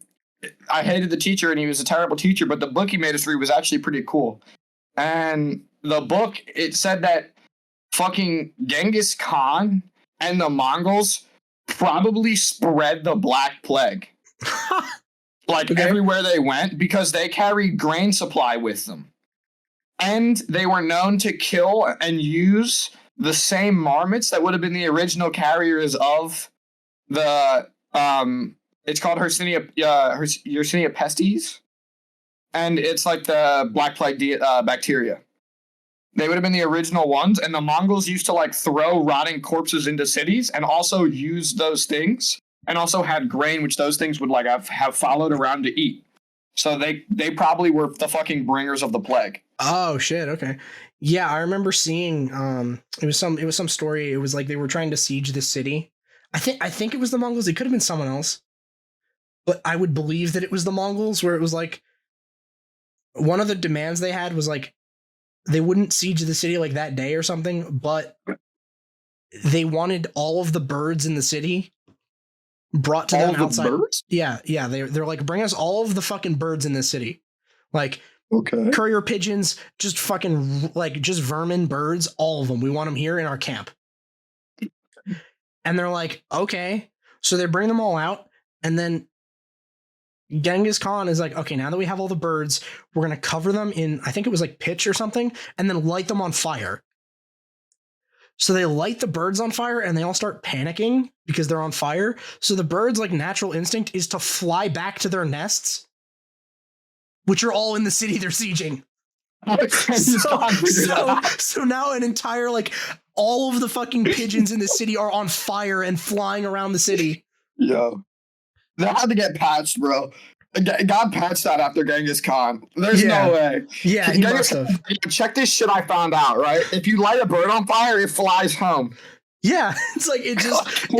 hated the teacher, and he was a terrible teacher, but the book he made us read was actually pretty cool. And the book, it said that fucking Genghis Khan and the Mongols probably spread the Black Plague like everywhere they went, because they carried grain supply with them. And they were known to kill and use the same marmots that would have been the original carriers of the it's called Yersinia pestis, and it's like the Black Plague bacteria. They would have been the original ones, and the Mongols used to like throw rotting corpses into cities, and also use those things, and also had grain, which those things would like have followed around to eat. So they probably were the fucking bringers of the plague. Oh shit, okay. Yeah, I remember seeing it was some story. It was like they were trying to siege the city. I think it was the Mongols. It could have been someone else. But I would believe that it was the Mongols, where it was like one of the demands they had was like they wouldn't siege the city like that day or something, but they wanted all of the birds in the city brought to them outside. Birds? Yeah, they're like, bring us all of the fucking birds in this city. Like, okay, courier pigeons, just fucking like just vermin birds, all of them. We want them here in our camp. And they're like, okay. So they bring them all out, and then Genghis Khan is like, okay, now that we have all the birds, we're going to cover them in, I think it was like pitch or something, and then light them on fire. So they light the birds on fire, and they all start panicking because they're on fire. So the birds' like natural instinct is to fly back to their nests, which are all in the city they're sieging. So now an entire, like, all of the fucking pigeons in the city are on fire and flying around the city. Yo. That had to get patched, bro. God patched that after Genghis Khan. There's no way. Yeah, he must have. Check this shit I found out, right? If you light a bird on fire, it flies home. Yeah, it's like it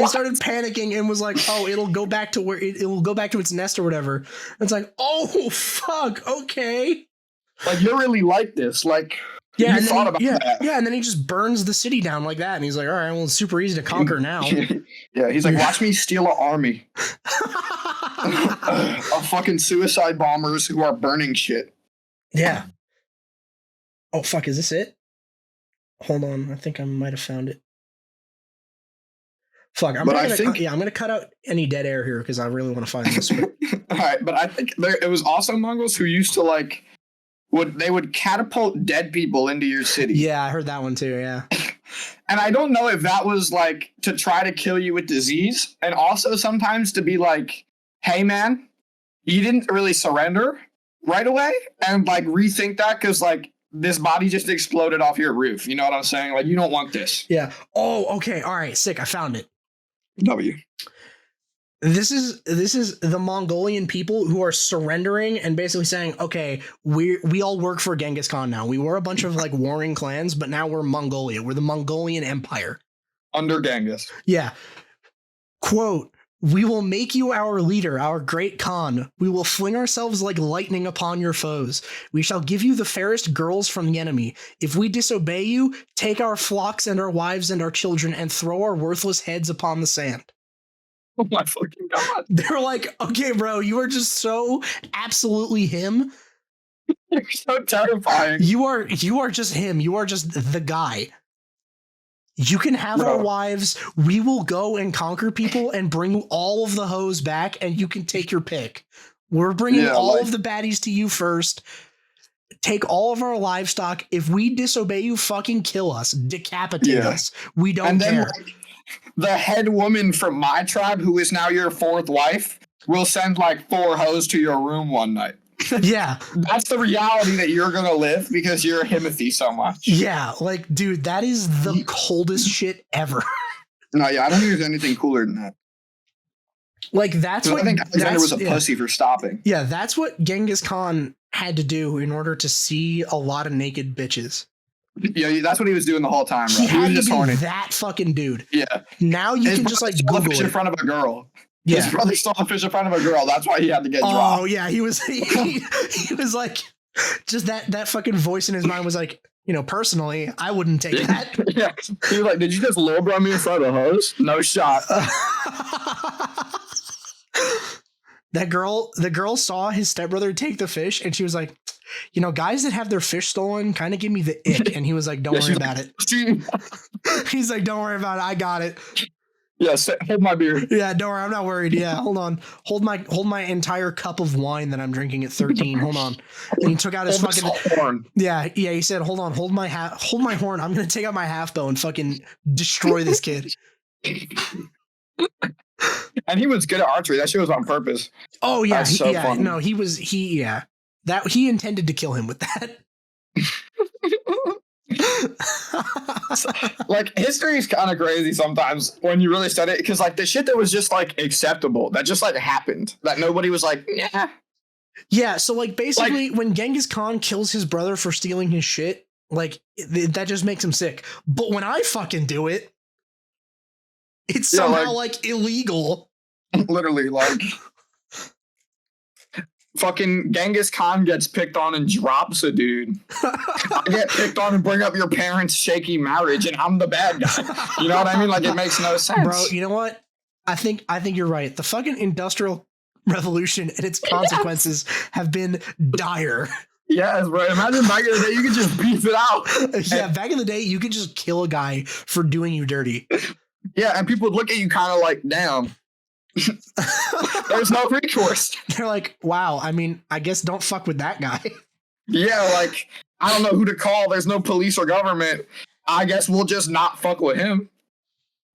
started panicking and was like, oh, it'll go back to where it will go back to its nest or whatever. It's like, oh fuck, okay. Like, you're really like this, like. Yeah, you thought about that. Yeah, and then he just burns the city down like that, and he's like, all right, well, it's super easy to conquer now. Yeah, he's like, watch me steal an army of fucking suicide bombers who are burning shit. Yeah. Oh, fuck, is this it? Hold on, I think I might have found it. Fuck, I'm gonna cut out any dead air here because I really want to find this. All right, but I think it was also Mongols who used to like would catapult dead people into your city. Yeah, I heard that one too, yeah. And I don't know if that was like to try to kill you with disease, and also sometimes to be like, hey man, you didn't really surrender right away, and like rethink that because like this body just exploded off your roof. You know what I'm saying? Like, you don't want this. Yeah. Oh, okay. All right, sick. I found it. W. This is the Mongolian people who are surrendering and basically saying, okay, we all work for Genghis Khan now. We were a bunch of like warring clans, but now we're Mongolia. We're the Mongolian Empire. Under Genghis. Yeah. Quote, we will make you our leader, our great Khan. We will fling ourselves like lightning upon your foes. We shall give you the fairest girls from the enemy. If we disobey you, take our flocks and our wives and our children and throw our worthless heads upon the sand. Oh my fucking god. They're like, okay, bro, you are just so absolutely him. You're so terrifying. You are just him. You are just the guy. You can have our wives. We will go and conquer people and bring all of the hoes back, and you can take your pick. We're bringing all of the baddies to you first. Take all of our livestock. If we disobey you, fucking kill us. Decapitate us. We don't care. Like, the head woman from my tribe, who is now your fourth wife, will send like 4 hoes to your room one night. Yeah. That's the reality that you're going to live because you're a Himothy so much. Yeah. Like, dude, that is the coldest shit ever. No, yeah, I don't think there's anything cooler than that. Like, that's what... I think Alexander was a pussy for stopping. Yeah, that's what Genghis Khan had to do in order to see a lot of naked bitches. Yeah, that's what he was doing the whole time, bro. He had was to just be horny. that fucking dude. Yeah. Now you His can just like Google Google fish it. in front of a girl. Yeah. His brother stole a fish in front of a girl. That's why he had to get dropped. Oh yeah, he was he was like, just that fucking voice in his mind was like, you know, personally, I wouldn't take that. Yeah. He was like, did you just low bro me in front of a hose? No shot. The girl saw his stepbrother take the fish, and she was like, you know, guys that have their fish stolen kind of give me the ick. And he was like, don't worry about it. He's like, don't worry about it. I got it. Yeah, hold my beer. Yeah, don't worry. I'm not worried. Yeah, hold on. Hold my entire cup of wine that I'm drinking at 13. Hold on. And he took out his fucking horn. Yeah. He said, hold on. Hold my horn. I'm gonna take out my half bow and fucking destroy this kid. And he was good at archery. That shit was on purpose. Oh yeah, funny. No, he intended to kill him with that. Like, history is kind of crazy sometimes when you really study it, because like the shit that was just like acceptable, that just like happened, that nobody was like, yeah. Yeah, so like basically when Genghis Khan kills his brother for stealing his shit, like that just makes him sick. But when I fucking do it, it's somehow like illegal. Literally, like fucking Genghis Khan gets picked on and drops a dude. I get picked on and bring up your parents' shaky marriage, and I'm the bad guy. You know what I mean? Like, it makes no sense. Bro, you know what? I think you're right. The fucking Industrial Revolution and its consequences have been dire. Yes, bro. Imagine back in the day, you could just beef it out. Yeah, back in the day, you could just kill a guy for doing you dirty. Yeah, and people would look at you kind of like, damn. There's no recourse. They're like, wow, I mean, I guess don't fuck with that guy. Yeah, like, I don't know who to call. There's no police or government. I guess we'll just not fuck with him.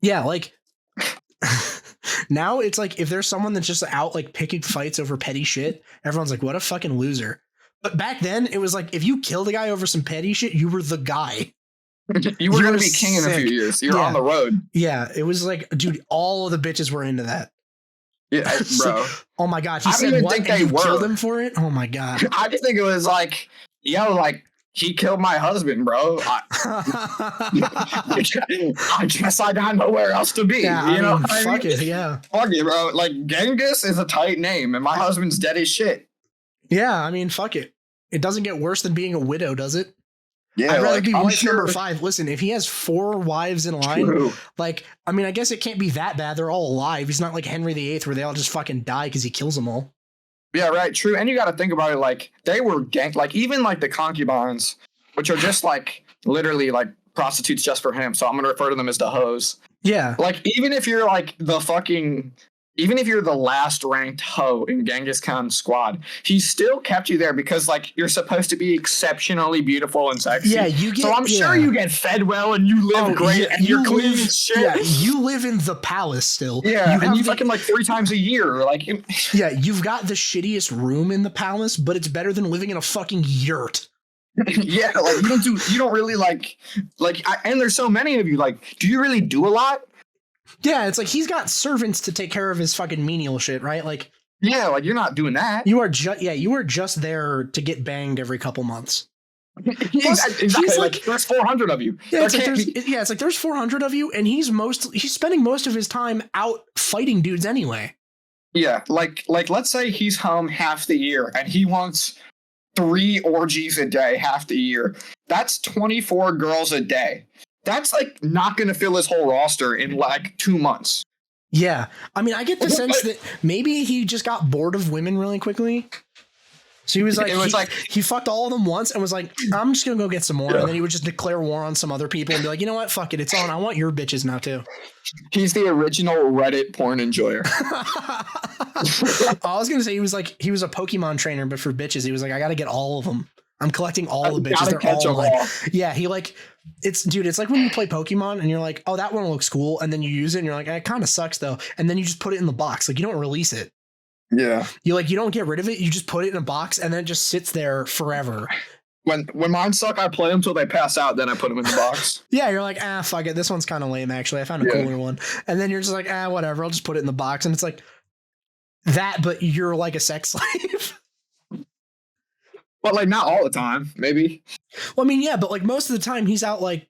Yeah, like, now it's like, if there's someone that's just out, like, picking fights over petty shit, everyone's like, what a fucking loser. But back then, it was like, if you killed a guy over some petty shit, you were the guy. You were going to be king in a few years. You're on the road. Yeah, it was like, dude, all of the bitches were into that. Yeah, bro. Oh my god, he said what? And you killed him for it? Oh my god. I just think it was like, yo, like, he killed my husband, bro. I guess I got nowhere else to be. Yeah, you know, fuck it, yeah. Fuck it, bro. Like, Genghis is a tight name, and my husband's dead as shit. Yeah, I mean, fuck it. It doesn't get worse than being a widow, does it? Yeah, I'd rather be wife number 5. Listen, if he has 4 wives in line, True. like, I mean, I guess it can't be that bad. They're all alive. He's not like Henry VIII where they all just fucking die because he kills them all. Yeah, right. True. And you got to think about it. Like, they were like, even like the concubines, which are just like literally like prostitutes just for him. So I'm going to refer to them as the hoes. Yeah. Like, even if you're like even if you're the last ranked hoe in Genghis Khan's squad, he still kept you there because, like, you're supposed to be exceptionally beautiful and sexy. Yeah, so I'm sure you get fed well and you live great and you're clean as shit. Yeah, you live in the palace still. Yeah, you fucking like 3 times a year. Like, yeah, you've got the shittiest room in the palace, but it's better than living in a fucking yurt. Yeah, like you don't really and there's so many of you. Like, do you really do a lot? Yeah, it's like he's got servants to take care of his fucking menial shit, right? Like, yeah, like you're not doing that. You are just there to get banged every couple months. Exactly. Like, there's 400 of you. Yeah, it's like there's 400 of you, and he's spending most of his time out fighting dudes anyway. Yeah, like let's say he's home half the year and he wants 3 orgies a day half the year. That's 24 girls a day. That's like not going to fill his whole roster in like 2 months. Yeah. I mean, I get the sense that maybe he just got bored of women really quickly. So he was like, he fucked all of them once and was like, I'm just going to go get some more. Yeah. And then he would just declare war on some other people and be like, you know what? Fuck it. It's on. I want your bitches now too. He's the original Reddit porn enjoyer. I was going to say he was a Pokemon trainer, but for bitches, he was like, I got to get all of them. I'm collecting all the bitches. They're all mine. Yeah. He like, it's like when you play Pokemon and you're like, oh, that one looks cool. And then you use it and you're like, it kind of sucks though. And then you just put it in the box. Like you don't release it. Yeah. You don't get rid of it. You just put it in a box and then it just sits there forever. When mine suck, I play them until they pass out. Then I put them in the box. Yeah. You're like, fuck it. This one's kind of lame. Actually, I found a cooler one. And then you're just like, whatever. I'll just put it in the box. And it's like that, but you're like a sex slave. But like not all the time, maybe. Well, I mean, yeah, but like most of the time he's out like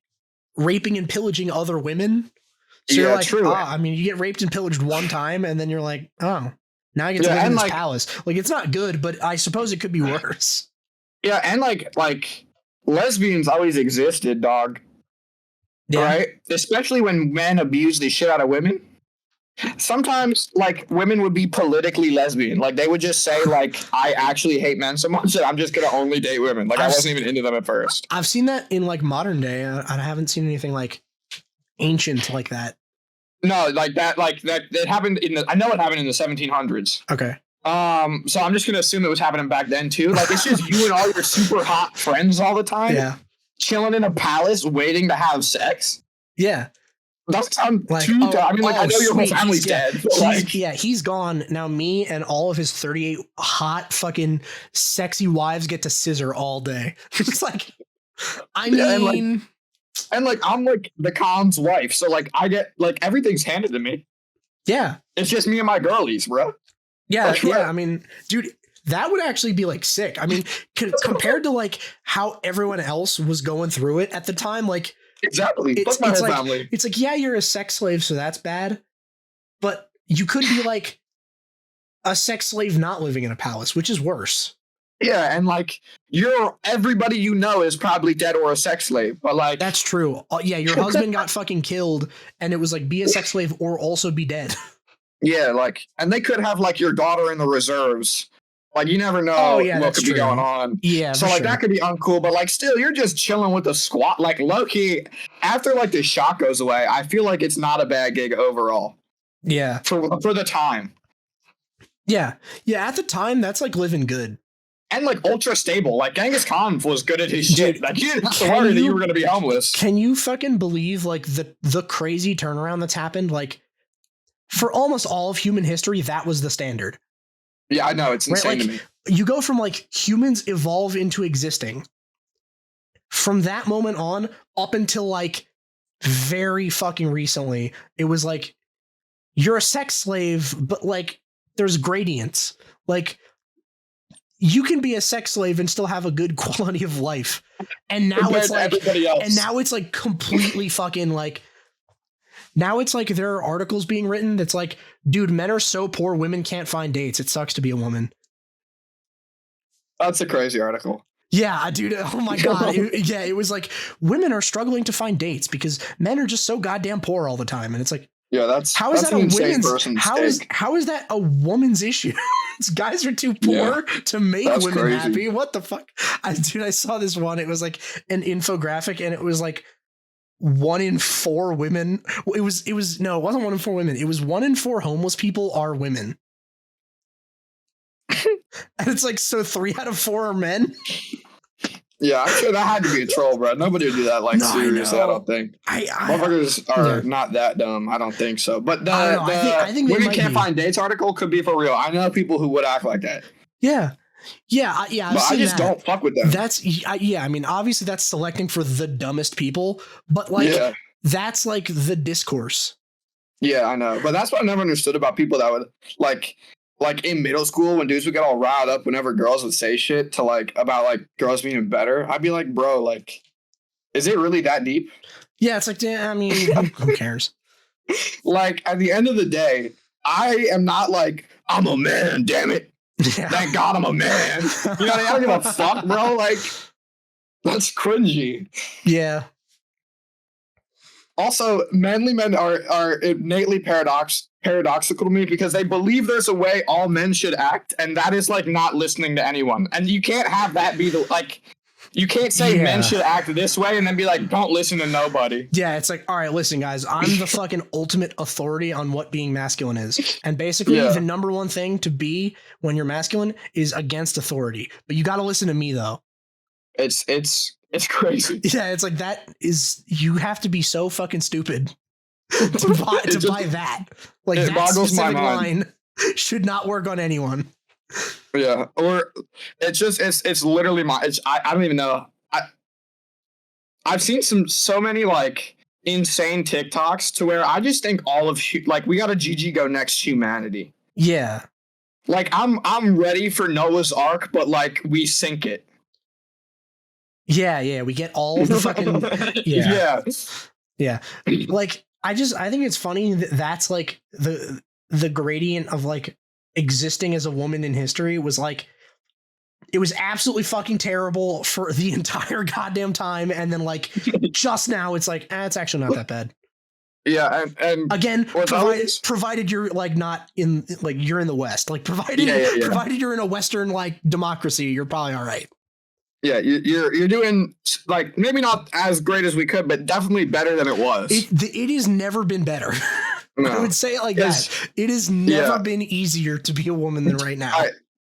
raping and pillaging other women. So you're like, true. I mean, you get raped and pillaged one time and then you're like, oh. Now I get to live in this palace. Like, it's not good, but I suppose it could be worse. Yeah, and like lesbians always existed, dog. Yeah. Right? Especially when men abuse the shit out of women. Sometimes, like, women would be politically lesbian. Like, they would just say, like, I actually hate men so much that I'm just going to only date women. Like, I wasn't even into them at first. I've seen that in, like, modern day. I haven't seen anything, like, ancient like that. No, that it happened I know it happened in the 1700s. Okay. So I'm just gonna assume it was happening back then too. Like it's just you and all your super hot friends all the time. Yeah. Chilling in a palace waiting to have sex. Yeah. That sounds like too. I mean, like I know your whole family's dead. He's gone now. Me and all of his 38 hot fucking sexy wives get to scissor all day. It's like, I mean. And like I'm like the Khan's wife, so like I get like everything's handed to me. Yeah, it's just me and my girlies, bro. Yeah, I mean, dude, that would actually be like sick. I mean, compared to like how everyone else was going through it at the time, like exactly. That's my whole family. It's like, yeah, you're a sex slave, so that's bad. But you could be like a sex slave not living in a palace, which is worse. Yeah, and like everybody you know is probably dead or a sex slave, but like that's true. Yeah, your husband got fucking killed, and it was like be a sex slave or also be dead. Yeah, like, and they could have like your daughter in the reserves. Like you never know what could be going on. Yeah, so like that could be uncool, but like still, you're just chilling with the squad. Like low key, after like the shock goes away, I feel like it's not a bad gig overall. Yeah, for the time. Yeah, at the time, that's like living good. And like ultra stable. Like Genghis Khan was good at his shit. Like you didn't have to worry that you were going to be homeless. Can you fucking believe like the crazy turnaround that's happened? Like for almost all of human history, that was the standard. Yeah, I know. It's insane to me. You go from like humans evolve into existing. From that moment on up until like very fucking recently, it was like you're a sex slave, but like there's gradients. Like you can be a sex slave and still have a good quality of life. And now it's like, and now it's like completely fucking like, now it's like there are articles being written that's like, dude, men are so poor, women can't find dates. It sucks to be a woman. That's a crazy article. Yeah, dude. Oh my God. It was like women are struggling to find dates because men are just so goddamn poor all the time. And it's like, yeah, that's that a woman's how is that a woman's issue? Guys are too poor to make women happy. What the fuck? I saw this one. It was like an infographic and it was like 1 in 4 women. It wasn't 1 in 4 women. It was 1 in 4 homeless people are women. And it's like, so 3 out of 4 are men. Yeah, I'm sure that had to be a troll, bro. Nobody would do that seriously, I don't think. Motherfuckers are not that dumb. I don't think so. But I think women can't find dates article could be for real. I know people who would act like that. Yeah. But I just don't fuck with them. I mean, obviously that's selecting for the dumbest people, but like that's like the discourse. Yeah, I know. But that's what I never understood about people that would like in middle school when dudes would get all riled up whenever girls would say shit to like about like girls being better. I'd be like, bro, like, is it really that deep? Yeah, it's like, I mean, who cares? Like at the end of the day, I am not like, I'm a man, damn it. Yeah. Thank God I'm a man. You know what I mean? I don't give a fuck, bro. Like, that's cringy. Yeah. Also, manly men are innately paradoxical to me because they believe there's a way all men should act, and that is like not listening to anyone. And you can't have that be the like. You can't say men should act this way and then be like, don't listen to nobody. Yeah, it's like, all right, listen, guys, I'm the fucking ultimate authority on what being masculine is. And basically, the number one thing to be when you're masculine is against authority. But you got to listen to me, though. It's crazy. Yeah, it's like you have to be so fucking stupid to buy that. Like, that specific line should not work on anyone. Yeah, or it's literally I don't even know. I've seen so many like insane TikToks to where I just think all of like we got a GG go next humanity. Yeah, like I'm ready for Noah's Ark, but like we sink it. Yeah, we get all the fucking yeah. Like I think it's funny that's like the gradient of like existing as a woman in history was like it was absolutely fucking terrible for the entire goddamn time, and then like just now it's like it's actually not that bad. Yeah, and again, provided you're like not in like you're in the West, like provided you're in a Western like democracy, you're probably all right. Yeah, you're doing like maybe not as great as we could, but definitely better than it was. It has never been better. No. I would say it like that. It has never been easier to be a woman than right now.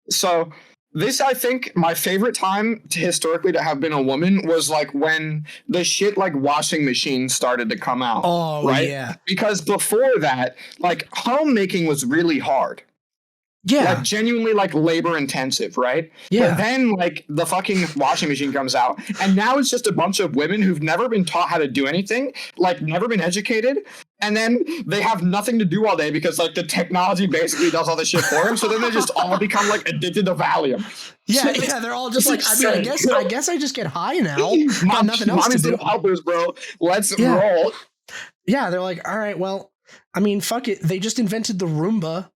So this, I think, my favorite time historically to have been a woman was like when the shit like washing machines started to come out. Oh, right? Yeah. Because before that, like homemaking was really hard. Yeah. Like genuinely like labor intensive, right? Yeah. But then like the fucking washing machine comes out and now it's just a bunch of women who've never been taught how to do anything, like never been educated. And then they have nothing to do all day because like the technology basically does all the shit for them. So then they just all become like addicted to Valium. Yeah, they're all just like, I guess I just get high now. Got nothing else to do. Helpers, bro. Let's roll. Yeah, they're like, all right, well, I mean, fuck it. They just invented the Roomba.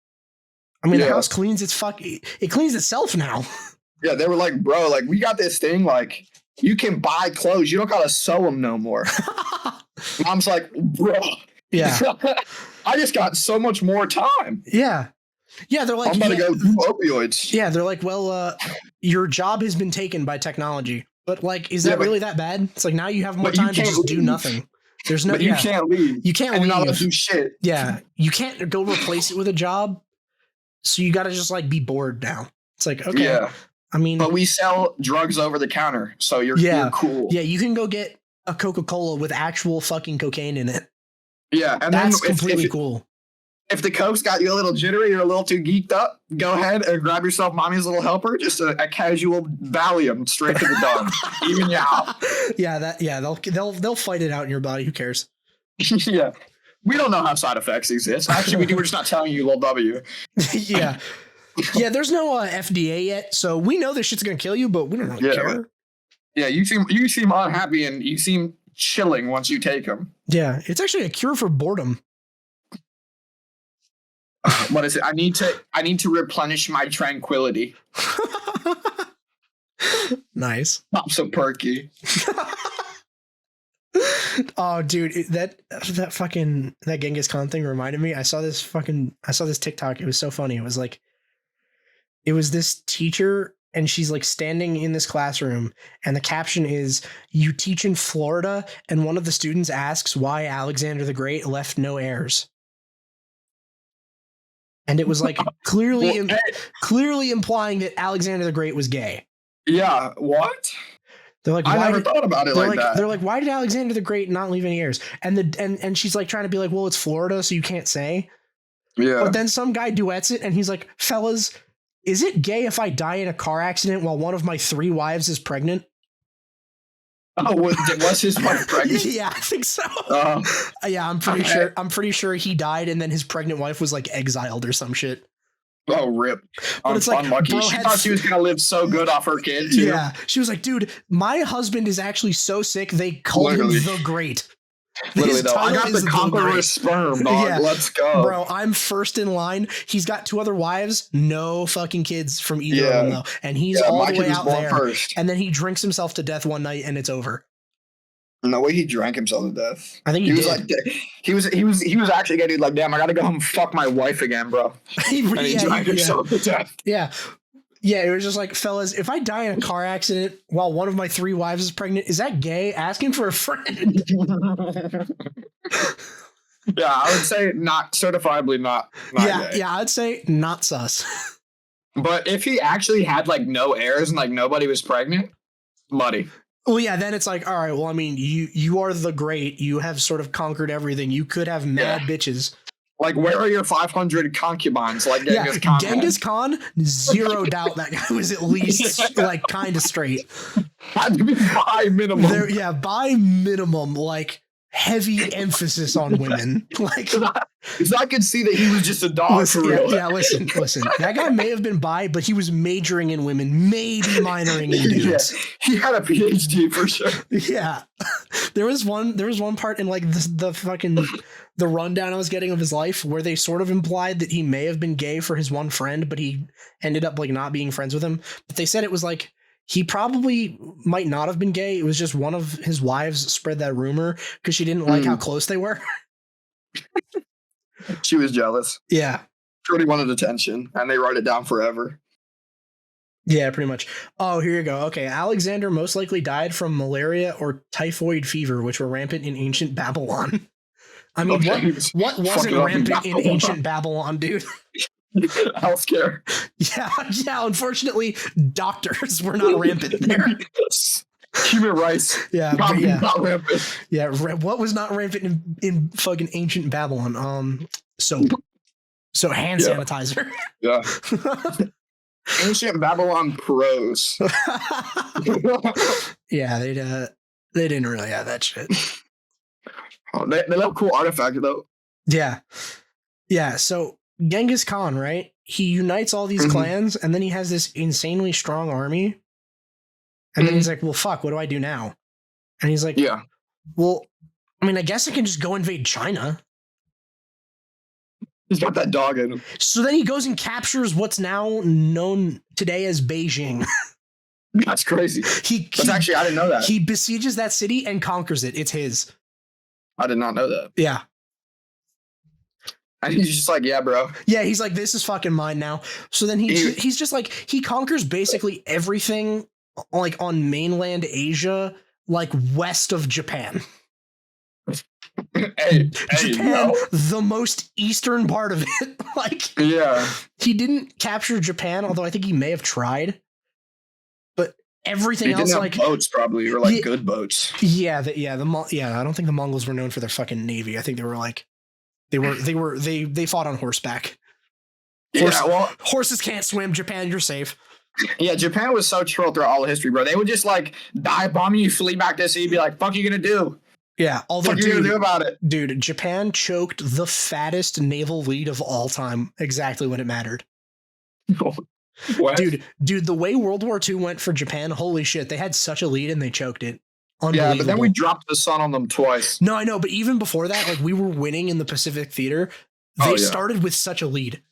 I mean, the house cleans it cleans itself now. Yeah, they were like, bro, like we got this thing, like you can buy clothes, you don't gotta sew them no more. Mom's like, bro, I just got so much more time. Yeah, they're like, I'm gonna go do opioids. Yeah, they're like, well, your job has been taken by technology, but like, is that really that bad? It's like now you have more time to just do nothing. There's no, but you can't leave. You can't leave. You're not allowed to do shit. Yeah, you can't go replace it with a job. So you got to just like be bored now. It's like, okay. Yeah. I mean, but we sell drugs over the counter. So you're cool. Yeah. You can go get a Coca-Cola with actual fucking cocaine in it. Yeah. And that's then completely cool. If the Coke's got you a little jittery, you're a little too geeked up, go ahead and grab yourself mommy's little helper. Just a casual Valium straight to the dog. Even you out. Yeah. They'll fight it out in your body. Who cares? Yeah. We don't know how side effects exist. Actually, we do. We're just not telling you, little W. Yeah. There's no FDA yet, so we know this shit's gonna kill you, but we don't really care. Yeah, you seem unhappy and you seem chilling once you take them. Yeah, it's actually a cure for boredom. What is it? I need to replenish my tranquility. Nice. Not so perky. Oh, dude, that Genghis Khan thing reminded me. I saw this TikTok. It was so funny. It was this teacher, and she's like standing in this classroom, and the caption is, "You teach in Florida," and one of the students asks why Alexander the Great left no heirs. And it was like clearly implying that Alexander the Great was gay. Yeah, what? They're like, I never thought about it like that. They're like, why did Alexander the Great not leave any heirs? And she's like trying to be like, well, it's Florida, so you can't say. Yeah. But then some guy duets it, and he's like, fellas, is it gay if I die in a car accident while one of my 3 wives is pregnant? Oh, was his wife pregnant? Yeah, I think so. Yeah, I'm pretty sure he died, and then his pregnant wife was like exiled or some shit. Oh, rip. But it's like, unlucky. She thought she was going to live so good off her kid, too. Yeah. She was like, dude, my husband is actually so sick, they called him the Great. Literally, though. I got the conqueror's sperm, dog. Yeah. Let's go. Bro, I'm first in line. He's got 2 other wives, no fucking kids from either of them, though. And he's all the way out there. First. And then he drinks himself to death one night, and it's over. No way he drank himself to death. I think He he was did. like, he was actually getting like, damn, I gotta go home and fuck my wife again, bro. And he drank himself to death. Yeah. Yeah, it was just like, fellas, if I die in a car accident while one of my 3 wives is pregnant, is that gay? Asking for a friend. Yeah, I would say not certifiably not Yeah, gay. yeah, I'd say not sus. But if he actually had like no heirs and like nobody was pregnant, muddy. Well, yeah, then it's like, all right, well, I mean, you are the great. You have sort of conquered everything. You could have mad bitches. Like, where are your 500 concubines? Like Genghis Khan. Genghis Khan, zero doubt that guy was at least like kind of straight. Had to be by minimum. By minimum, like heavy emphasis on women. Like, because I could see that he was just a dog for real. Yeah, listen. That guy may have been bi, but he was majoring in women, maybe minoring in dudes. Yeah, he had a PhD for sure. Yeah, there was one part in like the rundown I was getting of his life where they sort of implied that he may have been gay for his one friend, but he ended up like not being friends with him. But they said it was like he probably might not have been gay. It was just one of his wives spread that rumor because she didn't like how close they were. She was jealous. Yeah. Shorty wanted attention, and they wrote it down forever. Yeah, pretty much. Oh, here you go. Okay, Alexander most likely died from malaria or typhoid fever, which were rampant in ancient Babylon. I mean, what wasn't rampant in ancient Babylon, dude? Healthcare. Yeah. Unfortunately, doctors were not rampant there. Human rights. Not rampant. Yeah. What was not rampant in fucking ancient Babylon? Soap. So hand sanitizer. Yeah. Ancient Babylon pros. Yeah, they didn't really have that shit. Oh, they love cool artifacts though. Yeah. Yeah. So Genghis Khan, right? He unites all these clans, and then he has this insanely strong army. And then he's like, well, fuck, what do I do now? And he's like, yeah, well, I mean, I guess I can just go invade China. He's got that dog in him. So then he goes and captures what's now known today as Beijing. That's crazy. Actually, I didn't know that. He besieges that city and conquers it. It's his. I did not know that. Yeah. And he's just like, yeah, bro. Yeah, he's like, this is fucking mine now. So then he's just like, he conquers basically everything like on mainland Asia, like west of Japan. Japan, the most eastern part of it. Like, yeah, he didn't capture Japan, although I think he may have tried. But everything else, didn't like have boats, probably, or like good boats. Yeah, I don't think the Mongols were known for their fucking navy. I think they were like, they fought on horseback. Horses can't swim. Japan, you're safe. Yeah, Japan was so chill throughout all of history, bro. They would just like dive bomb you, flee back to sea, be like, "Fuck, you gonna do?" Yeah, although what are you gonna do about it, dude? Japan choked the fattest naval lead of all time exactly when it mattered. What? Dude, the way World War II went for Japan, holy shit! They had such a lead and they choked it. Yeah, but then we dropped the sun on them twice. No, I know, but even before that, like we were winning in the Pacific Theater. They started with such a lead.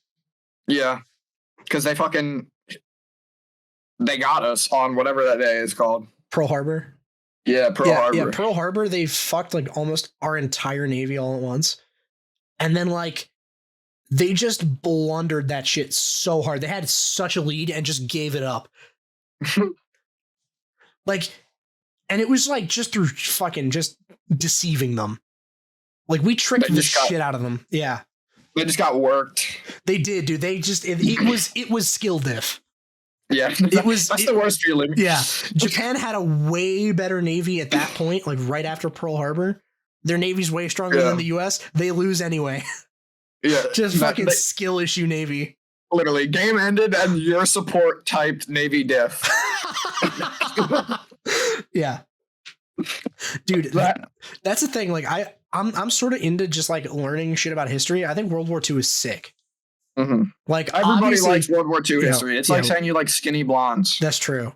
Yeah, because they got us on whatever that day is called. Pearl Harbor. Yeah, Pearl Harbor. Yeah, Pearl Harbor, they fucked like almost our entire Navy all at once. And then like they just blundered that shit so hard. They had such a lead and just gave it up. Like, and it was like just through fucking just deceiving them. Like we tricked the shit out of them. Yeah. They just got worked. They did, dude. They just it was skill diff. Yeah, that's the worst feeling. Yeah, Japan had a way better navy at that point, like right after Pearl Harbor. Their navy's way stronger than the U.S. They lose anyway. Yeah, just fucking skill issue navy. Literally, game ended and your support typed navy diff. Yeah, dude, that's the thing. Like I'm sort of into just like learning shit about history. I think World War II is sick. Mm-hmm. Like everybody likes World War II history. It's like saying you like skinny blondes. That's true.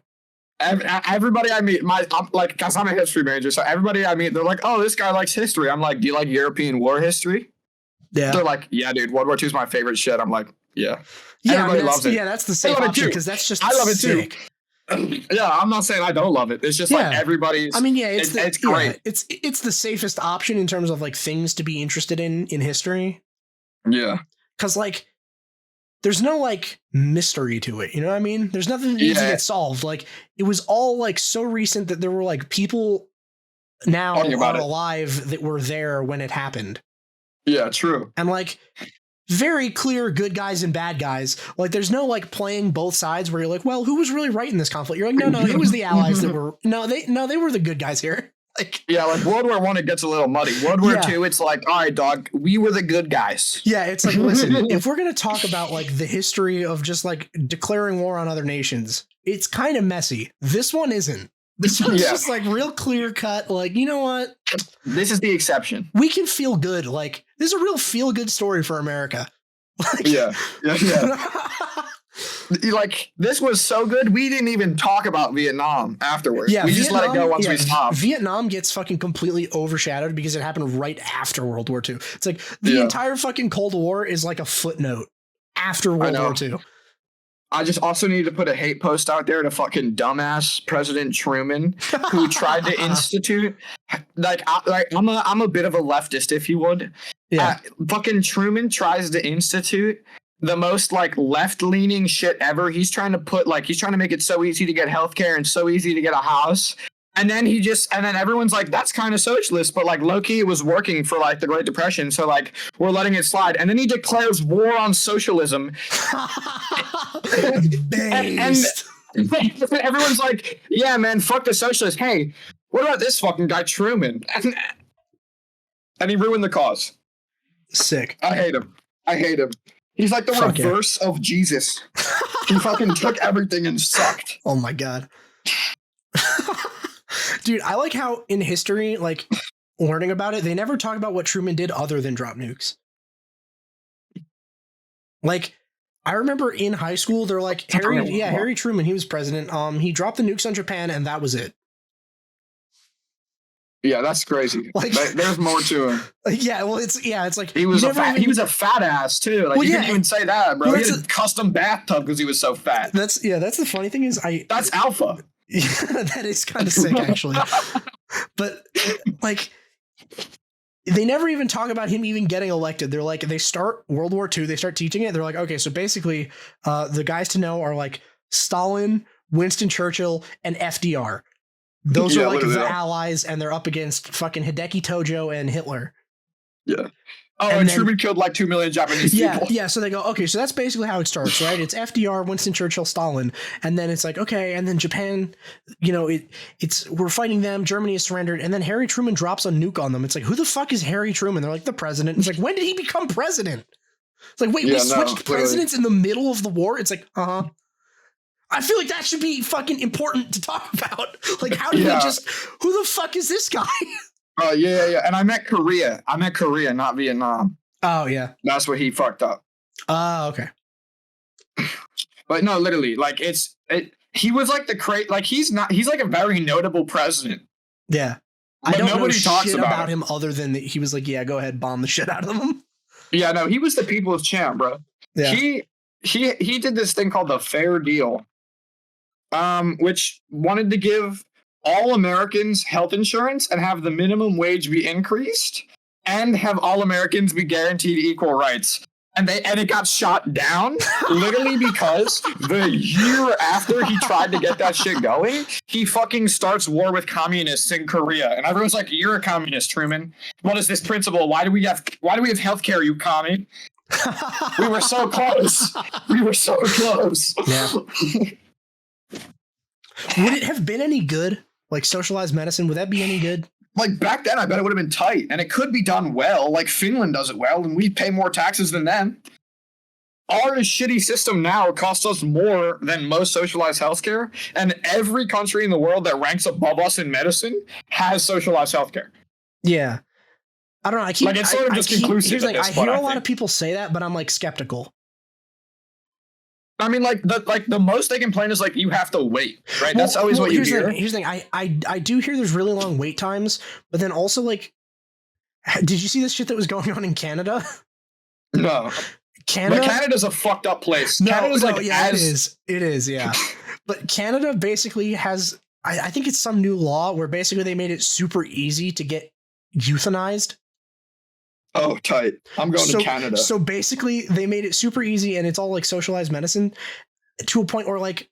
Everybody I meet, because I'm a history major, so everybody I meet, they're like, "Oh, this guy likes history." I'm like, "Do you like European war history?" Yeah. They're like, "Yeah, dude, World War II is my favorite shit." I'm like, "Yeah." Yeah, everybody loves it. Yeah, that's the safe option because that's just I love it sick. too. Yeah, I'm not saying I don't love it. It's just like everybody's. I mean, yeah, it's great. It's the safest option in terms of like things to be interested in history. Yeah, because like there's no like mystery to it. You know what I mean? There's nothing that needs to get solved. Like it was all like so recent that there were like people now are alive that were there when it happened. Yeah, true. And like very clear good guys and bad guys. Like there's no like playing both sides where you're like, well, who was really right in this conflict? You're like, no, it was the Allies that were they were the good guys here. Like, yeah, like World War I, it gets a little muddy. World War II, it's like, all right, dog, we were the good guys. Yeah, it's like, listen, if we're gonna talk about like the history of just like declaring war on other nations, it's kind of messy. This one isn't. This one's just like real clear cut. Like, you know what? This is the exception. We can feel good. Like, this is a real feel good story for America. Like, yeah. Like, this was so good, we didn't even talk about Vietnam afterwards. Yeah, we just let it go once we stopped. Vietnam gets fucking completely overshadowed because it happened right after World War II. It's like the entire fucking Cold War is like a footnote after World War II. I just also need to put a hate post out there to fucking dumbass President Truman, who tried to institute, I'm a bit of a leftist, if you would. Yeah. Fucking Truman tries to institute the most like left-leaning shit ever. He's trying to make it so easy to get healthcare and so easy to get a house. And then everyone's like, that's kind of socialist, but like low-key it was working for like the Great Depression, so like we're letting it slide. And then he declares war on socialism. and everyone's like, yeah, man, fuck the socialists. Hey, what about this fucking guy Truman? And he ruined the cause. Sick. I hate him. He's like the reverse of Jesus. He fucking took everything and sucked. Oh my God. Dude, I like how in history, like learning about it, they never talk about what Truman did other than drop nukes. Like, I remember in high school, they're like, Harry Truman, he was president. He dropped the nukes on Japan and that was it. Yeah, that's crazy. Like, there's more to him. Yeah, well, it's like he was a fat ass too. Like, you can't even say that, bro. He had a custom bathtub because he was so fat. That's the funny thing is that's alpha. Yeah, that is kind of sick, actually. But like, they never even talk about him even getting elected. They're like, they start World War II, they start teaching it. They're like, okay, so basically, the guys to know are like Stalin, Winston Churchill, and FDR. Those are like the allies, and they're up against fucking Hideki Tojo and Hitler. Yeah. Oh, and Truman killed like 2 million Japanese people. Yeah, so they go, okay, so that's basically how it starts, right? It's FDR, Winston Churchill, Stalin, and then it's like, okay, and then Japan, we're fighting them, Germany is surrendered, and then Harry Truman drops a nuke on them. It's like, who the fuck is Harry Truman? They're like, the president. It's like, when did he become president? It's like, wait, we switched presidents in the middle of the war? It's like, I feel like that should be fucking important to talk about. Like, how do we who the fuck is this guy? Oh, yeah. And I meant Korea, not Vietnam. Oh, yeah. That's what he fucked up. Oh, okay. But no, literally, like, he was like he's like a very notable president. Yeah. But I don't nobody know talks shit about him other than that he was like, yeah, go ahead, bomb the shit out of them. Yeah, no, he was the people's champ, bro. Yeah. He did this thing called the Fair Deal, which wanted to give all Americans health insurance and have the minimum wage be increased and have all Americans be guaranteed equal rights. And it got shot down literally because the year after he tried to get that shit going, he fucking starts war with communists in Korea. And everyone's like, you're a communist, Truman. What is this principle? Why do we have healthcare, you commie? We were so close. Yeah. Would it have been any good? Like socialized medicine, would that be any good? Like back then, I bet it would have been tight, and it could be done well. Like Finland does it well, and we pay more taxes than them. Our shitty system now costs us more than most socialized healthcare, and every country in the world that ranks above us in medicine has socialized healthcare. Yeah, I don't know. It's sort of just conclusive. I hear a lot of people say that, but I'm like skeptical. I mean, the most they complain is like you have to wait, right? That's always what you hear. Here's the thing. I do hear there's really long wait times, but then also like, did you see this shit that was going on in Canada? No. Canada's a fucked up place. Canada's it is, yeah. But Canada basically has, I think it's some new law where basically they made it super easy to get euthanized. Oh, tight. I'm going to Canada. So basically they made it super easy, and it's all like socialized medicine to a point where like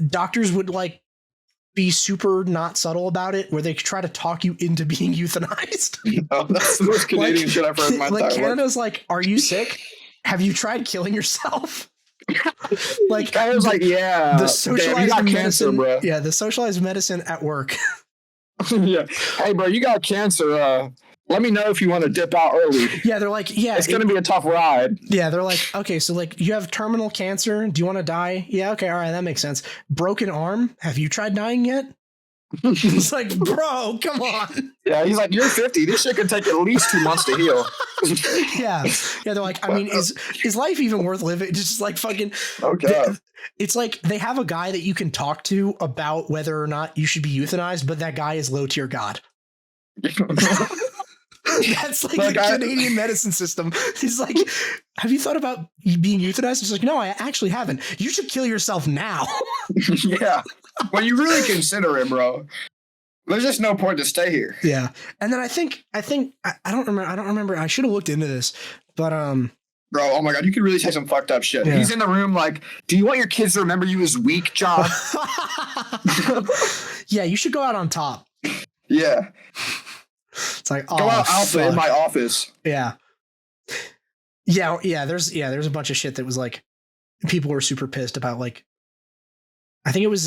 doctors would like be super not subtle about it, where they could try to talk you into being euthanized. Oh, that's the most Canadian shit I've heard in my entire life. Canada's like, are you sick? Have you tried killing yourself? Like I was like, yeah, the socialized damn, medicine, cancer, bro. yeah, the socialized medicine at work. Yeah, hey, bro, you got cancer. Let me know if you want to dip out early. Yeah, they're like, yeah, it's gonna be a tough ride. Yeah, they're like, okay, so like you have terminal cancer. Do you want to die? Yeah, okay, all right, that makes sense. Broken arm. Have you tried dying yet? It's like, bro, come on. Yeah, he's like, you're 50. This shit could take at least 2 months to heal. Yeah, they're like, I mean, is life even worth living? Just like fucking. Okay. It's like they have a guy that you can talk to about whether or not you should be euthanized, but that guy is low tier god. That's like the Canadian medicine system. He's like, have you thought about being euthanized? He's like, no, I actually haven't. You should kill yourself now. Yeah. When you really consider it, bro, there's just no point to stay here. Yeah. And then I think I don't remember. I should have looked into this, but bro, oh my god, you could really say some fucked up shit. Yeah. He's in the room like, do you want your kids to remember you as weak, John? Yeah, you should go out on top. Yeah. It's like, go out alpha in my office. Yeah. There's a bunch of shit that was like, people were super pissed about, like, I think it was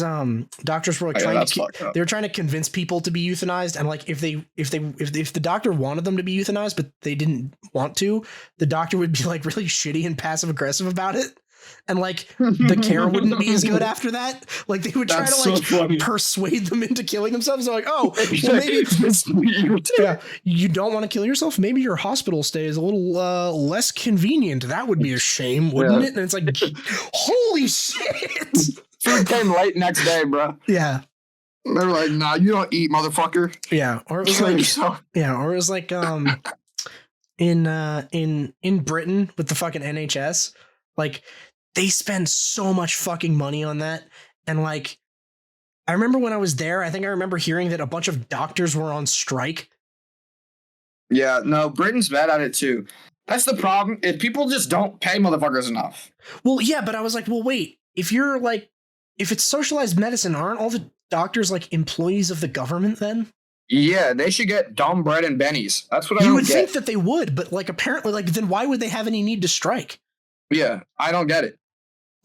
doctors were like they were trying to convince people to be euthanized, and like if the doctor wanted them to be euthanized but they didn't want to, the doctor would be like really shitty and passive aggressive about it, and like the care wouldn't be as good after that. Like they would try to like persuade them into killing themselves. They're like, oh, well, maybe yeah, you don't want to kill yourself. Maybe your hospital stay is a little less convenient. That would be a shame, wouldn't it? And it's like, holy shit. Food came late next day, bro. Yeah. They were like, nah, you don't eat, motherfucker. Yeah. Or it was like, yeah. Or it was like, in Britain with the fucking NHS, like they spend so much fucking money on that. And like, I remember when I was there, I think I remember hearing that a bunch of doctors were on strike. Yeah. No, Britain's bad at it too. That's the problem. If people just don't pay motherfuckers enough. Well, yeah, but I was like, well, wait, if it's socialized medicine, aren't all the doctors like employees of the government then? Yeah, they should get dumb bread and bennies. That's what I don't get. You would think that they would, but like apparently, like then why would they have any need to strike? Yeah, I don't get it.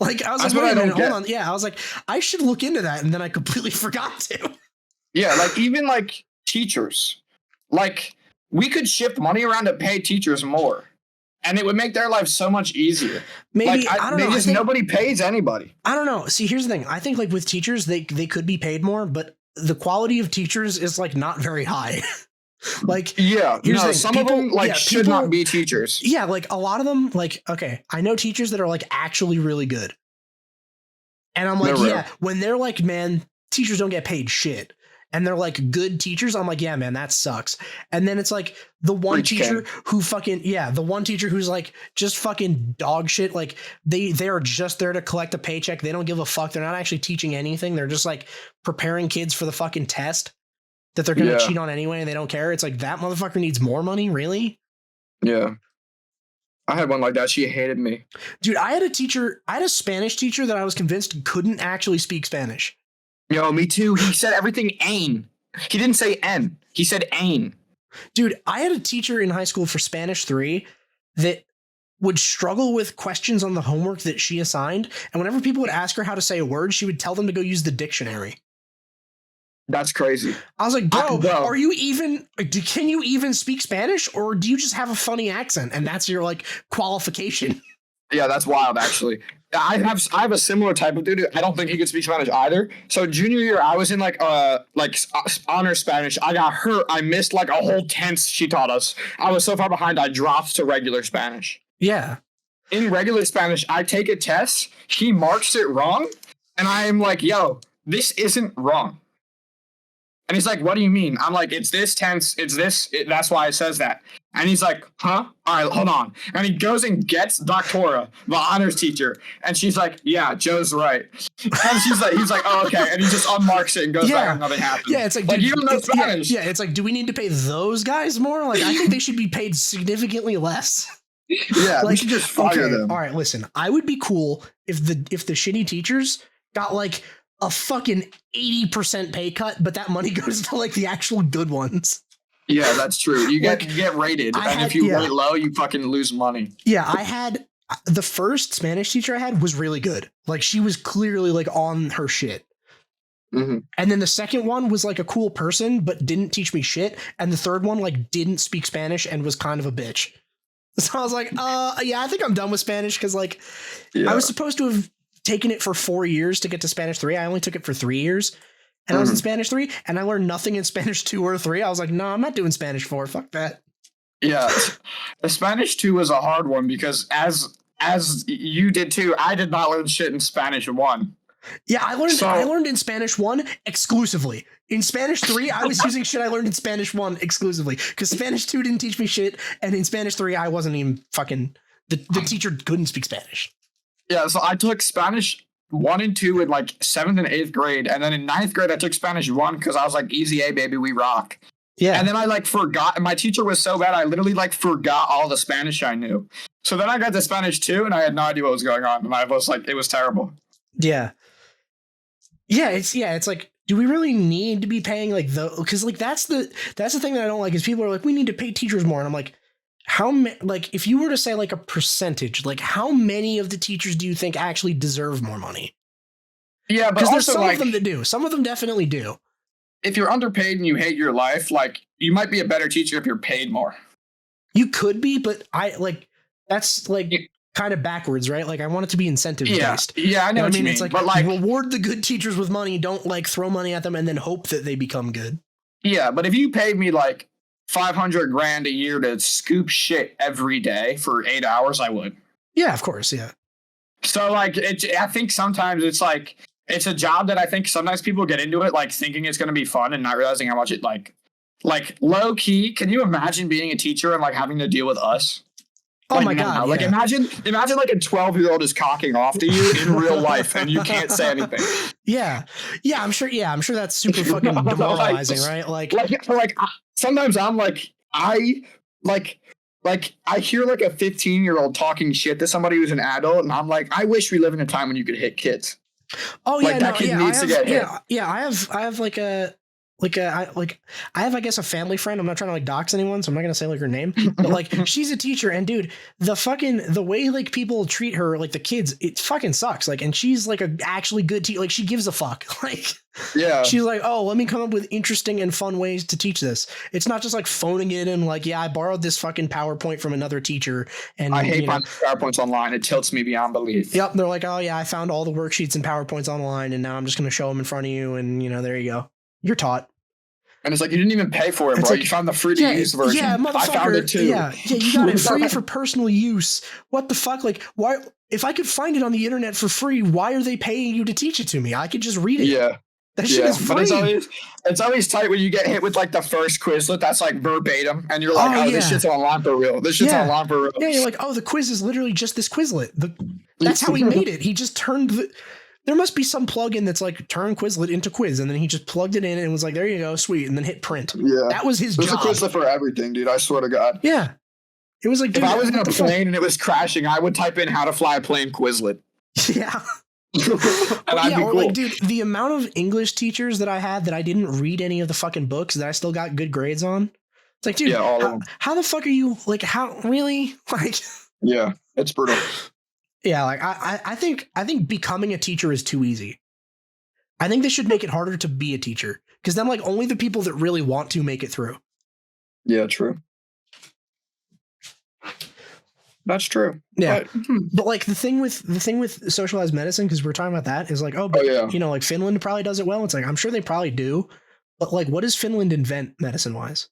Like I was like, wait a minute, hold on. Yeah, I was like, I should look into that, and then I completely forgot to. Yeah, like even like teachers, like we could shift money around to pay teachers more. And it would make their life so much easier. Maybe, like, I don't know. Nobody pays anybody. I don't know. See, here's the thing. I think like with teachers, they could be paid more, but the quality of teachers is like not very high. Like, yeah, some of them like should not be teachers. Yeah, like a lot of them, like, okay, I know teachers that are like actually really good. And I'm like, when they're like, man, teachers don't get paid shit. And they're like good teachers. I'm like, yeah, man, that sucks. And then it's like the one teacher who fucking, the one teacher who's like just fucking dog shit. Like they are just there to collect a paycheck. They don't give a fuck. They're not actually teaching anything. They're just like preparing kids for the fucking test that they're going to cheat on anyway. And they don't care. It's like that motherfucker needs more money. Really? Yeah. I had one like that. She hated me. Dude, I had a Spanish teacher that I was convinced couldn't actually speak Spanish. Yo, me too. He said everything ain. He didn't say N. He said ain. Dude, I had a teacher in high school for Spanish 3 that would struggle with questions on the homework that she assigned. And whenever people would ask her how to say a word, she would tell them to go use the dictionary. That's crazy. I was like, bro, are you even, can you even speak Spanish, or do you just have a funny accent and that's your like qualification? Yeah, that's wild, actually. I have a similar type of dude. I don't think he could speak Spanish either. So junior year, I was in like honor Spanish. I got hurt. I missed like a whole tense she taught us. I was so far behind, I dropped to regular Spanish. Yeah. In regular Spanish, I take a test. He marks it wrong. And I'm like, yo, this isn't wrong. And he's like, what do you mean? I'm like, it's this tense. It's this. That's why it says that. And he's like, huh? All right, hold on. And he goes and gets Doctora, the honors teacher. And she's like, yeah, Joe's right. And he's like, oh, okay. And he just unmarks it and goes back and nothing happens. Yeah, it's like, dude, you don't know Spanish. Yeah, it's like, do we need to pay those guys more? Like, I think they should be paid significantly less. Yeah, we should just fire them. All right, listen, I would be cool if the shitty teachers got like a fucking 80% pay cut, but that money goes to like the actual good ones. Yeah, that's true. You get rated, and if you rate low, you fucking lose money. Yeah, I had the first Spanish teacher I had was really good. Like she was clearly like on her shit. Mm-hmm. And then the second one was like a cool person, but didn't teach me shit. And the third one like didn't speak Spanish and was kind of a bitch. So I was like, yeah, I think I'm done with Spanish because like I was supposed to have taken it for 4 years to get to Spanish 3. I only took it for 3 years. And I was in Spanish 3 and I learned nothing in Spanish 2 or 3. I was like, no, I'm not doing Spanish 4. Fuck that. Yeah. The Spanish 2 was a hard one because as you did too, I did not learn shit in Spanish 1. Yeah, I learned in Spanish 1 exclusively. In Spanish 3, I was using shit I learned in Spanish 1 exclusively because Spanish 2 didn't teach me shit. And in Spanish 3, I wasn't even fucking the teacher couldn't speak Spanish. Yeah, so I took Spanish 1 and 2 in like 7th and 8th grade. And then in 9th grade, I took Spanish 1 because I was like, easy A, baby, we rock. Yeah. And then I like forgot. And my teacher was so bad, I literally like forgot all the Spanish I knew. So then I got to Spanish 2 and I had no idea what was going on. And I was like, it was terrible. Yeah. Yeah, it's like, do we really need to be paying like because like that's the thing that I don't like is people are like, we need to pay teachers more. And I'm like, like if you were to say like a percentage, like how many of the teachers do you think actually deserve more money? Yeah, but because there's some of them that do. Some of them definitely do. If you're underpaid and you hate your life, like you might be a better teacher if you're paid more. You could be, but that's like kind of backwards, right? Like I want it to be incentive based. Yeah, I know what you mean. It's like, but like reward the good teachers with money. Don't like throw money at them and then hope that they become good. Yeah, but if you paid me like $500,000 a year to scoop shit every day for 8 hours, I would. Yeah, of course. Yeah. So like, I think sometimes it's like, it's a job that I think sometimes people get into it, like thinking it's going to be fun and not realizing how much it like low key. Can you imagine being a teacher and like having to deal with us? Oh like, my God. Like imagine like a 12-year-old is cocking off to you in real life and you can't say anything. Yeah. Yeah. I'm sure that's super fucking demoralizing, right? Like sometimes I'm like, I hear like a 15-year-old talking shit to somebody who's an adult. And I'm like, I wish we live in a time when you could hit kids. Oh yeah. Like that kid needs to get hit. Yeah. I have I have, I guess, a family friend. I'm not trying to like dox anyone, so I'm not going to say like her name, but like she's a teacher and dude, the way like people treat her, like the kids, it fucking sucks. Like, and she's like a actually good teacher. Like she gives a fuck. Like, yeah, she's like, oh, let me come up with interesting and fun ways to teach this. It's not just like phoning it in. Like, yeah, I borrowed this fucking PowerPoint from another teacher. And I hate PowerPoints online. It tilts me beyond belief. Yep. They're like, oh yeah, I found all the worksheets and PowerPoints online and now I'm just going to show them in front of you. And there you go. You're taught. And it's like, you didn't even pay for it, bro. Like, you found the free to use version. Yeah, I found it too. Yeah, you got it free for personal use. What the fuck? Like, why? If I could find it on the internet for free, why are they paying you to teach it to me? I could just read it. Yeah. That shit is free. But it's always tight when you get hit with like the first Quizlet that's like verbatim and you're like, this shit's online for real. This shit's online for real. Yeah, you're like, oh, the quiz is literally just this Quizlet. That's how he made it. He just turned there must be some plugin that's like turn Quizlet into quiz, and then he just plugged it in and was like, there you go, sweet, and then hit print. Yeah. That was his job. There's a Quizlet for everything, dude. I swear to God. Yeah. It was like, dude, if I was in a plane and it was crashing, I would type in how to fly a plane Quizlet. Yeah. And I'd be cool. Like, dude, the amount of English teachers that I had that I didn't read any of the fucking books that I still got good grades on. It's like, dude, how the fuck are you like, how really like, yeah, it's brutal. Yeah, like I think becoming a teacher is too easy. I think they should make it harder to be a teacher because then like only the people that really want to make it through. Yeah, true. That's true. Yeah, but like the thing with socialized medicine, because we're talking about that, is like, like Finland probably does it well. It's like I'm sure they probably do, but like, what does Finland invent medicine wise?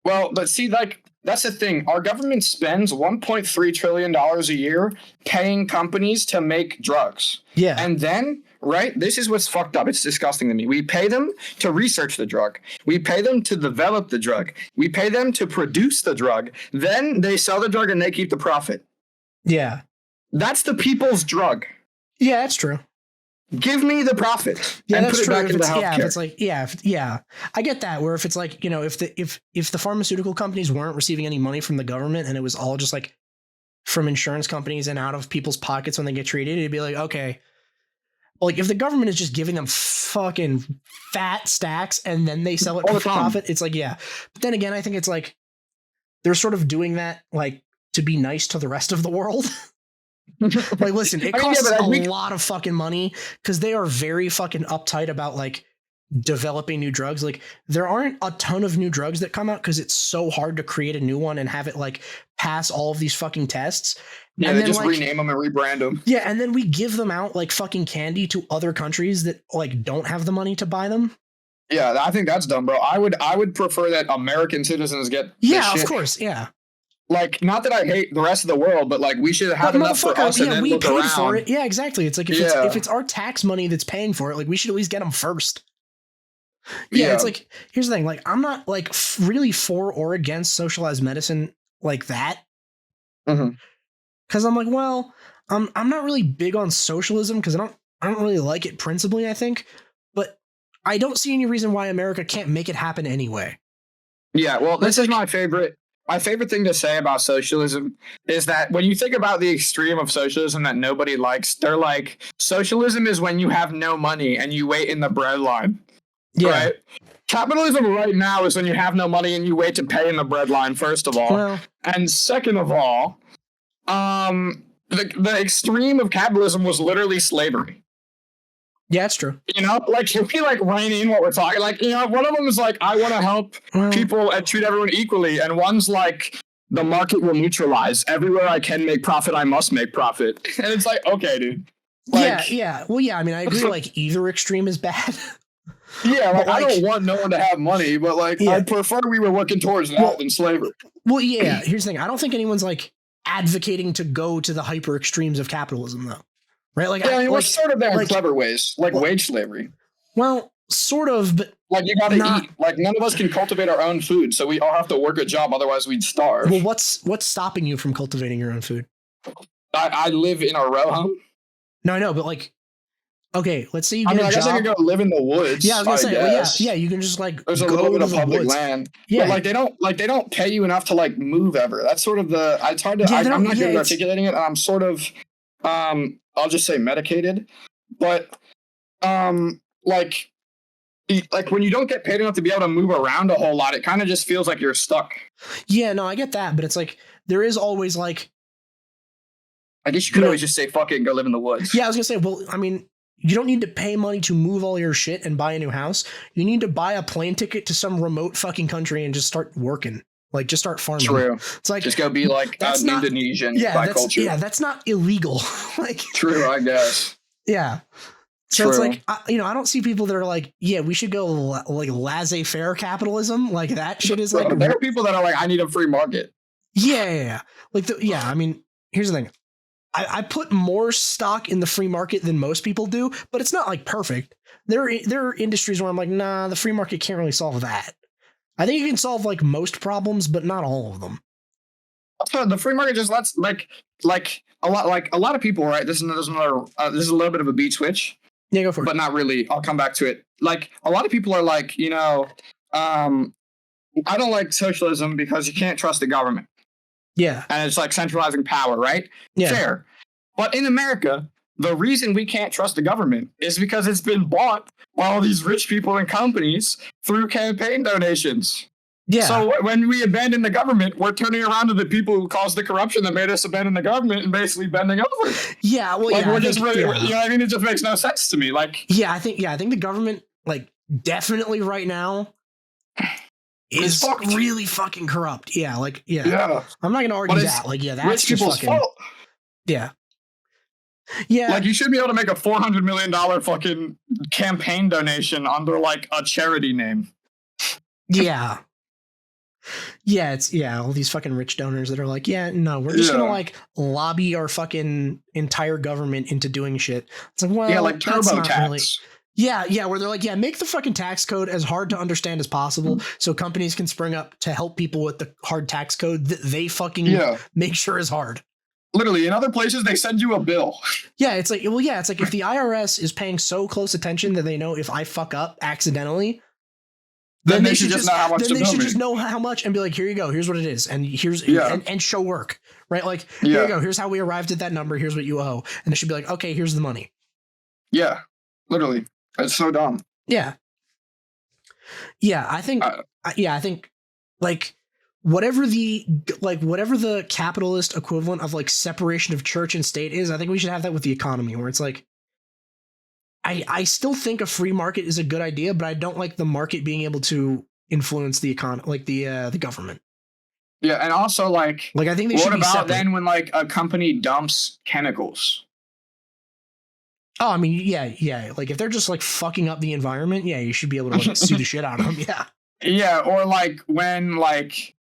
Well, but see, like that's the thing. Our government spends $1.3 trillion a year paying companies to make drugs. Yeah, and then right? This is what's fucked up. It's disgusting to me. We pay them to research the drug. We pay them to develop the drug. We pay them to produce the drug. Then they sell the drug and they keep the profit. Yeah. That's the people's drug. Yeah, that's true. Give me the profit and put it back into healthcare. Yeah, if it's like, yeah, I get that. Where if it's like, if the pharmaceutical companies weren't receiving any money from the government and it was all just like from insurance companies and out of people's pockets when they get treated, it'd be like, okay, well, like if the government is just giving them fucking fat stacks and then they sell it for profit, it's like, yeah. But then again, I think it's like they're sort of doing that like to be nice to the rest of the world. Like, listen, it costs a lot of fucking money because they are very fucking uptight about like developing new drugs. Like, there aren't a ton of new drugs that come out because it's so hard to create a new one and have it like pass all of these fucking tests. Yeah, and they then, just like, rename them and rebrand them. Yeah, and then we give them out like fucking candy to other countries that like don't have the money to buy them. Yeah, I think that's dumb, bro. I would prefer that American citizens get of course, yeah. Like, not that I hate the rest of the world, but like we should have enough for us and then look around. For it. Yeah, exactly. It's like if it's our tax money that's paying for it, like we should at least get them first. Yeah, it's like, here's the thing. Like, I'm not like really for or against socialized medicine like that. Because I'm like, well, I'm not really big on socialism because I don't really like it principally, I think. But I don't see any reason why America can't make it happen anyway. Yeah, well, this is my favorite. My favorite thing to say about socialism is that when you think about the extreme of socialism that nobody likes, they're like, socialism is when you have no money and you wait in the bread line. Yeah. Right? Capitalism right now is when you have no money and you wait to pay in the bread line, first of all. Well, and second of all, the extreme of capitalism was literally slavery. Yeah, that's true. Like, if we like rein in what we're talking, like, one of them is like, I want to help people and treat everyone equally. And one's like, the market will neutralize. Everywhere I can make profit, I must make profit. And it's like, okay, dude. Like, yeah. Well, yeah, I mean, I agree, like, either extreme is bad. Yeah, like, I don't want no one to have money, but like, I'd prefer we were working towards that than slavery. Well, yeah, here's the thing. I don't think anyone's like advocating to go to the hyper extremes of capitalism, though. Right? Like, yeah, we're sort of there in clever ways, like wage slavery. Well, sort of, but like, you gotta eat. Like, none of us can cultivate our own food, so we all have to work a job, otherwise we'd starve. Well, what's stopping you from cultivating your own food? I live in a row home. No, I know, but like, okay, let's say you get a job. I guess I could go live in the woods. Yeah, I was gonna say, well, yeah, you can just like there's a little bit of public land. Yeah, but like they don't pay you enough to like move ever. That's sort of the. It's hard to. I'm not good at articulating it. I'm sort of I'll just say medicated, but like when you don't get paid enough to be able to move around a whole lot, it kind of just feels like you're stuck. Yeah, no, I get that, but it's like there is always like, I guess you could always just say fuck it and go live in the woods. Yeah, I was gonna say, well, I mean, you don't need to pay money to move all your shit and buy a new house. You need to buy a plane ticket to some remote fucking country and just start working. Like, just start farming. True. It's like, just go be like an Indonesian by culture. Yeah, that's not illegal. Like, true, I guess. Yeah. So it's like, I don't see people that are like, yeah, we should go like laissez-faire capitalism. Like, that shit is like. There are people that are like, I need a free market. Yeah. Like, I mean, here's the thing. I put more stock in the free market than most people do, but it's not like perfect. There are industries where I'm like, nah, the free market can't really solve that. I think you can solve like most problems, but not all of them. The free market just lets like a lot of people, right? This is a little bit of a beat switch. Yeah, go for it. But not really. I'll come back to it. Like, a lot of people are like, I don't like socialism because you can't trust the government. Yeah. And it's like centralizing power, right? Yeah. Fair. But in America, the reason we can't trust the government is because it's been bought by all these rich people and companies through campaign donations. Yeah. So when we abandon the government, we're turning around to the people who caused the corruption that made us abandon the government and basically bending over. Yeah. Well, like, we're just really, you know what I mean? It just makes no sense to me. Like, I think the government, like, definitely right now is really fucking corrupt. Yeah. Like, yeah. I'm not going to argue that. Like, yeah, that's rich people's fault. Yeah. Yeah. Like, you should be able to make a $400 million fucking campaign donation under like a charity name. Yeah. Yeah, it's all these fucking rich donors that are like, yeah, no, we're just gonna like lobby our fucking entire government into doing shit. It's like, well, Yeah, like that's not TurboTax. really. Yeah, where they're like, yeah, make the fucking tax code as hard to understand as possible so companies can spring up to help people with the hard tax code that they fucking make sure is hard. Literally, in other places, they send you a bill. Yeah, it's like, it's like if the IRS is paying so close attention that they know if I fuck up accidentally, then they should just know how much. Then they should just know how much and be like, here you go, here's what it is, and here's and show work, right? Like, here you go, here's how we arrived at that number, here's what you owe, and they should be like, okay, here's the money. Yeah, literally, it's so dumb. Yeah, I think, like whatever the capitalist equivalent of like separation of church and state is, I think we should have that with the economy, where it's like, I still think a free market is a good idea, but I don't like the market being able to influence the economy, like the government. Yeah, and also like I think they should be separate. What about then when like a company dumps chemicals? Oh, I mean, yeah. Like if they're just like fucking up the environment, yeah, you should be able to like sue the shit out of them. Yeah. Yeah, or like when like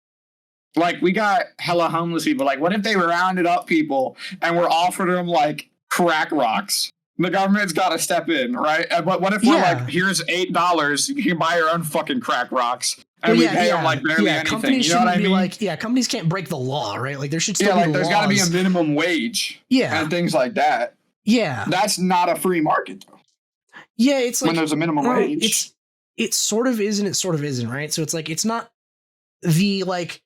we got hella homeless people. Like, what if they rounded up people and we're offering them like crack rocks? The government's got to step in, right? But what if we're like, here's $8, you can buy your own fucking crack rocks, and we pay them like barely anything. Companies you know what I mean? Like, companies can't break the law, right? Like there should still be like there's got to be a minimum wage, and things like that. Yeah, that's not a free market, though. Yeah, it's like when there's a minimum wage. It sort of is and it sort of isn't, right? So it's like it's not the like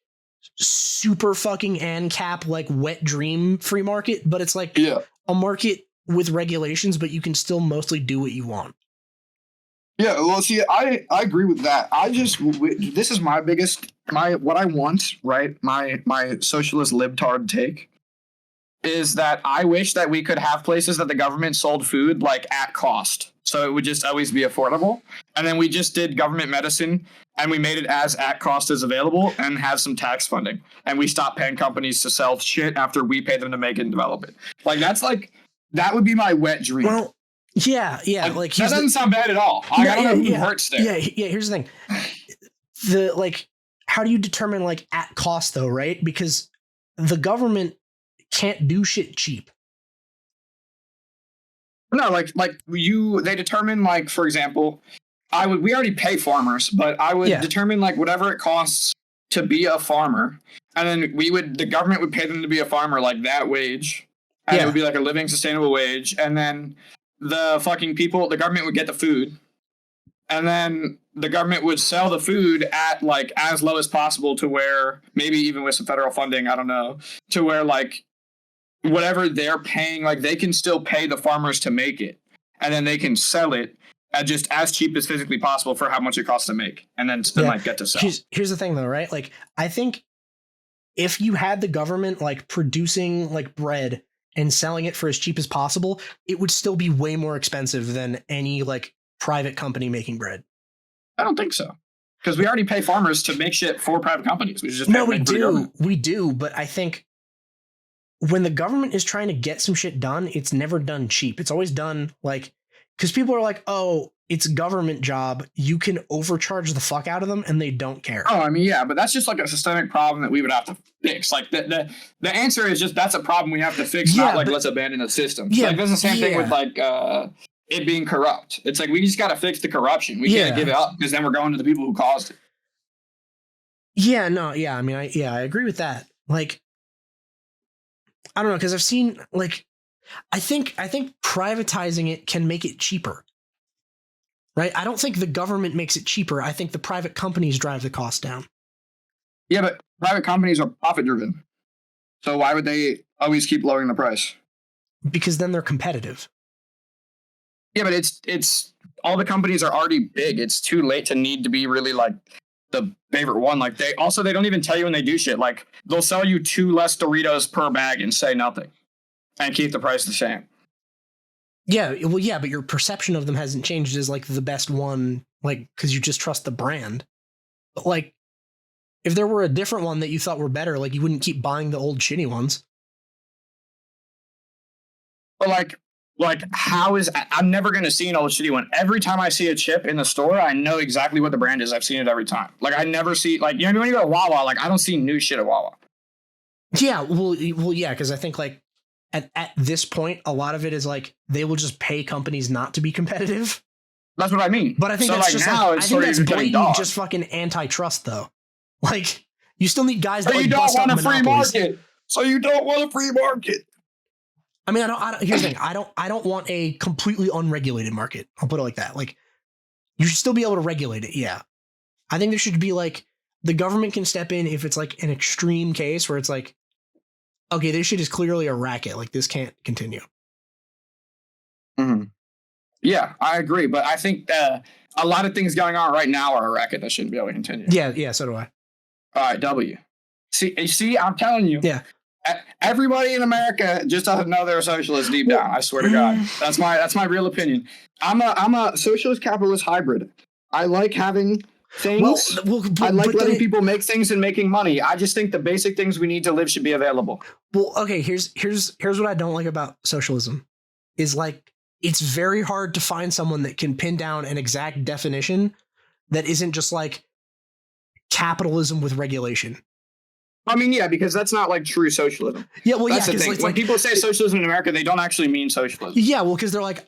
super fucking ANCAP like wet dream free market, but it's like a market with regulations, but you can still mostly do what you want. Yeah, well, see, I agree with that. This is my biggest, what I want, right? My socialist libtard take is that I wish that we could have places that the government sold food like at cost. So it would just always be affordable. And then we just did government medicine and we made it as at cost as available and have some tax funding. And we stopped paying companies to sell shit after we pay them to make it and develop it. Like that would be my wet dream. Well, yeah. Like that doesn't sound bad at all. I don't know who hurts there. Yeah. Here's the thing. How do you determine like at cost though, right? Because the government can't do shit cheap. No, they determine like, for example, we already pay farmers, but I would determine like whatever it costs to be a farmer. And then the government would pay them to be a farmer like that wage. And it would be like a living, sustainable wage. And then the government would get the food. And then the government would sell the food at like as low as possible to where maybe even with some federal funding, I don't know, to where like whatever they're paying, like they can still pay the farmers to make it. And then they can sell it at just as cheap as physically possible for how much it costs to make. And then like get to sell. Here's the thing though, right? Like I think if you had the government like producing like bread and selling it for as cheap as possible, it would still be way more expensive than any like private company making bread. I don't think so. Because we already pay farmers to make shit for private companies. We just we do. But I think when the government is trying to get some shit done, it's never done cheap. It's always done like, because people are like, oh, it's a government job. You can overcharge the fuck out of them and they don't care. Oh, I mean, yeah, but that's just like a systemic problem that we would have to fix. Like the answer is just that's a problem we have to fix, not like let's abandon the system. Yeah, like that's the same thing with like it being corrupt. It's like we just got to fix the corruption. We can't give it up because then we're going to the people who caused it. Yeah, no, yeah. I mean, I agree with that. Like, I don't know, because I've seen like, I think privatizing it can make it cheaper. Right? I don't think the government makes it cheaper. I think the private companies drive the cost down. Yeah, but private companies are profit driven. So why would they always keep lowering the price? Because then they're competitive. Yeah, but it's all the companies are already big. It's too late to need to be really like the favorite one. Like they don't even tell you when they do shit. Like they'll sell you 2 less Doritos per bag and say nothing and keep the price the same. Yeah, well, yeah, but your perception of them hasn't changed as like the best one, like because you just trust the brand. But like, if there were a different one that you thought were better, like you wouldn't keep buying the old shitty ones. But like, Like, I'm never going to see an old shitty one. Every time I see a chip in the store, I know exactly what the brand is. I've seen it every time. Like, I never see, like, you know, when you go to Wawa, like, I don't see new shit at Wawa. Yeah, well, yeah, because I think, like, at this point, a lot of it is, like, they will just pay companies not to be competitive. That's what I mean. But I think so, that's like, just, now like, it's I think that's getting blatant just fucking antitrust, though. Like, you still need guys that, like, you don't bust want up a free monopolies. market. So you don't want a free market. I mean, here's the thing. I don't want a completely unregulated market. I'll put it like that. Like, you should still be able to regulate it. Yeah. I think there should be, like, the government can step in if it's, like, an extreme case where it's like, okay, this shit is clearly a racket. Like, this can't continue. Mm-hmm. Yeah, I agree. But I think a lot of things going on right now are a racket that shouldn't be able to continue. Yeah, so do I. All right, W. See, I'm telling you. Yeah. Everybody in America just doesn't know they're a socialist deep down. I swear to God, that's my real opinion. I'm a socialist capitalist hybrid. I like having things. I like letting people make things and making money. I just think the basic things we need to live should be available. Well, okay. Here's what I don't like about socialism is, like, it's very hard to find someone that can pin down an exact definition that isn't just like capitalism with regulation. I mean, yeah, because that's not like true socialism. Yeah, well, that's yeah, the thing. when people say socialism in America, they don't actually mean socialism. Yeah, well, because they're like,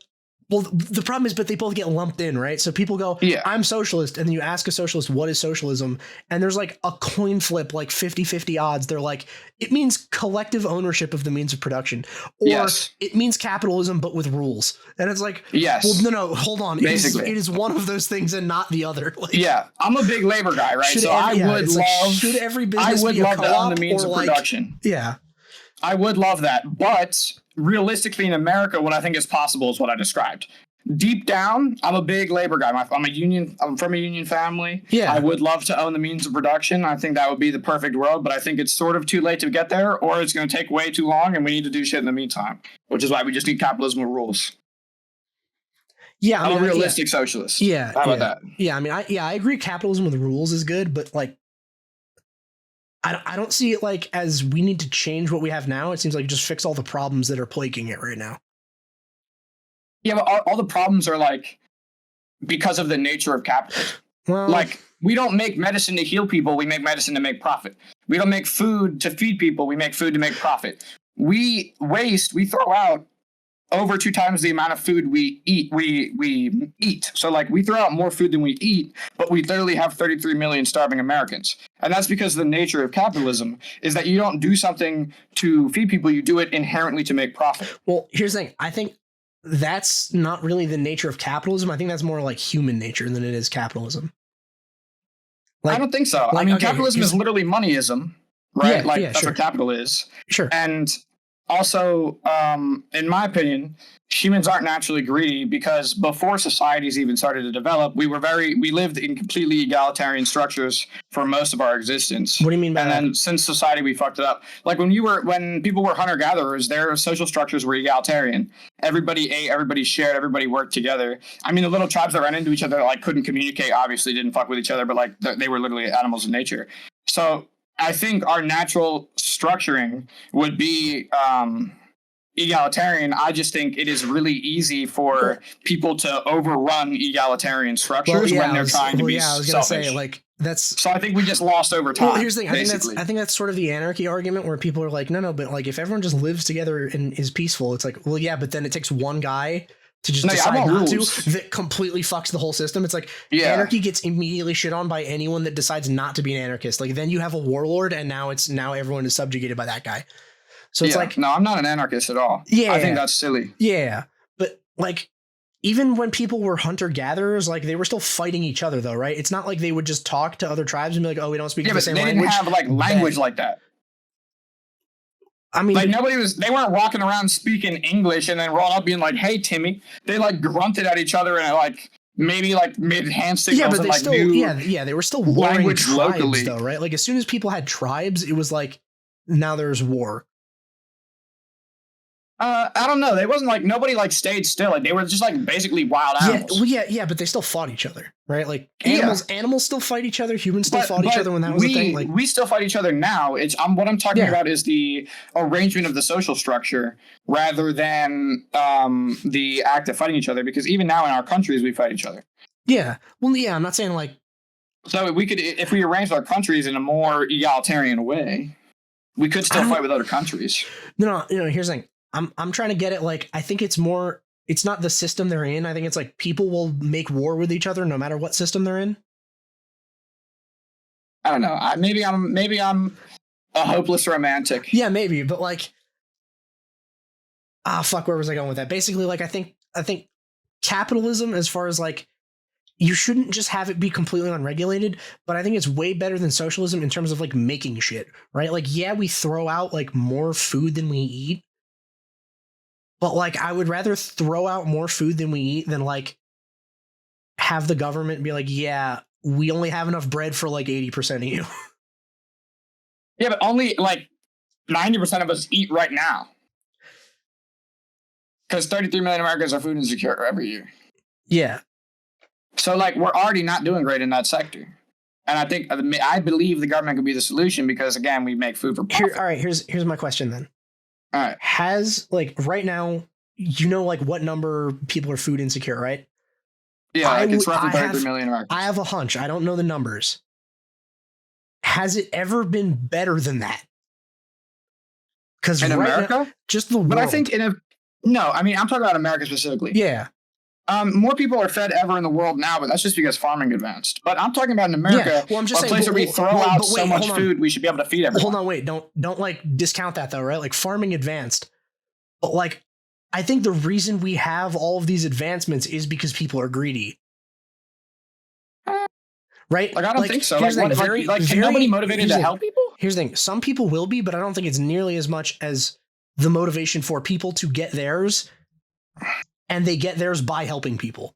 well, the problem is, but they both get lumped in, right? So people go, yeah, I'm socialist, and then you ask a socialist, what is socialism? And there's like a coin flip, like 50-50 odds. They're like, it means collective ownership of the means of production, or it means capitalism but with rules. And it's like, well, no, hold on. Basically, it is one of those things and not the other. Like, yeah, I'm a big labor guy, right? So I would love, should every business be a co-op to own the means of production. Yeah, I would love that, but realistically in America, what I think is possible is what I described. Deep down, I'm a big labor guy. I'm from a union family. Yeah. I would love to own the means of production. I think that would be the perfect world, but I think it's sort of too late to get there, or it's going to take way too long, and we need to do shit in the meantime, which is why we just need capitalism with rules. Yeah, I'm a realistic socialist. Yeah. How about that? Yeah, I mean, I agree capitalism with rules is good, but, like, I don't see it like as we need to change what we have now. It seems like just fix all the problems that are plaguing it right now. Yeah, but all the problems are, like, because of the nature of capitalism. Well, like, we don't make medicine to heal people. We make medicine to make profit. We don't make food to feed people. We make food to make profit. We throw out over 2 times the amount of food we eat. We eat. So, like, we throw out more food than we eat, but we literally have 33 million starving Americans. And that's because the nature of capitalism is that you don't do something to feed people. You do it inherently to make profit. Well, here's the thing. I think that's not really the nature of capitalism. I think that's more like human nature than it is capitalism. Like, I don't think so. I mean, capitalism is literally moneyism, right? Yeah, that's what capital is. Sure. And also, in my opinion, humans aren't naturally greedy because before societies even started to develop, we lived in completely egalitarian structures for most of our existence. What do you mean by that? And then since society, we fucked it up. Like when people were hunter-gatherers, their social structures were egalitarian. Everybody ate, everybody shared, everybody worked together. I mean, the little tribes that ran into each other, like, couldn't communicate, obviously didn't fuck with each other, but, like, they were literally animals in nature. So I think our natural structuring would be egalitarian. I just think it is really easy for people to overrun egalitarian structures when they're trying to be selfish. I was going to say, like, that's... So I think we just lost over time. Well, here's the thing. I think that's sort of the anarchy argument where people are like, no, but, like, if everyone just lives together and is peaceful, it's like, well, yeah, but then it takes one guy to just decide not to, that completely fucks the whole system. It's like, anarchy gets immediately shit on by anyone that decides not to be an anarchist. Like, then you have a warlord, and now everyone is subjugated by that guy. So it's like, no, I'm not an anarchist at all. Yeah, I think that's silly. Yeah, but, like, even when people were hunter-gatherers, like, they were still fighting each other, though, right? It's not like they would just talk to other tribes and be like, oh, we don't speak the same language. Yeah, but they didn't have, like, language like that. I mean, like, they weren't walking around speaking English and then rolling up being like, hey, Timmy. They, like, grunted at each other and, like, maybe, like, made hand signals. Yeah, but they and, still, they were still warring tribes, locally, though, right? Like, as soon as people had tribes, it was like, now there's war. I don't know. They wasn't like nobody like stayed still. Like they were just like basically wild animals. Yeah, but they still fought each other, right? Like animals still fight each other. Humans still fought each other when that was a thing. Like we still fight each other now. It's what I'm talking about is the arrangement of the social structure rather than the act of fighting each other. Because even now in our countries, we fight each other. Yeah. Well, yeah. I'm not saying like. So we could, if we arranged our countries in a more egalitarian way, we could still fight with other countries. No. Here's the thing. I'm trying to get it. Like, I think it's not the system they're in. I think it's like people will make war with each other no matter what system they're in. I don't know. Maybe I'm a hopeless romantic. Yeah, maybe. But like, fuck, where was I going with that? Basically, like, I think capitalism, as far as like, you shouldn't just have it be completely unregulated, but I think it's way better than socialism in terms of like making shit, right? Like, yeah, we throw out like more food than we eat. But like, I would rather throw out more food than we eat than like have the government be like, yeah, we only have enough bread for like 80% of you. Yeah, but only like 90% of us eat right now. Because 33 million Americans are food insecure every year. Yeah. So like, we're already not doing great in that sector. And I believe the government could be the solution because again, we make food for profit. All right, here's my question then. All right. Has like right now, like what number people are food insecure, right? Yeah, like it's roughly 33 million Americans. I have a hunch. I don't know the numbers. Has it ever been better than that? Because in America, now, just the world. But I think I'm talking about America specifically. Yeah. More people are fed ever in the world now, but that's just because farming advanced. But I'm talking about in America, yeah. Well, I'm just saying, place where we throw out so much food, we should be able to feed everyone. Hold on, wait, don't like discount that though, right? Like farming advanced, but like I think the reason we have all of these advancements is because people are greedy, right? Like I don't think so. Can nobody motivated to help people? Here's the thing: some people will be, but I don't think it's nearly as much as the motivation for people to get theirs. And they get theirs by helping people.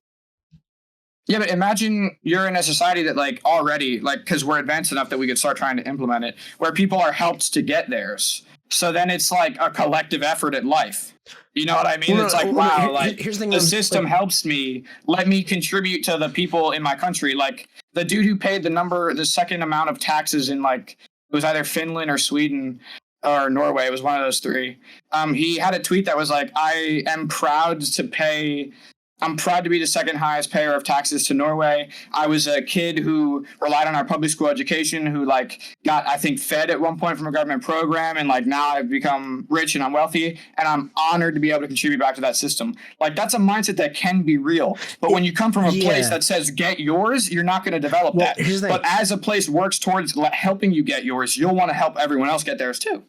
Yeah, but imagine you're in a society that like already, like, because we're advanced enough that we could start trying to implement it, where people are helped to get theirs. So then it's like a collective effort at life. You know what I mean? It's like, wow, like the system helps me. Let me contribute to the people in my country. Like the dude who paid the second amount of taxes in like, it was either Finland or Sweden or Norway. It was one of those three. He had a tweet that was like, I'm proud to be the second highest payer of taxes to Norway. I was a kid who relied on our public school education, who like got, I think, fed at one point from a government program. And like now I've become rich and I'm wealthy and I'm honored to be able to contribute back to that system. Like that's a mindset that can be real. But when you come from a place that says get yours, you're not going to develop that. But as a place works towards helping you get yours, you'll want to help everyone else get theirs too.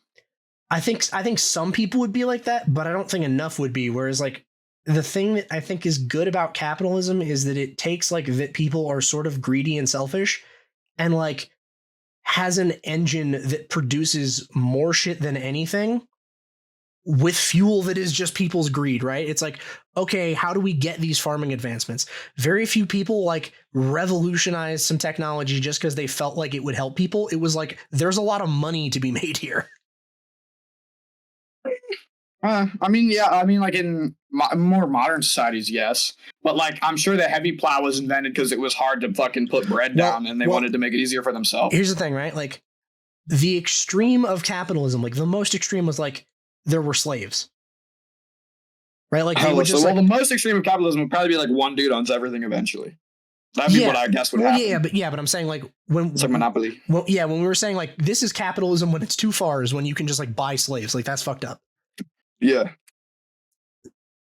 I think some people would be like that, but I don't think enough would be. Whereas like the thing that I think is good about capitalism is that it takes like that people are sort of greedy and selfish and like has an engine that produces more shit than anything with fuel that is just people's greed, right? It's like, okay, how do we get these farming advancements? Very few people like revolutionized some technology just because they felt like it would help people. It was like, there's a lot of money to be made here. Like in more modern societies, yes. But like, I'm sure the heavy plow was invented because it was hard to fucking put bread down and they wanted to make it easier for themselves. Here's the thing, right? Like the extreme of capitalism, like the most extreme was like there were slaves. Right? Like the most extreme of capitalism would probably be like one dude owns everything eventually. That'd be what I guess would happen. But I'm saying like when it's like monopoly. Well, yeah, when we were saying like this is capitalism when it's too far is when you can just like buy slaves. Like that's fucked up. Yeah.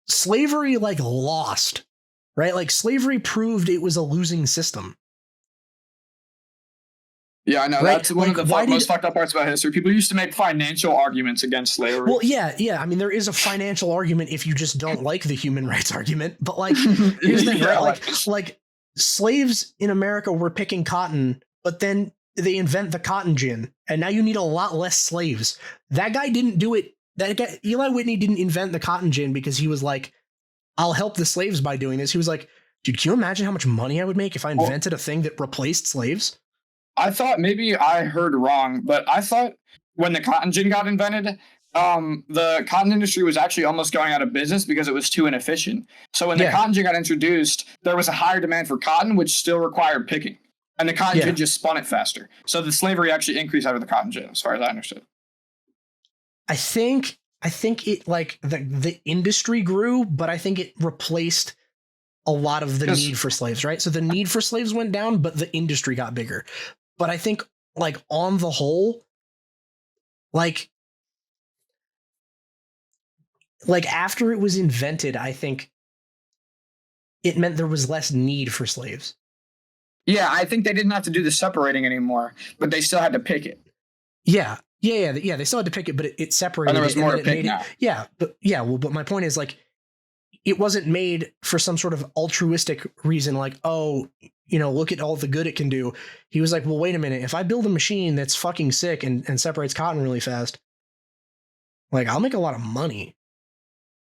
Slavery like lost, right? Like slavery proved it was a losing system. Yeah, I know. Right? That's one of the most fucked up parts about history. People used to make financial arguments against slavery. Well, yeah. I mean, there is a financial argument if you just don't like the human rights argument. But like, here's the thing, right? Like slaves in America were picking cotton, but then they invent the cotton gin, and now you need a lot less slaves. That guy didn't do it. That guy, Eli Whitney didn't invent the cotton gin because he was like, I'll help the slaves by doing this. He was like, dude, can you imagine how much money I would make if I invented a thing that replaced slaves? I thought maybe I heard wrong, but I thought when the cotton gin got invented, the cotton industry was actually almost going out of business because it was too inefficient. So when the cotton gin got introduced, there was a higher demand for cotton, which still required picking. And the cotton gin just spun it faster. So the slavery actually increased out of the cotton gin, as far as I understood. I think it like the industry grew, but I think it replaced a lot of the need for slaves, right? So the need for slaves went down, but the industry got bigger. But I think like on the whole, like after it was invented, I think it meant there was less need for slaves. Yeah, I think they didn't have to do the separating anymore, but they still had to pick it. Yeah. They still had to pick it, but it separated. And there was more to pick now. But my point is like, it wasn't made for some sort of altruistic reason, like, oh, look at all the good it can do. He was like, well, wait a minute. If I build a machine that's fucking sick and separates cotton really fast, like, I'll make a lot of money.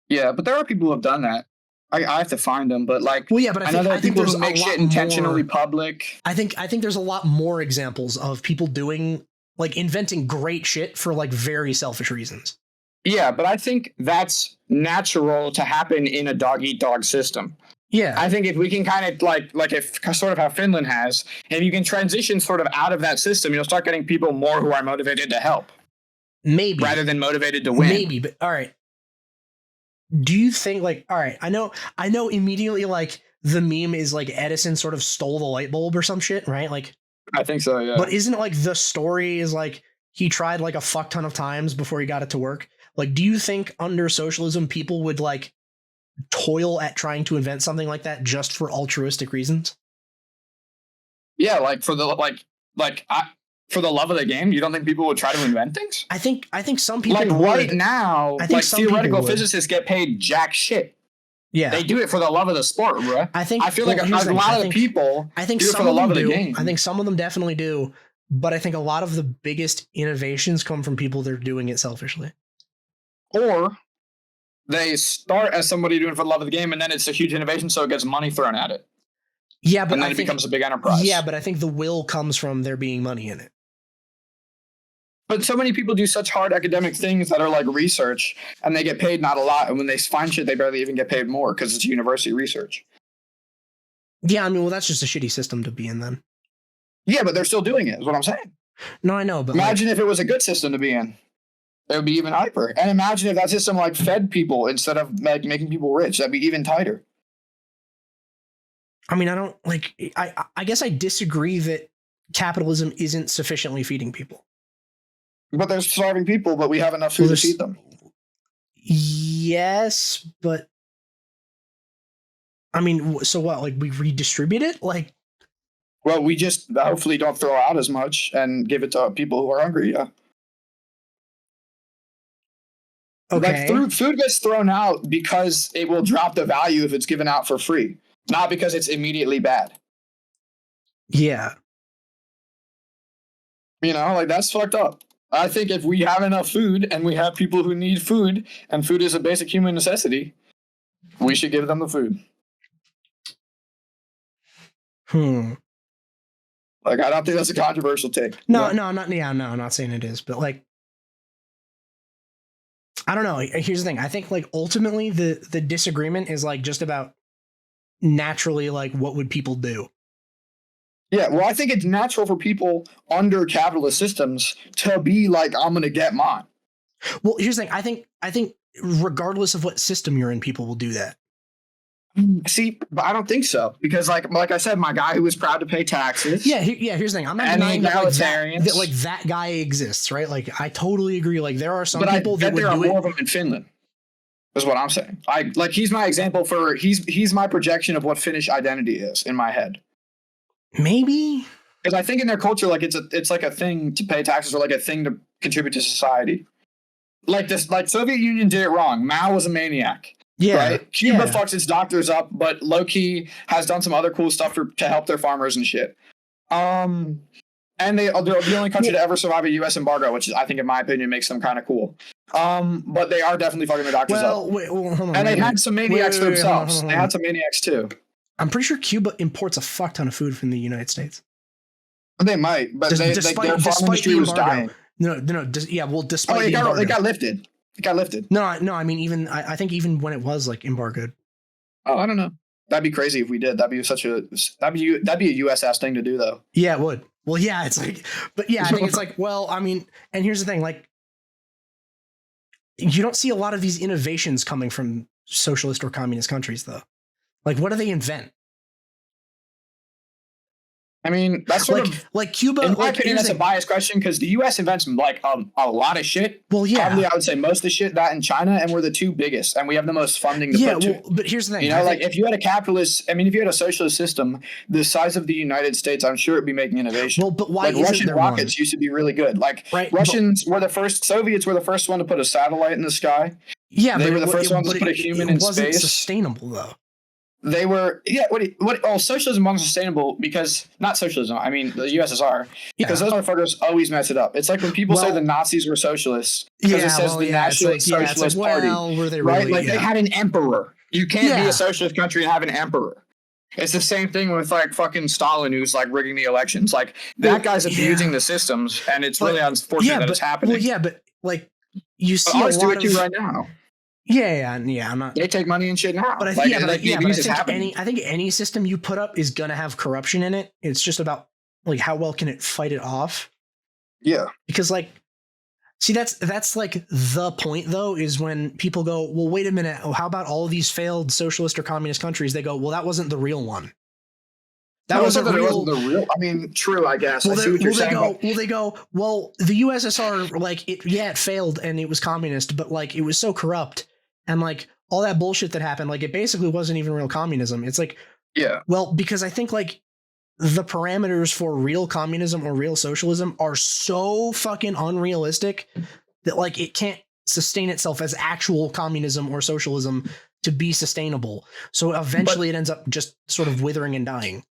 Yeah, but there are people who have done that. I have to find them, but like, well, yeah, but I think people who make shit intentionally public. I think there's a lot more examples of people doing like inventing great shit for like very selfish reasons. Yeah, but I think that's natural to happen in a dog-eat-dog system. Yeah. I think if we can kind of like if sort of how Finland has, and you can transition sort of out of that system, you'll start getting people more who are motivated to help. Maybe. Rather than motivated to win. Maybe, but all right. Do you think like, all right, I know immediately like the meme is like Edison sort of stole the light bulb or some shit, right? Like, I think so, yeah. But isn't it like the story is like he tried like a fuck ton of times before he got it to work? Like, do you think under socialism people would like toil at trying to invent something like that just for altruistic reasons? Yeah, like for the for the love of the game, you don't think people would try to invent things? I think some people like would. Right now, I think like theoretical physicists get paid jack shit. Yeah, they do it for the love of the sport, bro. I feel like a lot of people do it for the love of the game. I think some of them definitely do, but I think a lot of the biggest innovations come from people that are doing it selfishly. Or they start as somebody doing it for the love of the game, and then it's a huge innovation, so it gets money thrown at it. Yeah, but and then it becomes a big enterprise. Yeah, but I think the will comes from there being money in it. But so many people do such hard academic things that are like research, and they get paid not a lot. And when they find shit, they barely even get paid more because it's university research. Yeah, I mean, well, that's just a shitty system to be in then. Yeah, but they're still doing it, is what I'm saying. No, I know, but imagine if it was a good system to be in. It would be even hyper. And imagine if that system like fed people instead of like making people rich. That'd be even tighter. I mean, I don't like. I guess I disagree that capitalism isn't sufficiently feeding people. But there's starving people, but we have enough food to feed them. Yes, but I mean, so what? Like we redistribute it? Like, well, we just hopefully don't throw out as much and give it to people who are hungry. Yeah. Okay. Like food gets thrown out because it will drop the value if it's given out for free, not because it's immediately bad. Yeah. Like that's fucked up. I think if we have enough food and we have people who need food and food is a basic human necessity, we should give them the food. Like, I don't think that's a controversial take. No, I'm not saying it is, but like, I don't know. Here's the thing. I think like ultimately the disagreement is like just about naturally, like what would people do? Yeah, well, I think it's natural for people under capitalist systems to be like, I'm going to get mine. Well, here's the thing. I think regardless of what system you're in, people will do that. See, but I don't think so. Because like I said, my guy who was proud to pay taxes. Yeah, here's the thing. I'm not denying that that guy exists, right? Like, I totally agree. Like, there are some people that would do it. But I bet there are more of them in Finland. Is what I'm saying. He's my example for, he's my projection of what Finnish identity is in my head. Maybe. Because I think in their culture, like it's like a thing to pay taxes or like a thing to contribute to society. Like Soviet Union did it wrong. Mao was a maniac. Yeah. Right? Cuba fucks its doctors up, but low-key has done some other cool stuff to help their farmers and shit. And they're the only country to ever survive a U.S. embargo, which I think, in my opinion, makes them kind of cool. But they are definitely fucking their doctors up. Hold on, and they had some maniacs themselves. They had some maniacs too. I'm pretty sure Cuba imports a fuck ton of food from the United States. They might, but their farm industry was dying. No. Despite it got lifted. It got lifted. No, I mean, even I think even when it was like embargoed. Oh, I don't know. That'd be crazy if we did. That'd be a US ass thing to do though. Yeah, it would. Well, yeah, it's like, but yeah, I think it's like, well, I mean, and here's the thing, like, you don't see a lot of these innovations coming from socialist or communist countries, though. Like, what do they invent? I mean, that's sort of like Cuba. In my like, opinion, that's a biased question because the U.S. invents like a lot of shit. Well, yeah, probably I would say most of the shit that in China, and we're the two biggest, and we have the most funding. But here's the thing, you know, like if you had a capitalist, I mean, if you had a socialist system the size of the United States, I'm sure it'd be making innovation. Well, but why like Russian rockets used to be really good. Like Russians were the first. Soviets were the first one to put a satellite in the sky. Yeah, they were the first ones to put a human in space. It wasn't sustainable though. They were, yeah. Oh, socialism wasn't sustainable because not socialism. I mean, the USSR, because those motherfuckers always mess it up. It's like when people say the Nazis were socialists because it says the National Socialist Party, were they right? Really? Like they had an emperor. You can't be a socialist country and have an emperor. It's the same thing with like fucking Stalin, who's like rigging the elections. Like that guy's abusing the systems, and it's really unfortunate that it's happening. Well, yeah, but like you see, ours do it too right now. Yeah. I'm not. They take money and shit now. But I think any system you put up is gonna have corruption in it. It's just about like how well can it fight it off. Yeah. Because like, see, that's like the point though, is when people go, well, wait a minute. Oh, how about all of these failed socialist or communist countries? They go, well, that wasn't the real one. That wasn't the real. I mean, true, I guess. Well, they go, well, the USSR, like it failed and it was communist, but like it was so corrupt. And like all that bullshit that happened, like it basically wasn't even real communism. It's like, well, because I think like the parameters for real communism or real socialism are so fucking unrealistic that like it can't sustain itself as actual communism or socialism to be sustainable. So eventually it ends up just sort of withering and dying.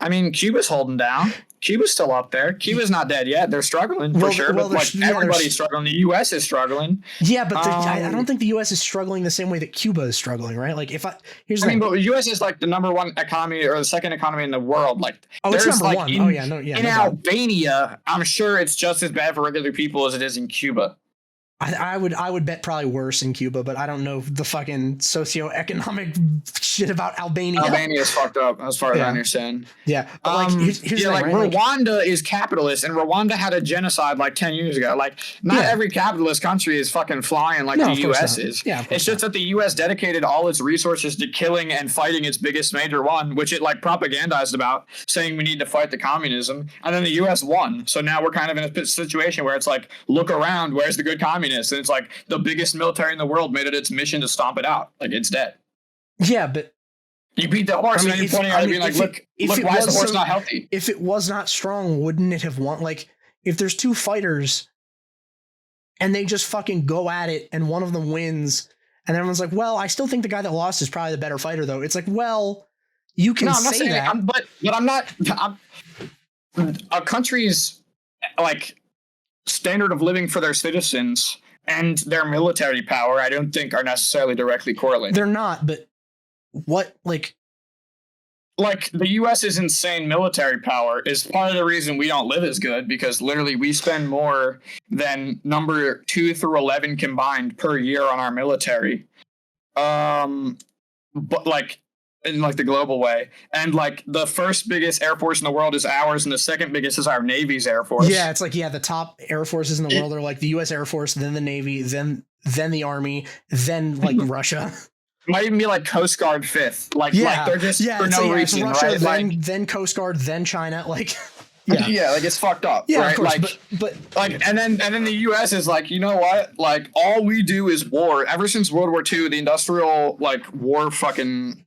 I mean, Cuba's holding down. Cuba's still up there. Cuba's not dead yet. They're struggling for sure. But like everybody's struggling. The U.S. is struggling. Yeah, but I don't think the U.S. is struggling the same way that Cuba is struggling, right? Like but the U.S. is like the number one economy or the second economy in the world. Like, it's number one. In Albania, I'm sure it's just as bad for regular people as it is in Cuba. I would bet probably worse in Cuba, but I don't know the fucking socioeconomic shit about Albania. Albania is fucked up as far as I understand. Yeah, but here's the thing, right? Rwanda is capitalist, and Rwanda had a genocide like 10 years ago. Like, not every capitalist country is fucking flying like the U.S. is. Yeah, it's just that the U.S. dedicated all its resources to killing and fighting its biggest major one, which it like propagandized about, saying we need to fight the communism, and then the U.S. won. So now we're kind of in a situation where it's like, look around, where's the good communism? And it's like the biggest military in the world made it its mission to stomp it out. Like it's dead. Yeah, but you beat the horse and then you're pointing at it being like, look, why is the horse not healthy? If it was not strong, wouldn't it have won? Like if there's two fighters and they just fucking go at it and one of them wins and everyone's like, well, I still think the guy that lost is probably the better fighter though. It's like, well, you can say that. But I'm not. A country's like standard of living for their citizens and their military power, I don't think are necessarily directly correlated. They're not, but what like the US's insane military power is part of the reason we don't live as good, because literally we spend more than number 2 through 11 combined per year on our military. But like in like the global way, and like the first biggest air force in the world is ours and the second biggest is our Navy's air force. Yeah, it's like the top air forces in the world are like the US Air Force, then the Navy, then the Army, then like Russia. Might even be like Coast Guard 5th. Like they're just for no reason, Russia, right? Then Coast Guard, then China, like like it's fucked up. Yeah, right? Of course, like, but like and then the US is like, you know what? Like all we do is war. Ever since World War II, the industrial like war fucking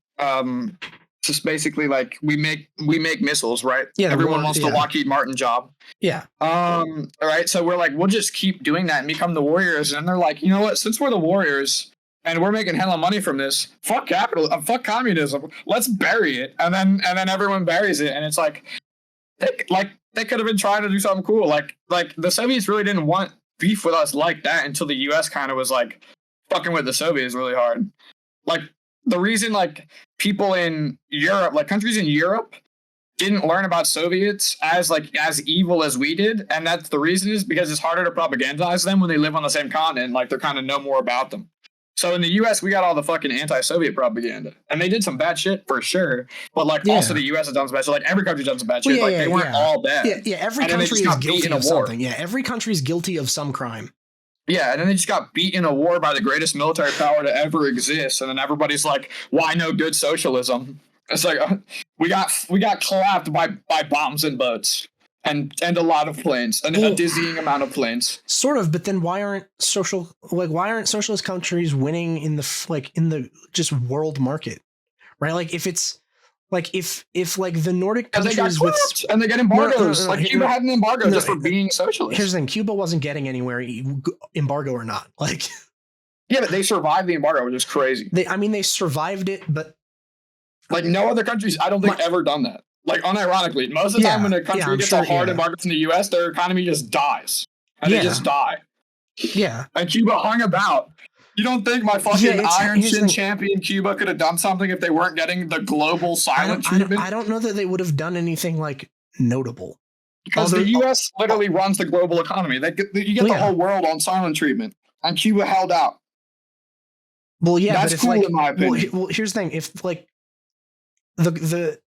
just basically like we make missiles, right? Yeah, everyone wants the Lockheed Martin job. Yeah. All right, so we're like, we'll just keep doing that and become the warriors. And they're like, you know what? Since we're the warriors and we're making hella money from this, fuck fuck communism. Let's bury it. And then everyone buries it. And it's like they could have been trying to do something cool. Like the Soviets really didn't want beef with us like that until the US kind of was like fucking with the Soviets really hard. Like the reason like people in Europe, like countries in Europe, didn't learn about Soviets as evil as we did, and that's the reason is because it's harder to propagandize them when they live on the same continent, like they're kind of know more about them. So in the U.S., we got all the fucking anti-Soviet propaganda, and they did some bad shit for sure. But also the U.S. has done some bad shit. Like every country's done some bad shit. They weren't all bad. Yeah, every country is guilty of something. Yeah, every country is guilty of some crime. Yeah, and then they just got beat in a war by the greatest military power to ever exist, and then everybody's like, "Why no good socialism?" It's like we got clapped by bombs and boats and a lot of planes, and a dizzying amount of planes. Sort of, but then why aren't socialist countries winning in the just world market, right? Like if it's like if the Nordic countries and they get embargoes, Cuba had an embargo just for being socialist. Here's the thing: Cuba wasn't getting anywhere, embargo or not. Like, yeah, but they survived the embargo, which is crazy. They survived it, but. Like no other countries, I don't think ever done that. Like unironically, most of the time when a country gets a hard embargo from the U.S., their economy just dies, and they just die. Yeah, and Cuba hung about. You don't think my fucking Iron Shin champion Cuba could have done something if they weren't getting the global silent treatment? I don't know that they would have done anything like notable. Because the U.S. literally runs the global economy. You get the whole world on silent treatment, and Cuba held out. Well, yeah, that's cool in my opinion. Well, here's the thing: if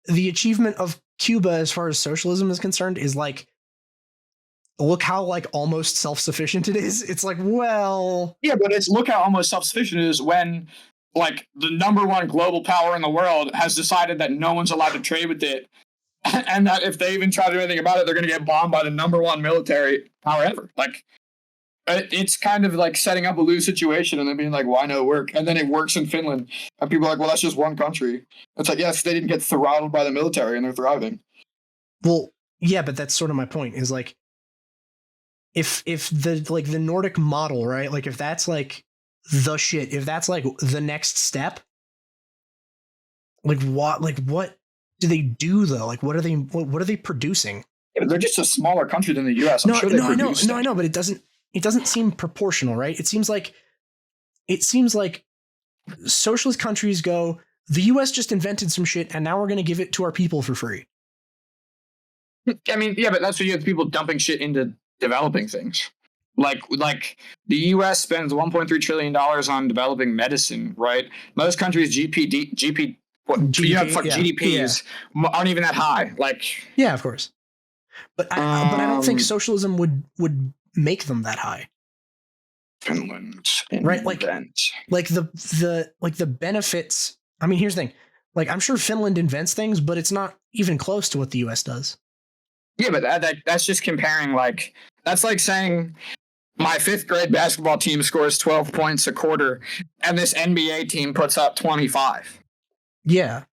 the achievement of Cuba as far as socialism is concerned is like, look how almost self-sufficient it is. It's like, well, yeah, but it's look how almost self-sufficient it is when the number one global power in the world has decided that no one's allowed to trade with it, and that if they even try to do anything about it, they're going to get bombed by the number one military power ever. It's kind of like setting up a lose situation and then being like, why no work? And then it works in Finland. And people are like, well, that's just one country. It's like, yes, they didn't get throttled by the military and they're thriving. Well, yeah, but that's sort of my point is like, if the Nordic model, right? Like if that's the shit, if that's the next step, what do they do though? Like, what are they producing? Yeah, they're just a smaller country than the U.S. I know, but it doesn't seem proportional, right? It seems like socialist countries go, the US just invented some shit and now we're going to give it to our people for free. I mean, yeah, but that's what you have people dumping shit into developing things. Like the US spends $1.3 trillion on developing medicine, right? Most countries' GDPs aren't even that high. Yeah, of course. But I don't think socialism would make them that high. Finland, right? The benefits. I mean, here's the thing. I'm sure Finland invents things, but it's not even close to what the U.S. does. Yeah, but that's just comparing. That's like saying my 5th grade basketball team scores 12 points a quarter, and this NBA team puts up 25. Yeah.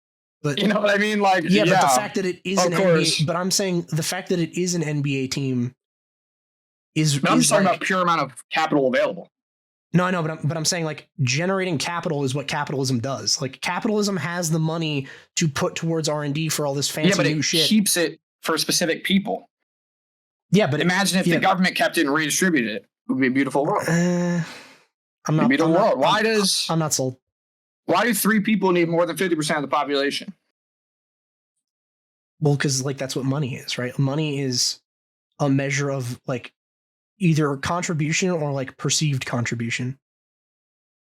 But you know what I mean? But the fact that it is an NBA, but I'm saying the fact that it is an NBA team is. No, I'm just talking about pure amount of capital available. No, I know, but I'm saying generating capital is what capitalism does. Capitalism has the money to put towards R&D for all this fancy new shit. Yeah, but it keeps it for specific people. Yeah, but imagine if the government kept it and redistributed it. It would be a beautiful world. I'm not sold. Why do 3 people need more than 50% of the population? Well, because that's what money is, right? Money is a measure of either contribution or perceived contribution.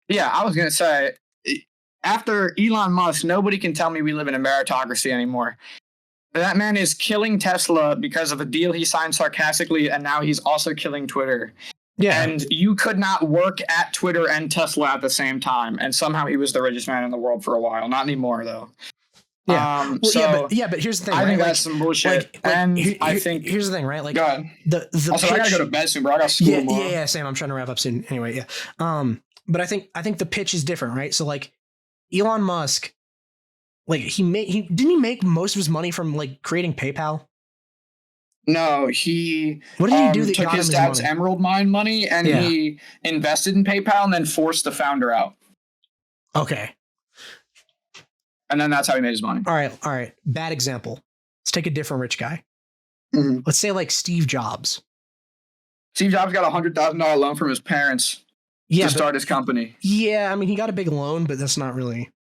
Yeah, I was gonna say after Elon Musk, nobody can tell me we live in a meritocracy anymore. That man is killing Tesla because of a deal he signed sarcastically, and now he's also killing Twitter. Yeah. And you could not work at Twitter and Tesla at the same time. And somehow he was the richest man in the world for a while. Not anymore, though. Yeah. But here's the thing. I think that's some bullshit. I think here's the thing, right? Go ahead. Also, I gotta go to bed soon, bro. I got school tomorrow. Yeah, Sam. I'm trying to wrap up soon. Anyway, yeah. But I think the pitch is different, right? So Elon Musk, didn't he make most of his money from creating PayPal? No, he what did he do that took his dad's Emerald Mine money and he invested in PayPal and then forced the founder out. Okay. And then that's how he made his money. All right. Bad example. Let's take a different rich guy. Mm-hmm. Let's say Steve Jobs. Steve Jobs got $100,000 loan from his parents to start his company. Yeah, I mean, he got a big loan, but that's not really.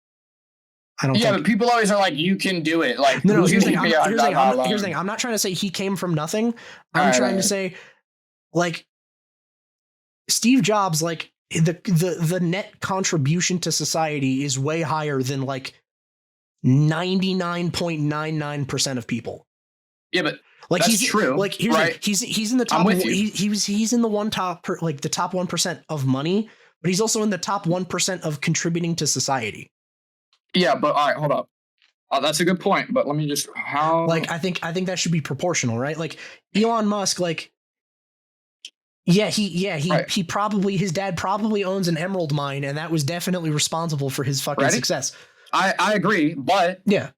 I don't Yeah, think. but people always are like, you can do it. Like, No, who's here's the gonna thing. keep me Here's the thing. out Here's the thing. alone? I'm not trying to say he came from nothing. I'm Alright, trying to alright. say, like, Steve Jobs, like, the net contribution to society is way higher than like 99.99% of people. Yeah, but Like that's he's true. like here's right? the, he's in the top. I'm with you. He's in the one top like the top 1% of money, but he's also in the top 1% of contributing to society. Yeah, but all right, hold up. That's a good point. But let me just Like I think that should be proportional, right? Like Elon Musk, like he probably his dad probably owns an emerald mine, and that was definitely responsible for his fucking success. I agree, but yeah.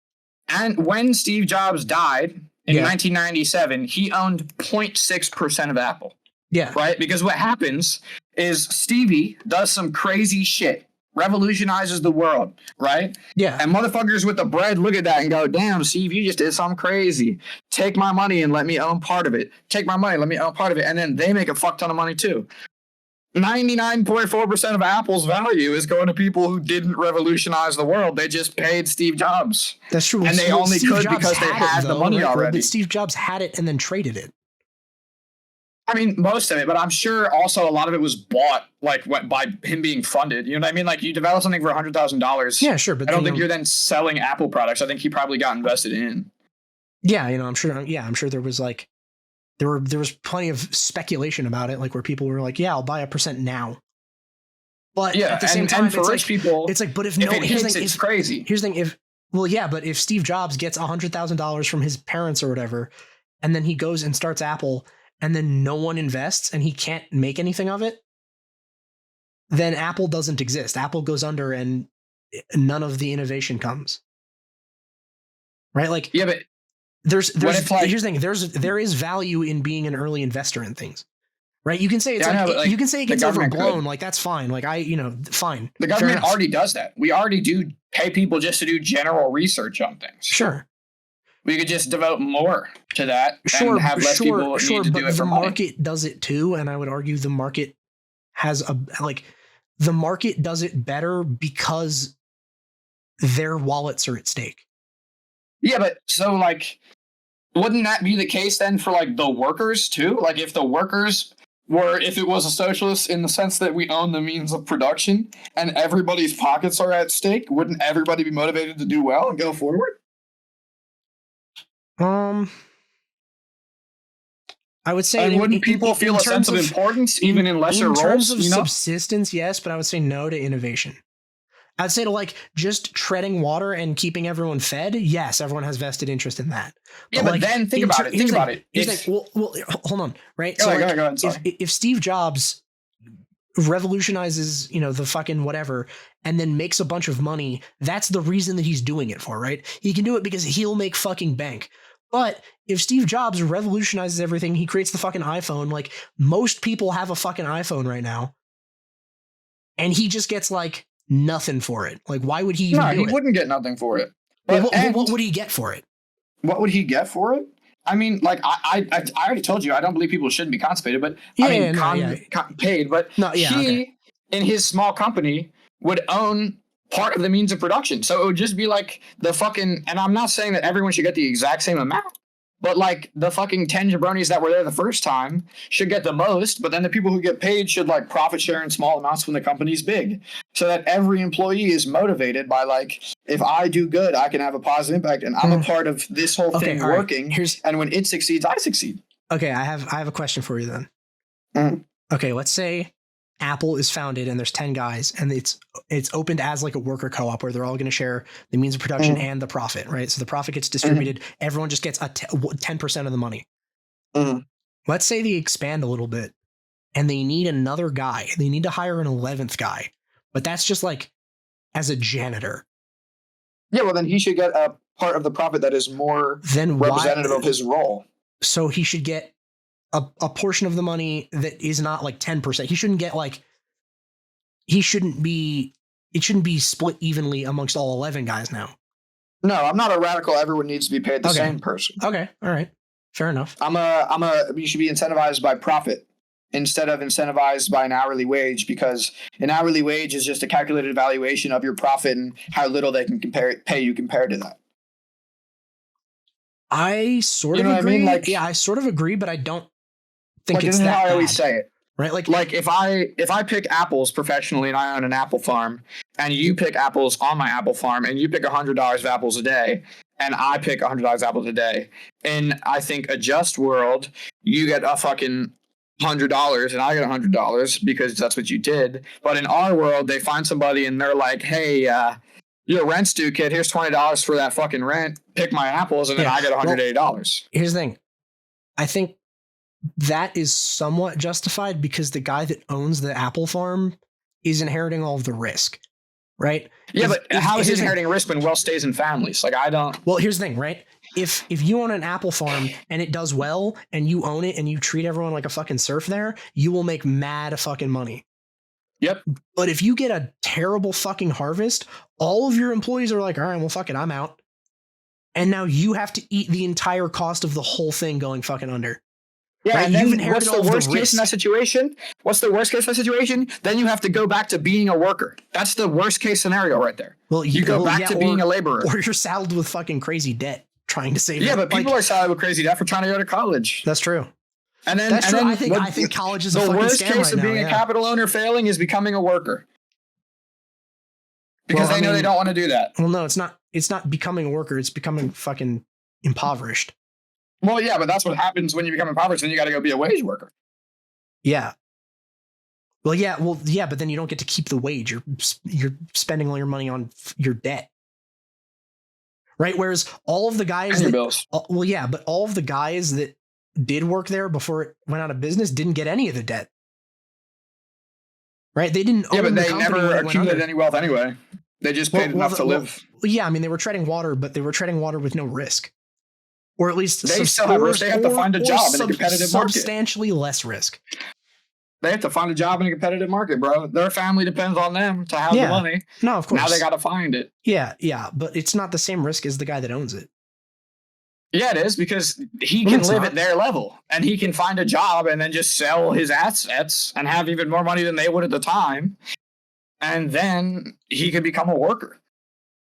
And when Steve Jobs died in 1997, he owned 0.6% of Apple. Yeah. Right? Because what happens is Stevie does some crazy shit, revolutionizes the world, right? Yeah. And motherfuckers with the bread look at that and go, damn, Steve, you just did something crazy. Take my money and let me own part of it. Take my money, let me own part of it. And then they make a fuck ton of money too. 99.4% of Apple's value is going to people who didn't revolutionize the world. They just paid Steve Jobs. That's true. And they only Steve could Jobs because they had the money already. But Steve Jobs had it and then traded it. I mean, most of it, but I'm sure also a lot of it was bought like by him being funded. You know what I mean? Like you develop something for $100,000. Yeah, sure. But I don't think you're then selling Apple products. I think he probably got invested in. Yeah, I'm sure. Yeah, I'm sure there was like there was plenty of speculation about it, like where people were like, "Yeah, I'll buy 1% now." But at the same time, and for rich people, it's like, but if it hits, it's crazy. Here's the thing: but if Steve Jobs gets $100,000 from his parents or whatever, and then he goes and starts Apple, and then no one invests, and he can't make anything of it, then Apple doesn't exist. Apple goes under, and none of the innovation comes. Right? Like, yeah, but here's the thing: there is value in being an early investor in things. Right? You can say it's you can say it gets overblown. Like that's fine. Like fine. The government already does that. We already do pay people just to do general research on things. Sure. We could just devote more to that and have less people need to do it for money. The market does it too, and I would argue the market has the market does it better because their wallets are at stake. Yeah, but so like, wouldn't that be the case then for like the workers too? Like if the workers if it was a socialist in the sense that we own the means of production and everybody's pockets are at stake, wouldn't everybody be motivated to do well and go forward? I would say, and wouldn't people feel a sense of importance even in lesser roles? In terms of subsistence, yes, but I would say no to innovation. I'd say to like just treading water and keeping everyone fed. Yes, everyone has vested interest in that. Yeah, but then think about it. Well, hold on, right? Go ahead, if Steve Jobs revolutionizes, the fucking whatever, and then makes a bunch of money, that's the reason that he's doing it for, right? He can do it because he'll make fucking bank. But if Steve Jobs revolutionizes everything, he creates the fucking iPhone. Like most people have a fucking iPhone right now, and he just gets like nothing for it. Like, why would he even do it? No, he wouldn't get nothing for it. But what would he get for it? What would he get for it? I mean, like, I already told you, I don't believe people shouldn't be compensated, but paid. But in his small company would own part of the means of production. So it would just be like the fucking, and I'm not saying that everyone should get the exact same amount, but like the fucking 10 jabronis that were there the first time should get the most, but then the people who get paid should like profit share in small amounts when the company's big. So that every employee is motivated by like, if I do good, I can have a positive impact and I'm a part of this whole thing working. And when it succeeds, I succeed. Okay, I have a question for you then. Okay, let's say Apple is founded and there's 10 guys and it's opened as like a worker co-op where they're all going to share the means of production and the profit, right? So the profit gets distributed. Everyone just gets 10% of the money. Let's say they expand a little bit and they need another guy. They need to hire an 11th guy, but that's just like as a janitor. Yeah, well then he should get a part of the profit that is more representative of his role. So he should get a portion of the money that is not like 10%. He shouldn't get like, it shouldn't be split evenly amongst all 11 guys now. No, I'm not a radical. Everyone needs to be paid the same person. Okay. All right. Fair enough. You should be incentivized by profit. instead of incentivized by an hourly wage, because an hourly wage is just a calculated valuation of your profit and how little they can pay you compared to that. I sort of You know what I agree. mean? Like- yeah, I sort of agree, but I don't think Like, it's this is that how I bad. always say it. Right? Like Like if I pick apples professionally and I own an apple farm, and you pick apples on my apple farm, and you pick $100 of apples a day, and I pick $100 of apples a day, in I think a just world, you get a fucking $100 and I get $100 because that's what you did. But in our world, they find somebody and they're like, hey, your rent's due, kid. Here's $20 for that fucking rent. Pick my apples, and then I get $180. Here's the thing. I think that is somewhat justified because the guy that owns the apple farm is inheriting all of the risk, right? Yeah, but how is he inheriting risk when wealth stays in families? Like, I don't. Well, here's the thing, right? If you own an apple farm and it does well and you own it and you treat everyone like a fucking serf there, you will make mad fucking money. Yep. But if you get a terrible fucking harvest, all of your employees are like, all right, well, fuck it, I'm out. And now you have to eat the entire cost of the whole thing going fucking under. Yeah, right? and then You've inherited what's the all of worst the case risk. in that situation? What's the worst case in that situation? Then you have to go back to being a worker. That's the worst case scenario right there. Well, You go back to being a laborer. Or you're saddled with fucking crazy debt trying to save it. Yeah, but people Like, are saddled with crazy debt for trying to go to college. That's true. And then That's and true. then I think college is a the fucking worst scam case right of now, being a yeah. capital owner failing is becoming a worker. Because Well, they know they don't want to do that. Well, no, it's not becoming a worker. It's becoming fucking impoverished. Well, yeah, but that's what happens when you become impoverished. Then you got to go be a wage worker. Yeah. Well, yeah, but then you don't get to keep the wage. You're spending all your money on your debt. Right? Whereas all of the guys And your bills. well, yeah, but all of the guys that did work there before it went out of business didn't get any of the debt. Right? They didn't Yeah, own but the they company never when it went accumulated under. any wealth anyway. They just paid enough to live. Well, yeah, I mean, they were treading water, but they were treading water with no risk. Or at least They still have risk. They have to find a job in a competitive market. Substantially less risk. They have to find a job in a competitive market, bro. Their family depends on them to have the money. No, of course. Now they got to find it. Yeah, but it's not the same risk as the guy that owns it. Yeah, it is, because he can live at their level and he can find a job and then just sell his assets and have even more money than they would at the time. And then he could become a worker.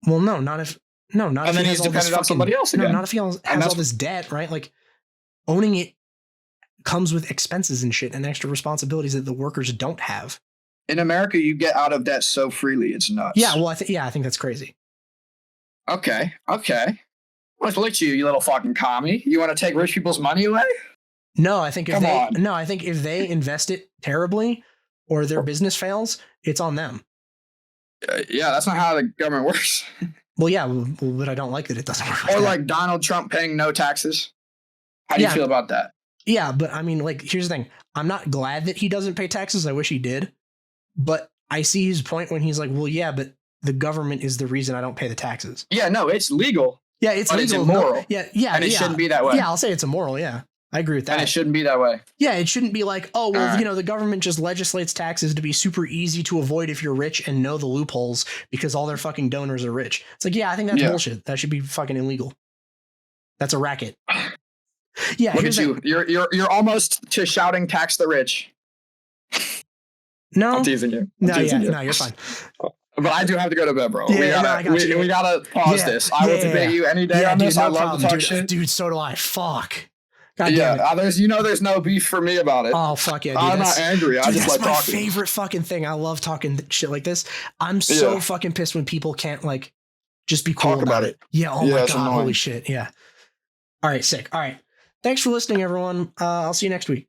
Well, not if And then he's dependent on somebody else again. No, not if he has all this debt, right? Like, owning it comes with expenses and shit and extra responsibilities that the workers don't have. In America, you get out of debt so freely, it's nuts. Yeah, well, I think that's crazy. Okay. Let's look at you little fucking commie. You want to take rich people's money away? No, I think Come on. I think if they invest it terribly or their business fails, it's on them. Yeah, that's not how the government works. Well, yeah, but I don't like that it doesn't work. Or that. like Donald Trump paying no taxes. How do you feel about that? Yeah, but I mean, like, here's the thing. I'm not glad that he doesn't pay taxes. I wish he did. But I see his point when he's like, well, yeah, but the government is the reason I don't pay the taxes. Yeah, no, it's legal. Yeah, it's but legal. It's immoral. No, yeah. And it shouldn't be that way. Yeah, I'll say it's immoral. Yeah, I agree with that. And it shouldn't be that way. Yeah, it shouldn't be like, oh, well, the government just legislates taxes to be super easy to avoid if you're rich and know the loopholes because all their fucking donors are rich. It's like, yeah, I think that's bullshit. That should be fucking illegal. That's a racket. Yeah, look at you. You're almost to shouting "tax the rich." No, I'm teasing you. No, you're fine. But I do have to go to bed, bro. Yeah, we gotta pause this. I will debate you any day on this. Dude, I love to talk shit. Dude, so do I. Fuck. God damn it. There's no beef for me about it. Oh, fuck yeah, dude. I'm not angry. I just like talking. That's my favorite fucking thing. I love talking shit like this. I'm so fucking pissed when people can't, like, just be cool about it. Yeah, oh my God, holy shit, yeah. All right, sick. All right. Thanks for listening, everyone. I'll see you next week.